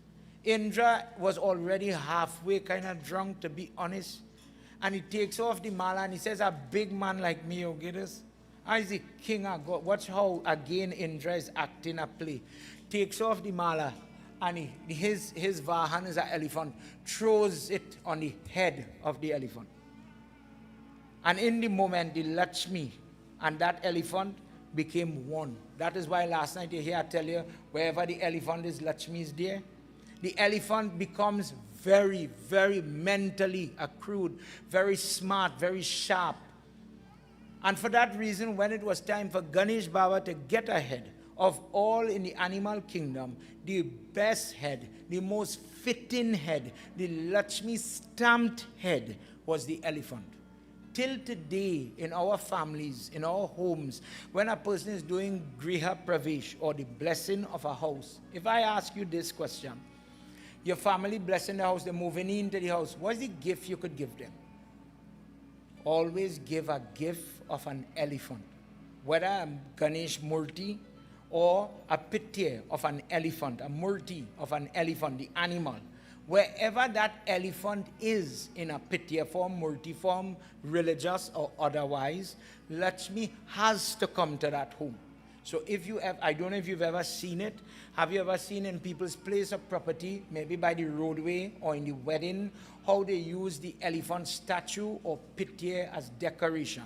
Indra was already halfway kind of drunk, to be honest. And he takes off the mala and he says, a big man like me, you get this? I is the king of God. Watch how again Indra is acting a play. Takes off the mala and his vahan is an elephant. Throws it on the head of the elephant. And in the moment, the Lakshmi and that elephant became one. That is why last night you hear I tell you, wherever the elephant is, Lakshmi is there. The elephant becomes very, very mentally accrued, very smart, very sharp. And for that reason, when it was time for Ganesh Baba to get ahead of all in the animal kingdom, the best head, the most fitting head, the Lakshmi stamped head was the elephant. Till today, in our families, in our homes, when a person is doing Griha Pravesh or the blessing of a house, if I ask you this question, your family blessing the house, they're moving into the house, what's the gift you could give them? Always give a gift of an elephant, whether a Ganesh Murti or a pitya of an elephant, a Murti of an elephant, the animal. Wherever that elephant is in a pitya form, Murti form, religious or otherwise, Lakshmi has to come to that home. So if you have, I don't know if you've ever seen it, have you ever seen in people's place of property, maybe by the roadway or in the wedding, how they use the elephant statue or pitya as decoration?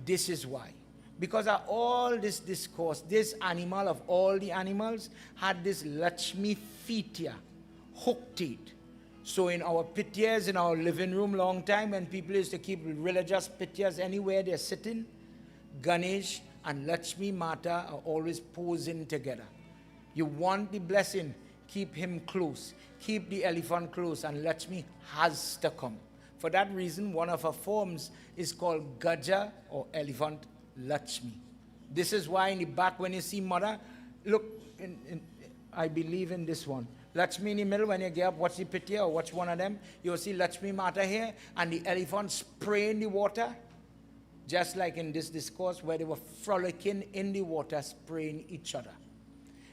This is why. Because of all this discourse, this animal of all the animals had this Lakshmi feet here, hooked it. So in our pityas, in our living room long time, when people used to keep religious pityas anywhere they're sitting, Ganesh and Lakshmi Mata are always posing together. You want the blessing, keep him close. Keep the elephant close, and Lakshmi has to come. For that reason, one of her forms is called Gaja or elephant Lakshmi. This is why in the back when you see mother, look, I believe in this one. Lakshmi in the middle, when you get up, watch the pitya or watch one of them, you'll see Lakshmi Mata here and the elephant spraying the water. Just like in this discourse where they were frolicking in the water, spraying each other.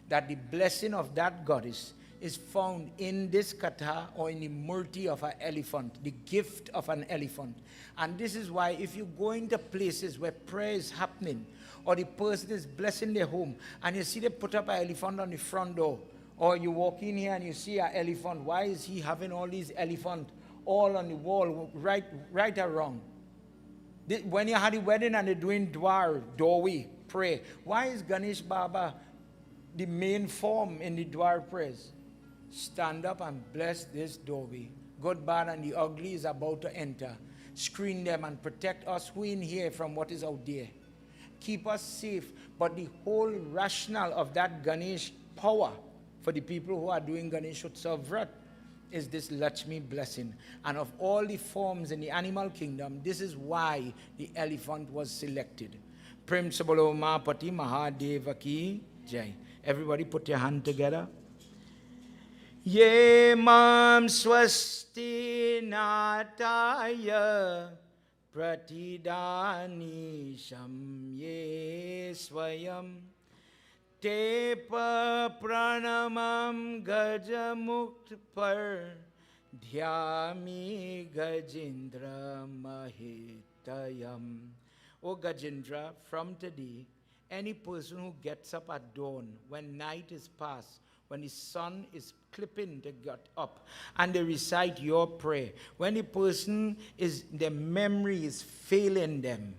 That the blessing of that goddess is found in this katha or in the murti of an elephant, the gift of an elephant. And this is why if you go into places where prayer is happening or the person is blessing their home and you see they put up an elephant on the front door, or you walk in here and you see an elephant, why is he having all these elephants all on the wall, right or wrong? When you had the wedding and they're doing doorway, pray. Why is Ganesh Baba the main form in the Dwar prayers? Stand up and bless this doorway. Good, bad, and the ugly is about to enter. Screen them and protect us who in here from what is out there. Keep us safe. But the whole rationale of that Ganesh power for the people who are doing Ganesh Utsav Vrat is this Lakshmi blessing. And of all the forms in the animal kingdom, this is why the elephant was selected. Prem Sabalo Mahapati Mahadeva Ki Jai. Everybody put your hand together. Ye mam swasti nataya pratidani sham ye swayam tepa pranamam gajamukt par dhyami gajendra mahitayam. O Gajendra, from today, any person who gets up at dawn when night is past, when the sun is clipping to get up, and they recite your prayer, when the person their memory is failing them,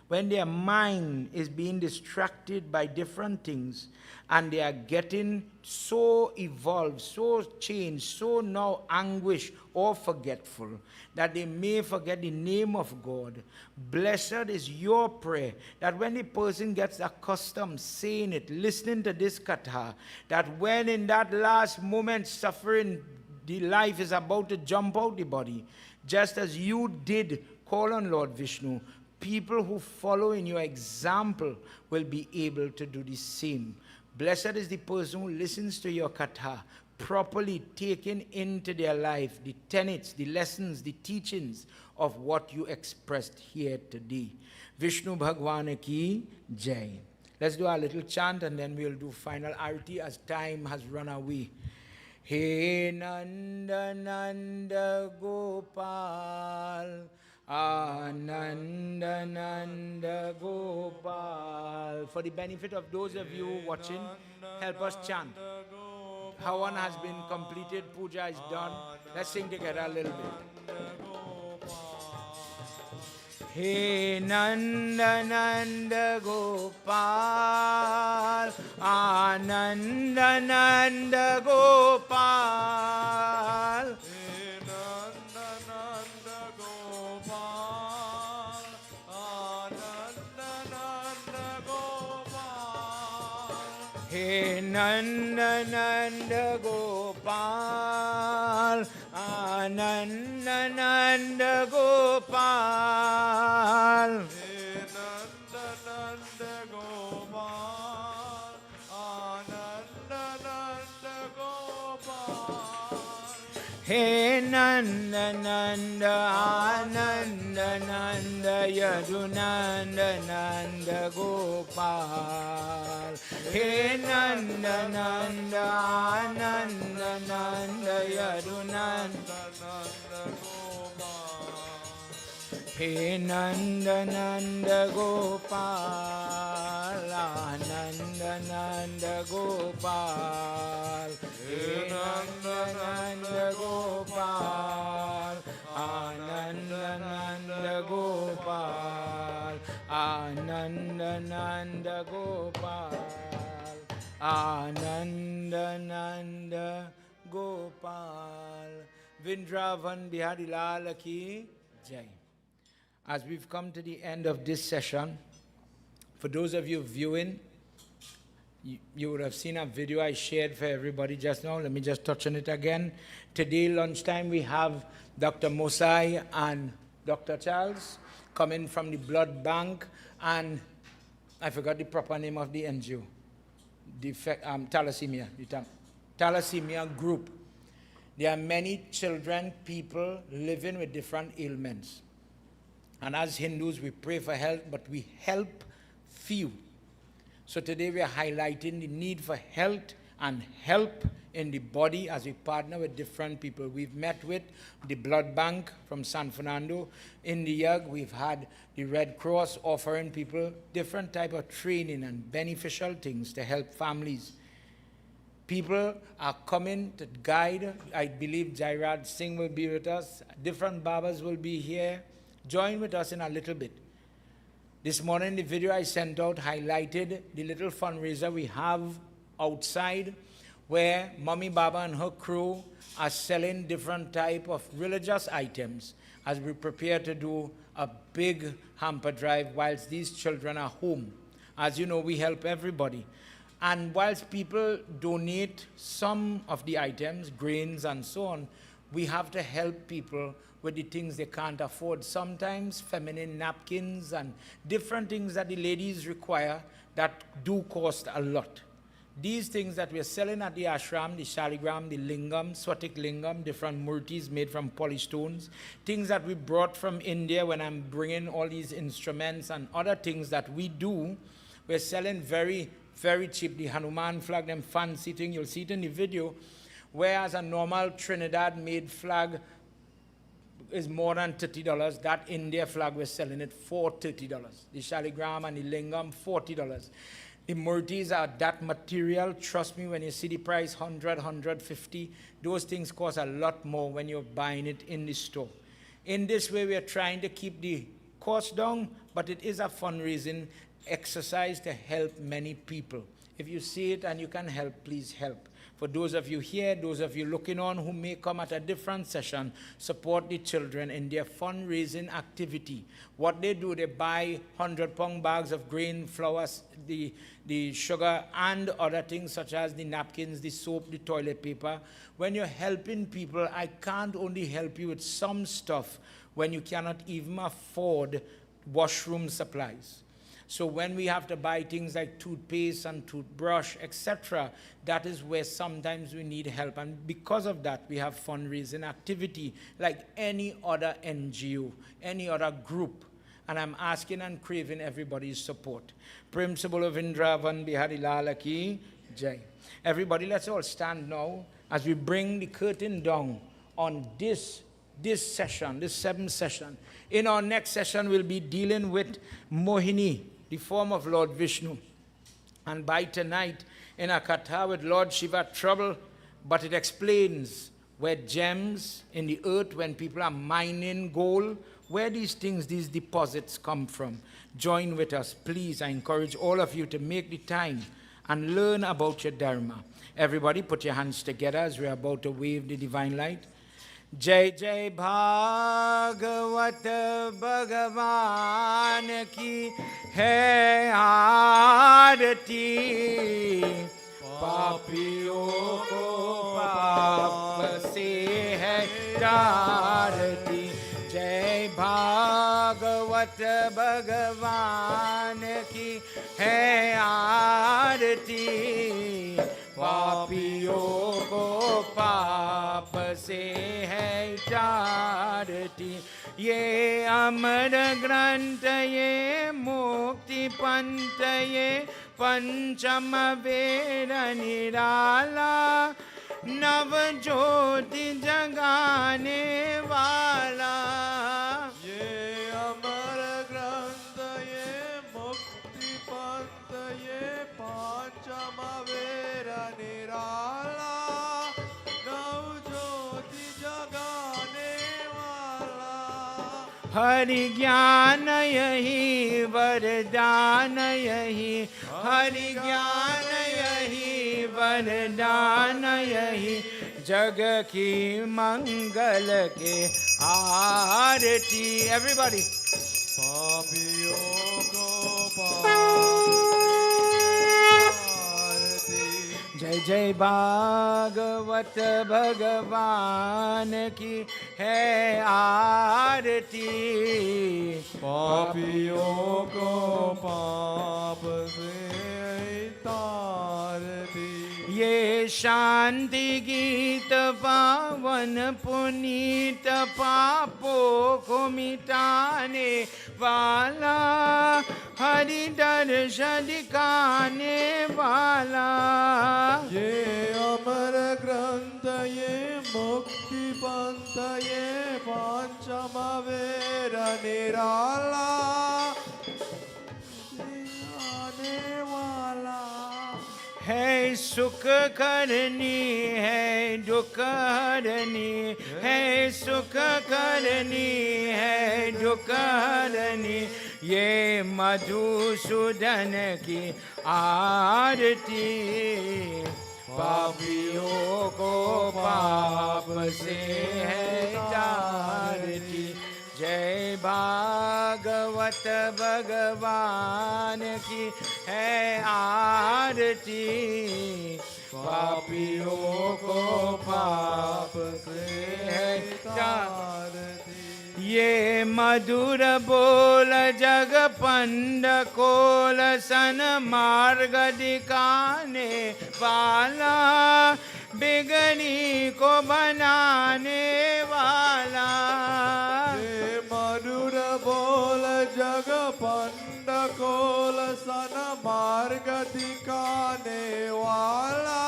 when their mind is being distracted by different things, and they are getting so evolved, so changed, so now anguished or forgetful, that they may forget the name of God. Blessed is your prayer, that when the person gets accustomed saying it, listening to this katha, that when in that last moment suffering, the life is about to jump out the body, just as you did call on Lord Vishnu, people who follow in your example will be able to do the same. Blessed is the person who listens to your katha, properly taking into their life the tenets, the lessons, the teachings of what you expressed here today. Vishnu Bhagwan ki Jai. Let's do our little chant and then we'll do final arati as time has run away. He Nanda Nanda Gopal, Ananda Nanda Gopal. For the benefit of those of you watching, help us chant. Havan has been completed, puja is done. Let's sing together a little bit. He Nanda Nanda Gopal, Ananda Nanda Gopal. He Nanda Nanda Gopal, Ananda Nanda Gopal. He Nanda Nanda Ananda Nanda Yadunanda Nanda Gopal. He Nanda Nanda Ananda Nanda Yadunanda Nanda Gopal. He Nanda Nanda Gopal, Ananda Nanda Gopal. He Nanda Nanda Gopal, Ananda Nanda Gopal, Ananda Nanda Gopal, Ananda Nanda Gopal. Vrindavan Bihari Lal ki Jai. As we've come to the end of this session, for those of you viewing, you would have seen a video I shared for everybody just now. Let me just touch on it again. Today, lunchtime, we have Dr. Mosai and Dr. Charles coming from the blood bank, and I forgot the proper name of the NGO, the thalassemia group. There are many children, people living with different ailments. And as Hindus, we pray for health, but we help few. So today we are highlighting the need for health and help in the body as we partner with different people. We've met with the blood bank from San Fernando. In the Yag, we've had the Red Cross offering people different type of training and beneficial things to help families. People are coming to guide. I believe Jairaj Singh will be with us. Different Babas will be here. Join with us in a little bit. This morning, the video I sent out highlighted the little fundraiser we have outside, where Mommy Baba and her crew are selling different type of religious items as we prepare to do a big hamper drive whilst these children are home. As you know, we help everybody. And whilst people donate some of the items, grains and so on, we have to help people with the things they can't afford. Sometimes feminine napkins and different things that the ladies require that do cost a lot. These things that we're selling at the ashram, the shaligram, the lingam, swatik lingam, different murtis made from polished stones, things that we brought from India when I'm bringing all these instruments and other things that we do, we're selling very, very cheap. The Hanuman flag, them fancy thing, you'll see it in the video, whereas a normal Trinidad-made flag is more than $30. That India flag, we're selling it for $30. The shaligram and the lingam, $40. The murtis are that material. Trust me, when you see the price, 100, 150, those things cost a lot more when you're buying it in the store. In this way, we are trying to keep the cost down, but it is a fundraising exercise to help many people. If you see it and you can help, please help. For those of you here, those of you looking on who may come at a different session, support the children in their fundraising activity. What they do, they buy 100-pound bags of grain, flours, the sugar, and other things such as the napkins, the soap, the toilet paper. When you're helping people, I can't only help you with some stuff when you cannot even afford washroom supplies. So when we have to buy things like toothpaste and toothbrush, etc., that is where sometimes we need help. And because of that, we have fundraising activity like any other NGO, any other group. And I'm asking and craving everybody's support. Prem Sabolo Vindravan Bihari Lala Ki Jai. Everybody, let's all stand now as we bring the curtain down on this session, this 7th session. In our next session, we'll be dealing with Mohini, the form of Lord Vishnu. And by tonight, in a katha with Lord Shiva, trouble, but it explains where gems in the earth, when people are mining gold, where these things, these deposits come from. Join with us, please. I encourage all of you to make the time and learn about your dharma. Everybody put your hands together as we're about to wave the divine light. Jai Jai Bhagwat Bhagavan ki hai aarati, papiyon ko paap se hai taarati. Jai Bhagwat Bhagavan ki hai aarati, papiyon ko paap se hai taarati. Ye amar grant ye mukti pant ye panchama vera nirala, nav jyoti jagane wala. Ye amar grant ye mukti pant ye panchama vera nirala, nav jyoti jagane wala. Hari Gyan yahi vardhan yahi, Hari Gyan yahi vardhan yahi, jag ki mangal ke aarti. Everybody. Papiyon ko paarti. Jai Jai Bhagwat Bhagavan ki hai aarti, पापियों को पाप से तारती. ये शांति गीत पावन पुनीत पापों को मिटाने वाला, हरि दर्शन दिखाने वाला. ये अमर ग्रंथ ये मुक्ति पंथ ये पंचम वेद निराला, आने वाला. है सुख करनी है दुख हरनी, है सुख करनी है दुख हरनी. ये मधुसूदन की आरती पापियों को पाप से है तारती जय भागवत भगवान की है आरती पापियों को पाप से है तारती ये मधुर बोल जग पंड कोल सन मार्ग दिखाने वाला बिगड़ी को बनाने वाला ये मधुर बोल जग पंड कोल सन मार्ग दिखाने वाला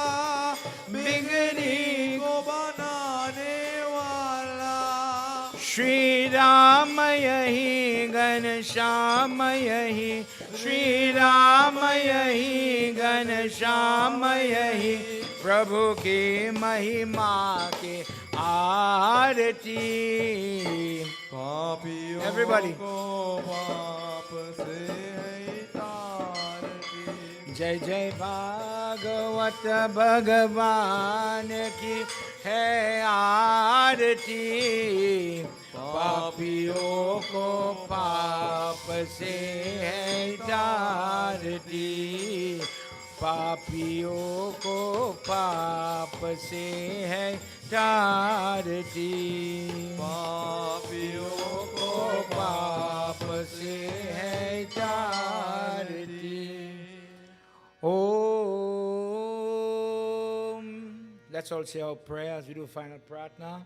बिगड़ी को बनाने वाला श्री राम यही घनश्याम यही श्री राम यही घनश्याम यही प्रभु की महिमा के आरती पापियों Everybody. को पाप से है तारती जय जय भागवत भगवान की है आरती पापियों को पाप से है तारती पापियों को पाप से है तारती पापियों को पाप से है तारती Om. Let's all say our prayer as we do final pratna.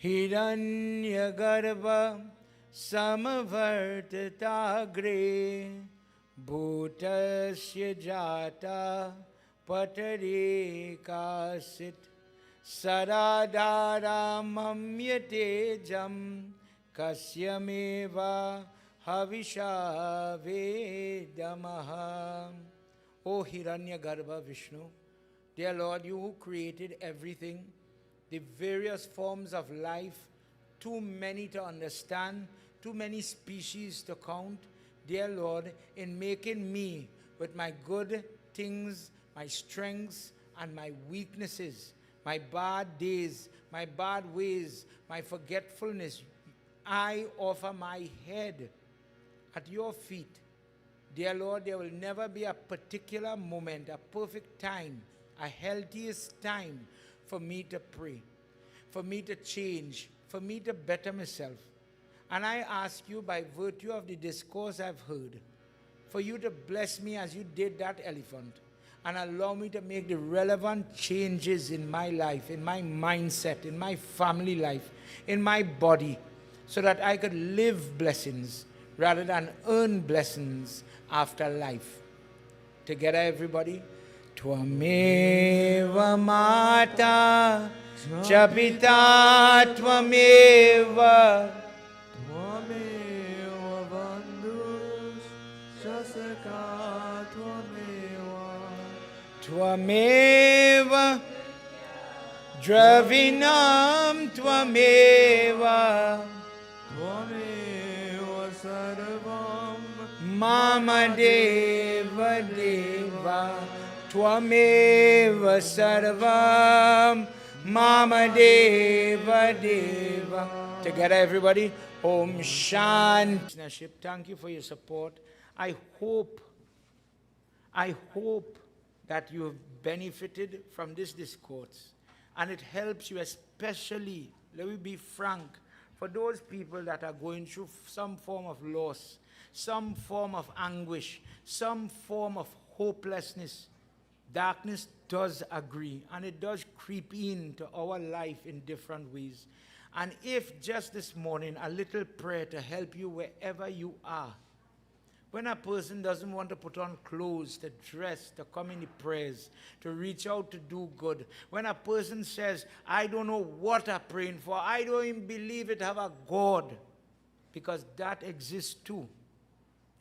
Hiranya Garbha Samvartatagre Bhutasya Jata Patare Kasit Saradara Mamyate Jam Kasyameva Havisha Vedamaha. O Hiranya Garbha Vishnu, dear Lord, you who created everything, the various forms of life, too many to understand, too many species to count, dear Lord, in making me with my good things, my strengths, and my weaknesses, my bad days, my bad ways, my forgetfulness, I offer my head at your feet. Dear Lord, there will never be a particular moment, a perfect time, a healthiest time for me to pray, for me to change, for me to better myself. And I ask you, by virtue of the discourse I've heard, for you to bless me as you did that elephant and allow me to make the relevant changes in my life, in my mindset, in my family life, in my body, so that I could live blessings rather than earn blessings after life. Together, everybody. Tvameva mata cha pita tvameva Tvameva bandhus shasaka tvameva Tvameva dravinam tvameva Tvameva sarvam Mama Deva Deva Tvameva Sarvam Mama Deva Deva. Together, everybody. Om Shanti. Thank you for your support. I hope that you have benefited from this discourse, and it helps you, especially, let me be frank, for those people that are going through some form of loss, some form of anguish, some form of hopelessness. Darkness does agree, and it does creep into our life in different ways. And if just this morning, a little prayer to help you wherever you are. When a person doesn't want to put on clothes, to dress, to come in the prayers, to reach out to do good. When a person says, I don't know what I'm praying for, I don't even believe it have a God, because that exists too.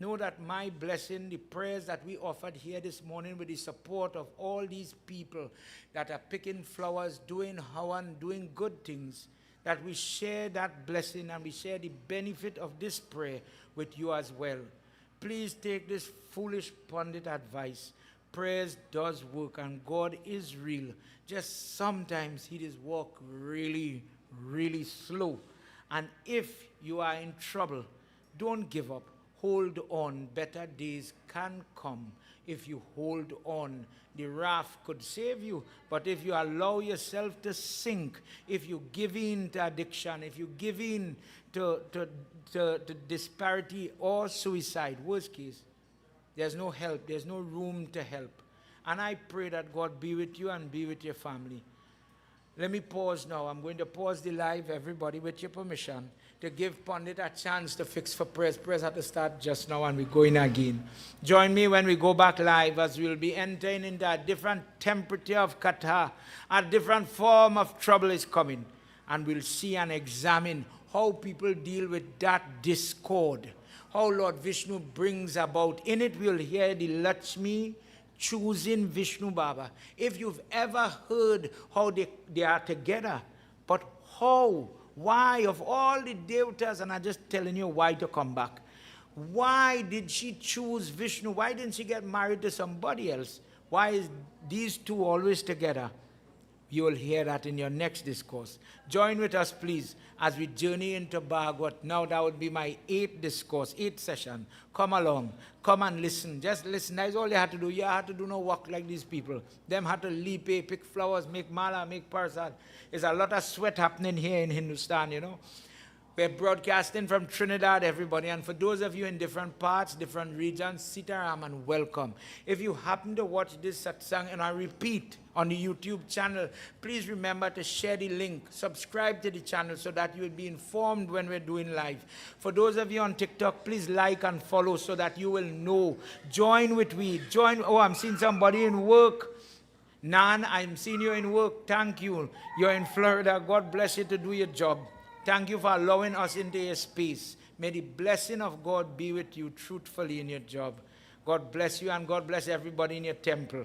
Know that my blessing, the prayers that we offered here this morning with the support of all these people that are picking flowers, doing hawan, doing good things, that we share that blessing and we share the benefit of this prayer with you as well. Please take this foolish pundit advice. Prayers does work and God is real. Just sometimes he does walk really, really slow. And if you are in trouble, don't give up. Hold on. Better days can come if you hold on. The raft could save you, but if you allow yourself to sink, if you give in to addiction, if you give in to disparity or suicide, worst case, there's no help, there's no room to help. And I pray that God be with you and be with your family. Let me pause now. I'm going to pause the live, everybody, with your permission, to give Pandit a chance to fix for prayers. Prayers have to start just now and we're going again. Join me when we go back live, as we'll be entering into a different temperature of kata. A different form of trouble is coming. And we'll see and examine how people deal with that discord. How Lord Vishnu brings about. In it we'll hear the Lakshmi choosing Vishnu Baba. If you've ever heard how they are together, but how, why, of all the devatas, and I'm just telling you why to come back. Why did she choose Vishnu? Why didn't she get married to somebody else? Why is these two always together? You will hear that in your next discourse. Join with us, please, as we journey into Bhagwat. Now that would be my 8th discourse, 8th session. Come along. Come and listen. Just listen. That's all you have to do. You have to do no work like these people. Them have to leap, pick flowers, make mala, make parsad. There's a lot of sweat happening here in Hindustan, you know. We're broadcasting from Trinidad, everybody. And for those of you in different parts, different regions, Sitaram and welcome. If you happen to watch this satsang and I repeat on the YouTube channel, please remember to share the link. Subscribe to the channel so that you will be informed when we're doing live. For those of you on TikTok, please like and follow so that you will know. Join with me. Oh, I'm seeing somebody in work. Nan, I'm seeing you in work. Thank you. You're in Florida. God bless you to do your job. Thank you for allowing us into your space. May the blessing of God be with you truthfully in your job. God bless you and God bless everybody in your temple.